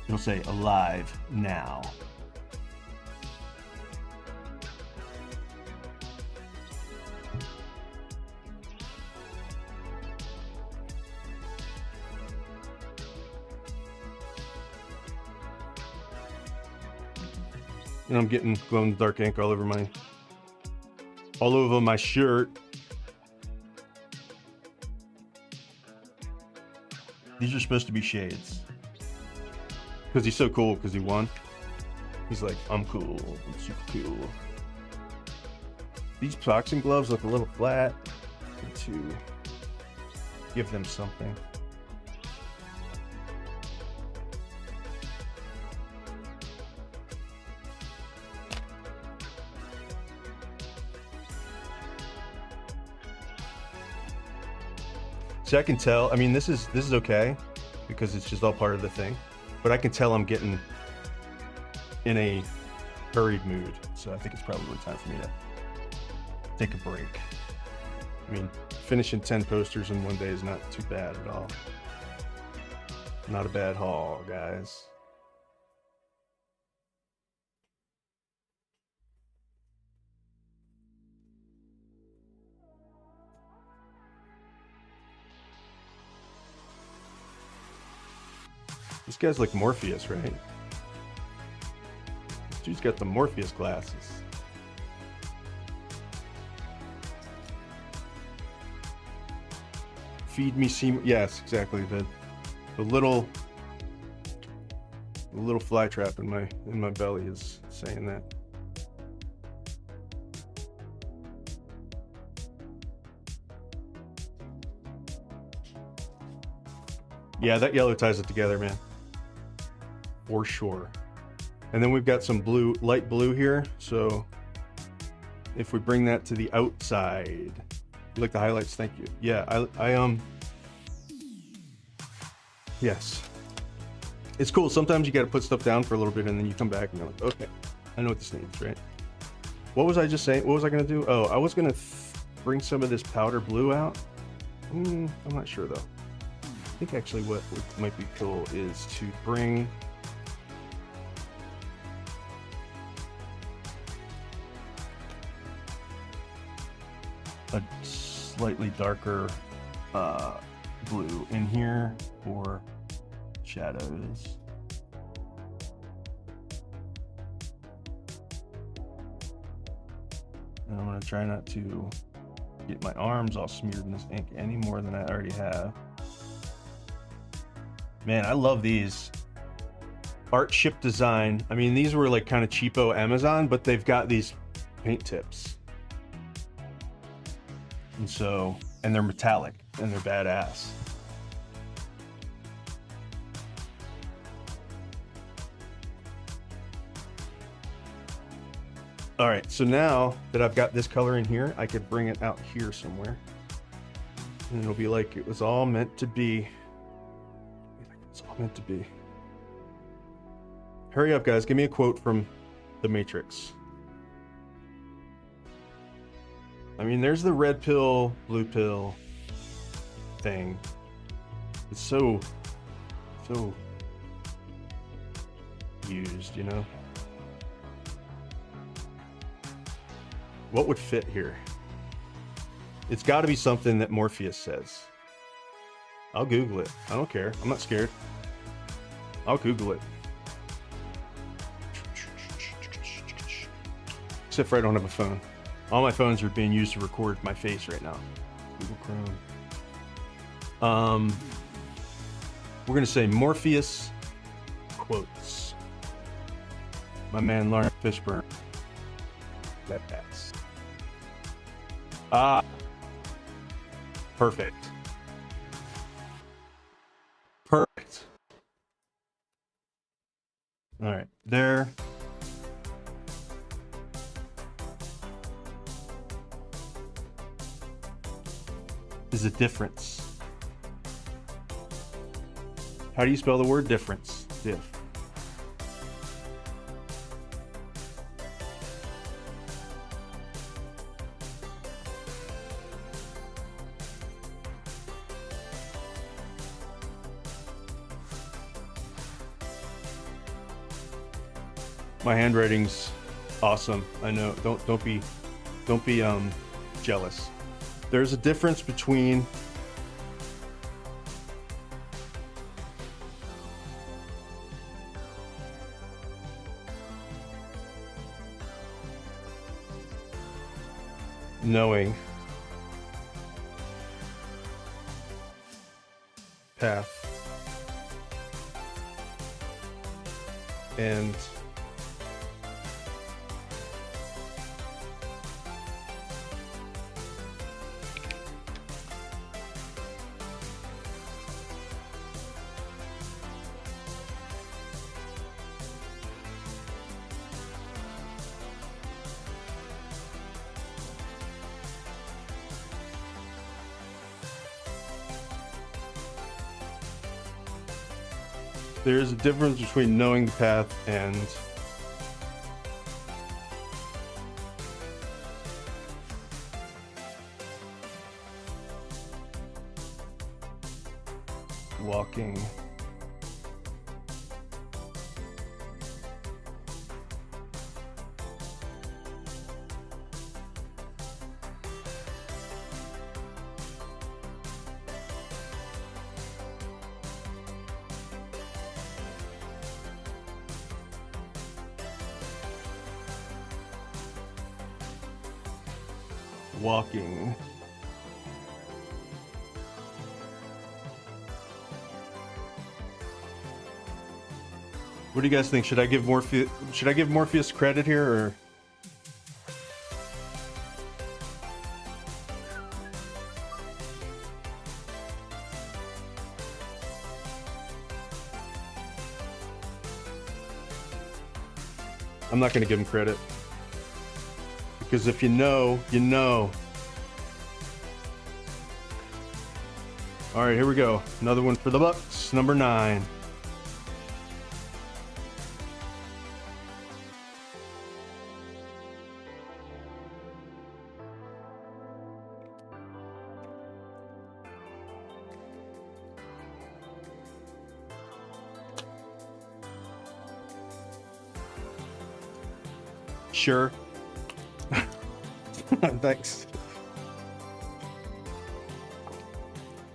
A: It'll say alive now. And I'm getting glow in the dark ink all over my shirt. These are supposed to be shades. Because he's so cool, because he won. He's like, I'm cool, I'm super cool. These boxing gloves look a little flat. To give them something. So I can tell, I mean, this is okay because it's just all part of the thing, but I can tell I'm getting in a hurried mood. So I think it's probably time for me to take a break. I mean, finishing 10 posters in one day is not too bad at all. Not a bad haul, guys. This guy's like Morpheus, right? This dude's got the Morpheus glasses. Feed me, see me. Yes, exactly. The little fly trap in my belly is saying that. Yeah, that yellow ties it together, man. For sure. And then we've got some blue, light blue here. So if we bring that to the outside, you like the highlights? Thank you. Yeah, yes. It's cool. Sometimes you got to put stuff down for a little bit and then you come back and you're like, okay, I know what this needs, right? What was I just saying? What was I going to do? Oh, I was going to bring some of this powder blue out. I'm not sure though. I think actually what might be cool is to bring a slightly darker blue in here for shadows. And I'm going to try not to get my arms all smeared in this ink any more than I already have. Man, I love these. Art Ship Design. I mean, these were like kind of cheapo Amazon, but they've got these paint tips. And they're metallic and they're badass. All right, so now that I've got this color in here, I could bring it out here somewhere. And it'll be like it was all meant to be. It's all meant to be. Hurry up, guys. Give me a quote from The Matrix. I mean, there's the red pill, blue pill thing. It's so used, you know? What would fit here? It's got to be something that Morpheus says. I'll Google it. I don't care. I'm not scared. I'll Google it. Except for I don't have a phone. All my phones are being used to record my face right now. Google Chrome. We're gonna say Morpheus quotes. My man Lawrence Fishburne. That's. Perfect. Perfect. All right, there. Is a difference. How do you spell the word difference? Diff. My handwriting's awesome. I know. Don't be jealous. There's a difference between knowing path and there's a difference between knowing the path and walking. Walking. What do you guys think? Should I give Morpheus credit here, or? I'm not going to give him credit. Because if you know, you know. All right, here we go. Another one for the Bucks, number 9. Sure. Thanks.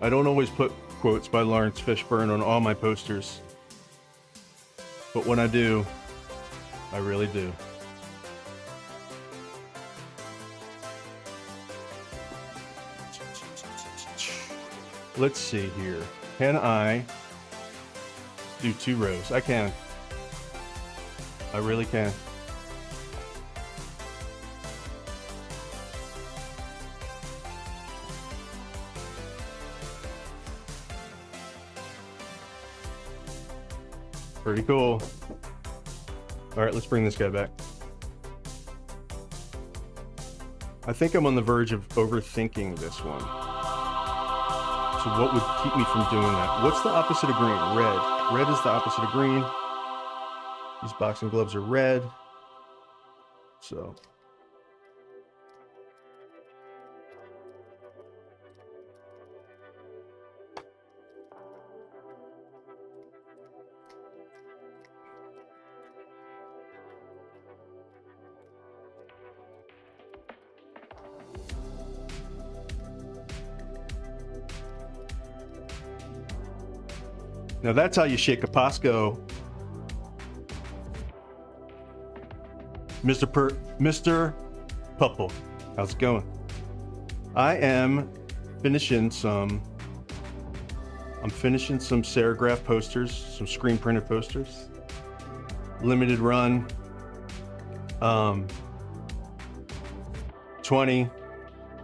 A: I don't always put quotes by Lawrence Fishburne on all my posters, but when I do, I really do. Let's see here. Can I do 2 rows? I can. I really can. Pretty cool. All right, let's bring this guy back. I think I'm on the verge of overthinking this one. So what would keep me from doing that? What's the opposite of green? Red. Red is the opposite of green. These boxing gloves are red. So. Now that's how you shake a Pasco. Mr. Pupple, how's it going? I am finishing some, I'm finishing some serigraph posters, some screen printed posters. Limited run. 20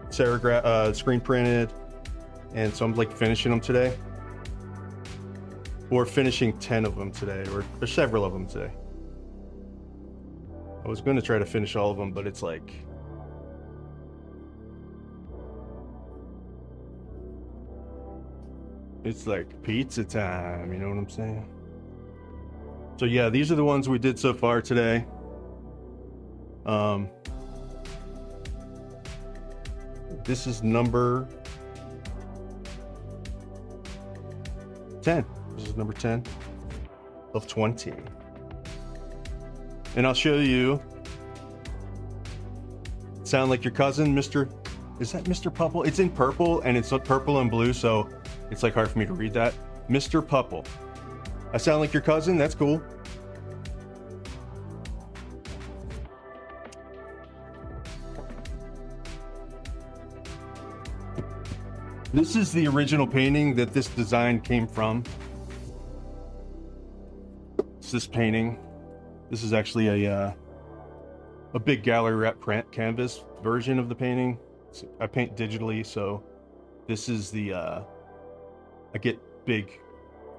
A: serigraph, screen printed. And so I'm like finishing them today. Or finishing 10 of them today, or several of them today. I was going to try to finish all of them, but it's like... it's like pizza time, you know what I'm saying? So yeah, these are the ones we did so far today. This is number 10. This is number 10 of 20. And I'll show you. Sound like your cousin, Mr. Is that Mr. Pupple? It's in purple, and it's purple and blue, so it's like hard for me to read that. Mr. Pupple. I sound like your cousin? That's cool. This is the original painting that this design came from. It's this painting. This is actually a big gallery wrap canvas version of the painting. I paint digitally, so this is the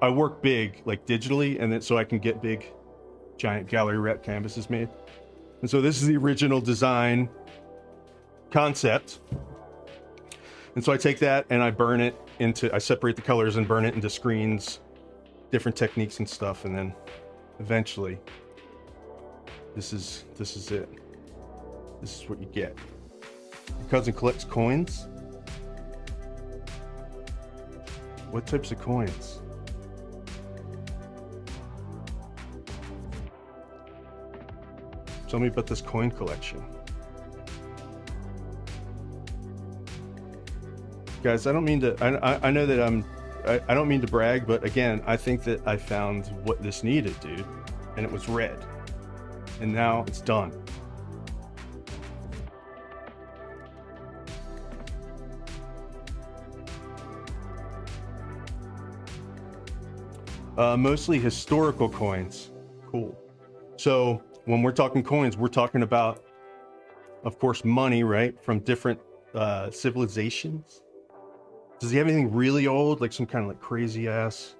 A: I work big like digitally, and then so I can get big giant gallery wrap canvases made. And so this is the original design concept. And so I take that and I burn it into, I separate the colors and burn it into screens, different techniques and stuff, and then eventually this is it. This is what you get. Your cousin collects coins? What types of coins? Tell me about this coin collection. Guys, I don't mean to, I know that I don't mean to brag, but again, I think that I found what this needed, dude. And it was red. And now it's done. Mostly historical coins. Cool. So when we're talking coins, we're talking about, of course, money, right? From different civilizations. Does he have anything really old, like some kind of like crazy ass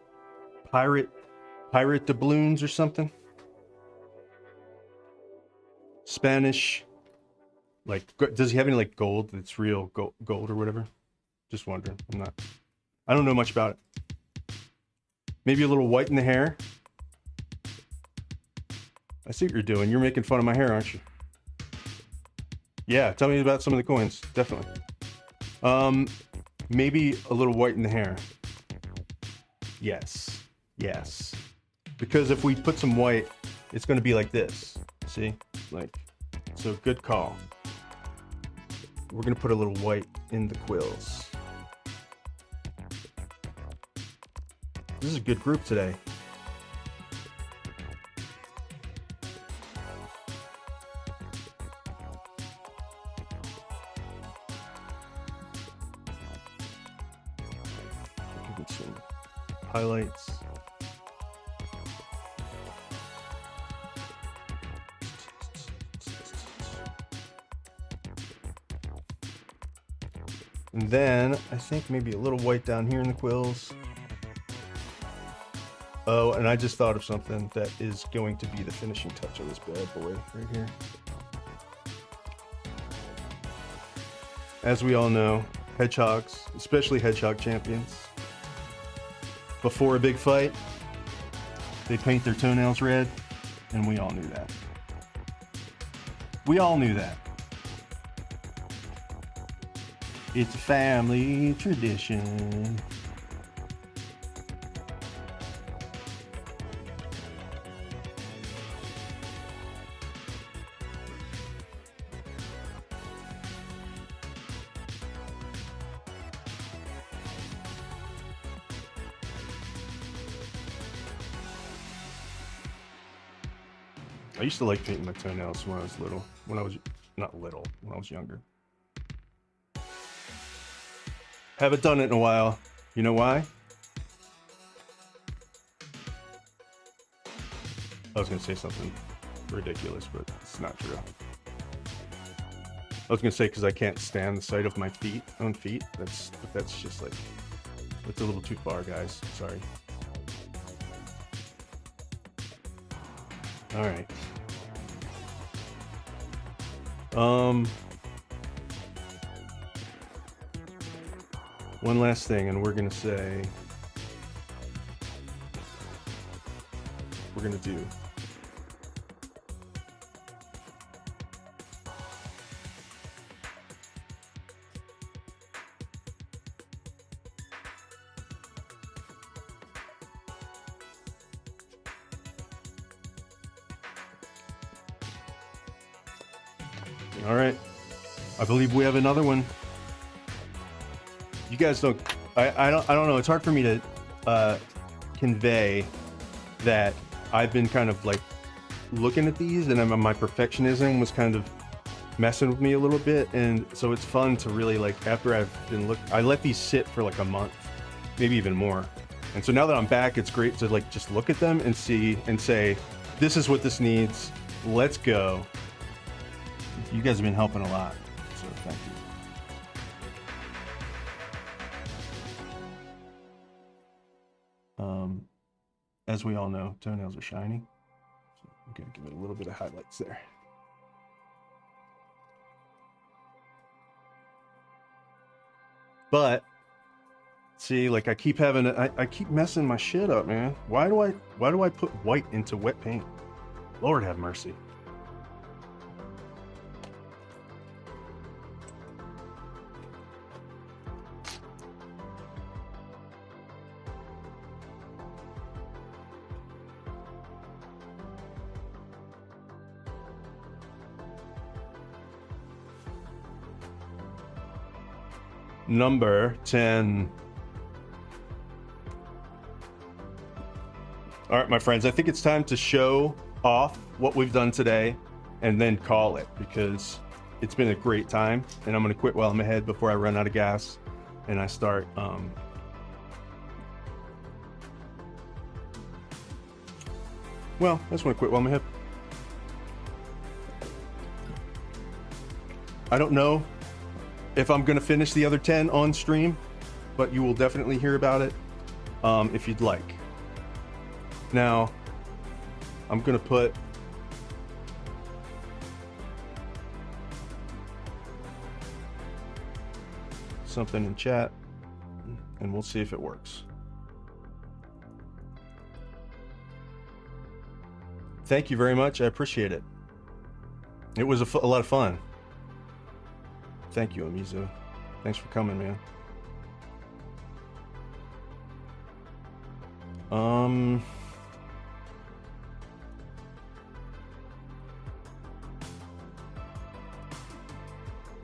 A: pirate doubloons or something? Spanish, like, does he have any like gold that's real gold or whatever? Just wondering. I don't know much about it. Maybe a little white in the hair. I see what you're doing. You're making fun of my hair, aren't you? Yeah, tell me about some of the coins. Definitely. Maybe a little white in the hair. Yes. Yes. Because if we put some white, it's going to be like this. See? Like, so good call. We're going to put a little white in the quills. This is a good group today. Some highlights. And then I think maybe a little white down here in the quills. Oh, and I just thought of something that is going to be the finishing touch of this bad boy right here. As we all know, hedgehogs, especially hedgehog champions, before a big fight, they paint their toenails red, and we all knew that. We all knew that. It's a family tradition. I used to like painting my toenails when I was little. When I was younger. Haven't done it in a while. You know why? I was gonna say something ridiculous, but it's not true. I was gonna say because I can't stand the sight of my own feet. That's just like, that's a little too far, guys. Sorry. All right. One last thing, and we're gonna do all right. I believe we have another one. You guys don't. I don't know. It's hard for me to convey that I've been kind of like looking at these, and my perfectionism was kind of messing with me a little bit, and so it's fun to really like after I let these sit for like a month, maybe even more, and so now that I'm back, it's great to like just look at them and see and say, this is what this needs. Let's go. You guys have been helping a lot, so thank you. As we all know, toenails are shiny, so I'm gonna give it a little bit of highlights there. But see, like I keep messing my shit up, man. Why do I put white into wet paint? Lord have mercy. Number 10. All right, my friends, I think it's time to show off what we've done today and then call it, because it's been a great time, and I'm going to quit while I'm ahead before I run out of gas and I start well, I just want to quit while I'm ahead. I don't know if I'm going to finish the other 10 on stream, but you will definitely hear about it if you'd like. Now, I'm going to put something in chat, and we'll see if it works. Thank you very much. I appreciate it. It was a lot of fun. Thank you, Amizu. Thanks for coming, man.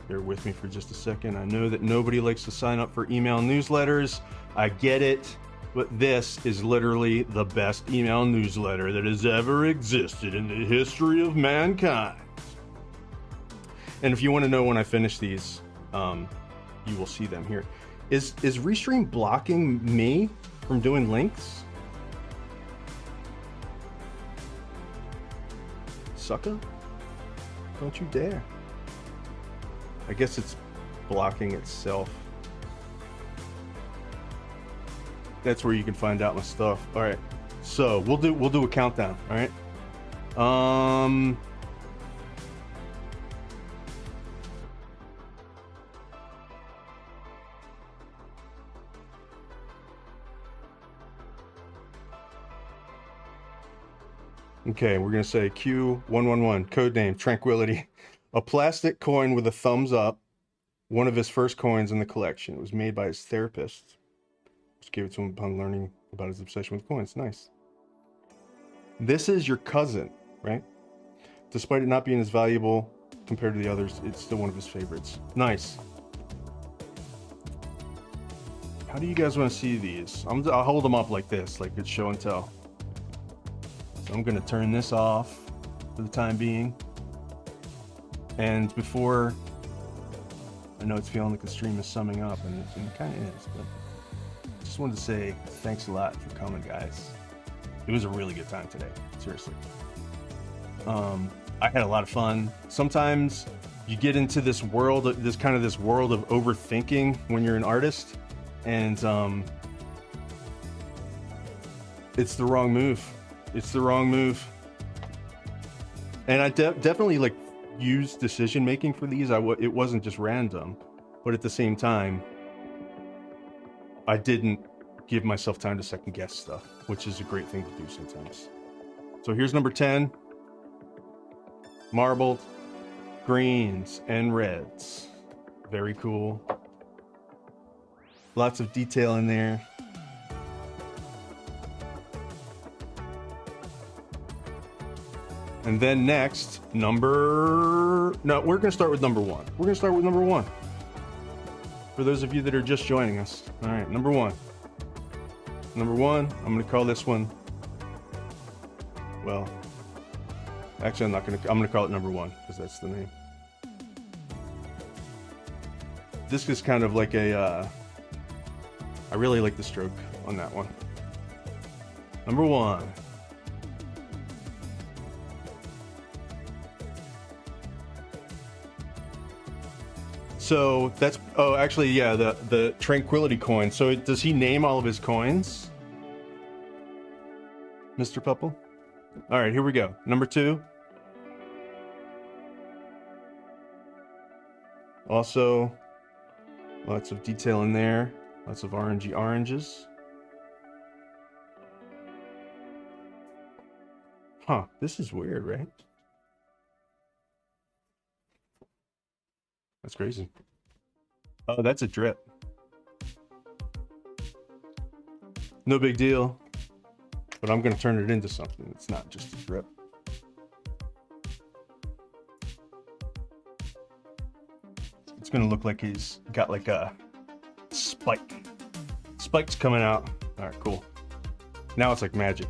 A: Bear with me for just a second. I know that nobody likes to sign up for email newsletters. I get it, but this is literally the best email newsletter that has ever existed in the history of mankind. And if you want to know when I finish these, you will see them here. Is Restream blocking me from doing links? Sucker? Don't you dare. I guess it's blocking itself. That's where you can find out my stuff. All right. So we'll do a countdown. All right. Okay, we're gonna say Q111, code name Tranquility, a plastic coin with a thumbs up, one of his first coins in the collection. It was made by his therapist. Just gave it to him upon learning about his obsession with coins. Nice. This is your cousin, right? Despite it not being as valuable compared to the others, it's still one of his favorites. Nice. How do you guys want to see these? I'll hold them up like this, like it's show and tell. So I'm gonna turn this off for the time being. And before, I know it's feeling like the stream is summing up, and it kind of is, but I just wanted to say thanks a lot for coming, guys. It was a really good time today, seriously. I had a lot of fun. Sometimes you get into this world, this world of overthinking when you're an artist, and it's the wrong move. It's the wrong move. And I definitely like use decision making for these. It wasn't just random, but at the same time, I didn't give myself time to second guess stuff, which is a great thing to do sometimes. So here's number 10. Marbled greens and reds. Very cool. Lots of detail in there. And then next, we're gonna start with number 1. We're gonna start with number 1. For those of you that are just joining us. All right, number 1. Number 1, I'm gonna call this one, well, actually I'm gonna call it number 1, because that's the name. This is kind of like I really like the stroke on that one. Number 1. So that's, oh, actually, yeah, the Tranquility coin. So does he name all of his coins, Mr. Pupple? All right, here we go. Number 2. Also, lots of detail in there. Lots of orangey oranges. Huh, this is weird, right? That's crazy. Oh, that's a drip. No big deal. But I'm going to turn it into something. It's not just a drip. It's going to look like he's got like a spike. Spike's coming out. All right, cool. Now it's like magic.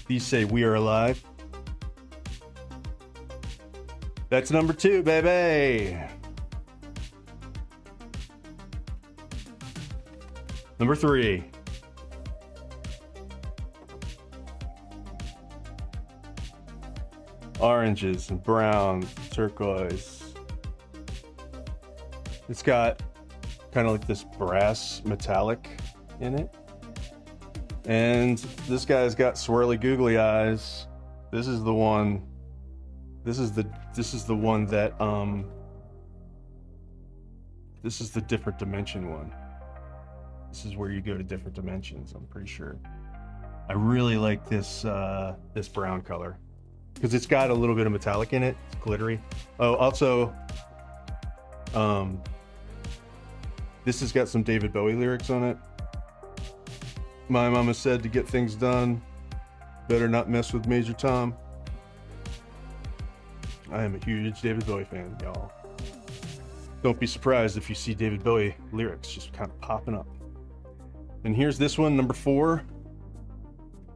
A: These say we are alive. That's number 2, baby. Number 3. Oranges and browns, turquoise. It's got kind of like this brass metallic in it. And this guy's got swirly googly eyes. This is the one. This is the one that this is the different dimension one. This is where you go to different dimensions, I'm pretty sure. I really like this this brown color because it's got a little bit of metallic in it. It's glittery. Oh, also this has got some David Bowie lyrics on it. My mama said to get things done, better not mess with Major Tom. I am a huge David Bowie fan, y'all. Don't be surprised if you see David Bowie lyrics just kind of popping up. And here's this one, number 4.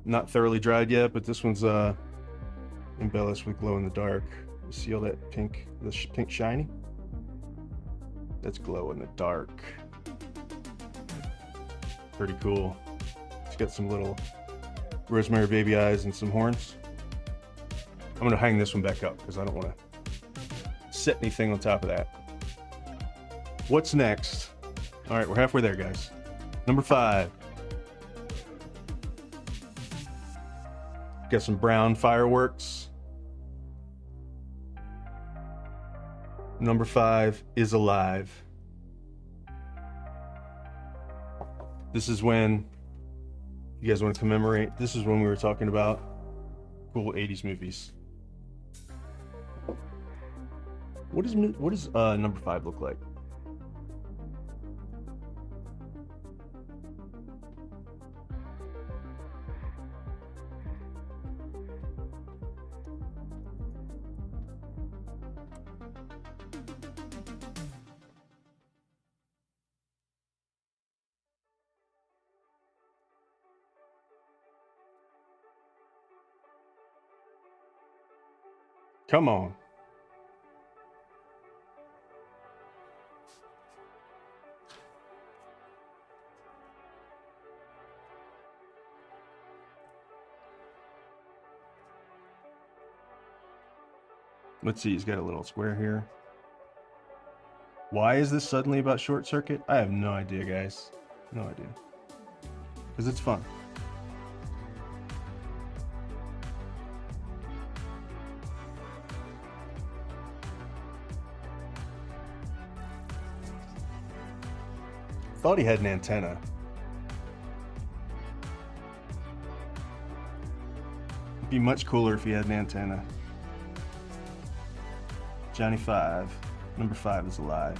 A: Not thoroughly dried yet, but this one's embellished with glow in the dark. You see all that pink, pink shiny? That's glow in the dark. Pretty cool. It's got some little rosemary baby eyes and some horns. I'm gonna hang this one back up because I don't want to set anything on top of that. What's next? All right, we're halfway there, guys. Number 5. Got some brown fireworks. Number 5 is alive. This is when you guys want to commemorate. This is when we were talking about cool 80s movies. What does number 5 look like? Come on. Let's see, he's got a little square here. Why is this suddenly about short circuit? I have no idea, guys. No idea. Because it's fun. Thought he had an antenna. It'd be much cooler if he had an antenna. Johnny 5. Number 5 is alive.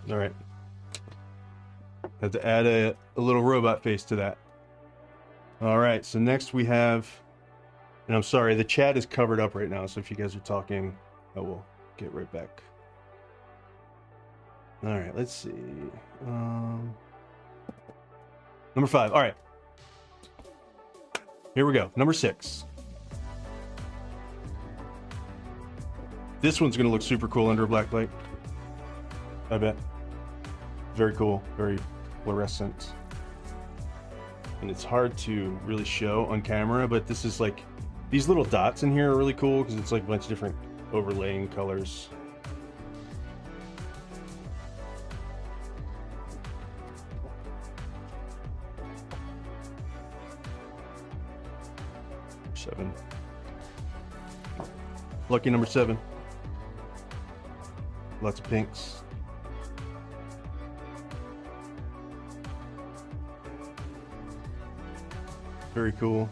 A: All right. Have to add a little robot face to that. All right, so next we have, and I'm sorry, the chat is covered up right now, so if you guys are talking, I will get right back. All right, let's see. Number 5. All right. Here we go. Number 6. This one's going to look super cool under a black light. I bet. Very cool. Very fluorescent. And it's hard to really show on camera, but this is like, these little dots in here are really cool because it's like a bunch of different overlaying colors. Seven. Lucky number 7. Lots of pinks. Very cool.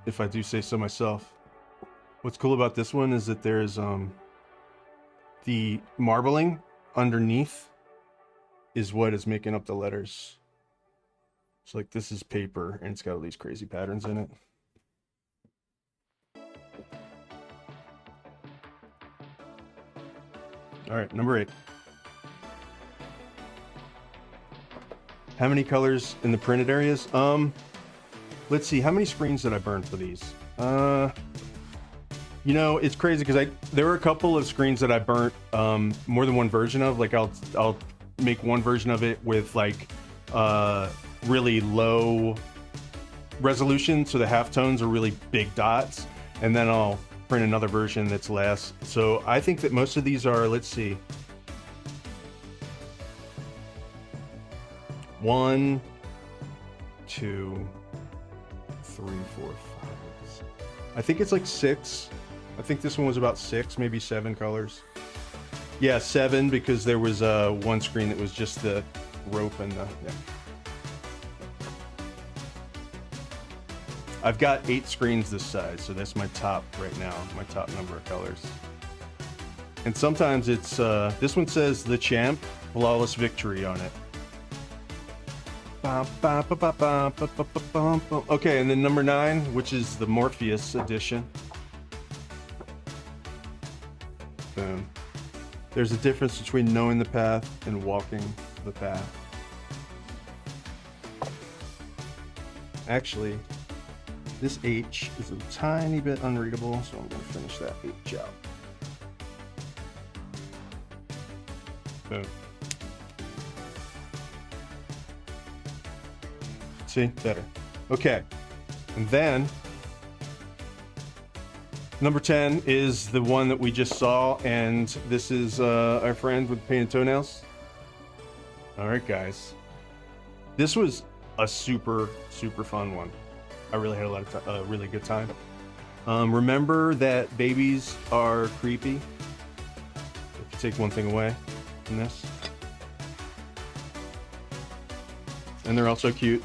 A: If I do say so myself. What's cool about this one is that there's the marbling underneath is what is making up the letters. It's like this is paper and it's got all these crazy patterns in it. All right, number 8. How many colors in the printed areas? Let's see, how many screens did I burn for these? You know, it's crazy because there were a couple of screens that I burnt more than one version of. Like I'll make one version of it with like really low resolution, so the halftones are really big dots, and then I'll print another version that's less. So I think that most of these are, let's see, 1, 2, 3, 4, 5. I think it's like 6. I think this one was about 6, maybe 7 colors. Yeah, 7 because there was one screen that was just the rope and the, yeah. I've got 8 screens this size, so that's my top right now, my top number of colors. And sometimes it's, this one says The Champ, Flawless Victory on it. Okay, and then number 9, which is the Morpheus edition. Boom. There's a difference between knowing the path and walking the path. Actually, this H is a tiny bit unreadable, so I'm going to finish that H out. Boom. See? Better. Okay. And then number 10 is the one that we just saw, and this is our friend with painted toenails. All right, guys. This was a super, super fun one. I really had a really good time. Remember that babies are creepy. If you take one thing away from this. And they're also cute.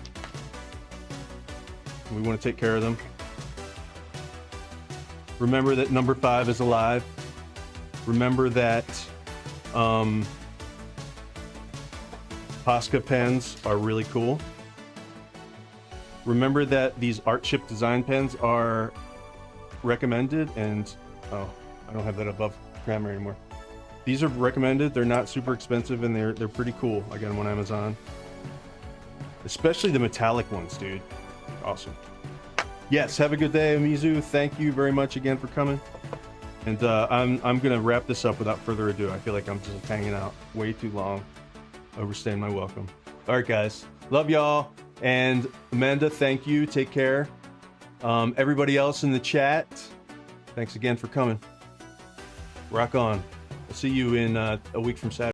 A: We want to take care of them. Remember that number 5 is alive. Remember that Posca pens are really cool. Remember that these art chip design pens are recommended, and oh, I don't have that above camera anymore. These are recommended. They're not super expensive, and they're pretty cool. I got them on Amazon. Especially the metallic ones, dude. Awesome. Yes, have a good day, Mizu. Thank you very much again for coming. And I'm gonna wrap this up without further ado. I feel like I'm just hanging out way too long, overstaying my welcome. All right, guys, love y'all. And Amanda, thank you. Take care. Everybody else in the chat, thanks again for coming. Rock on. I'll see you in a week from Saturday.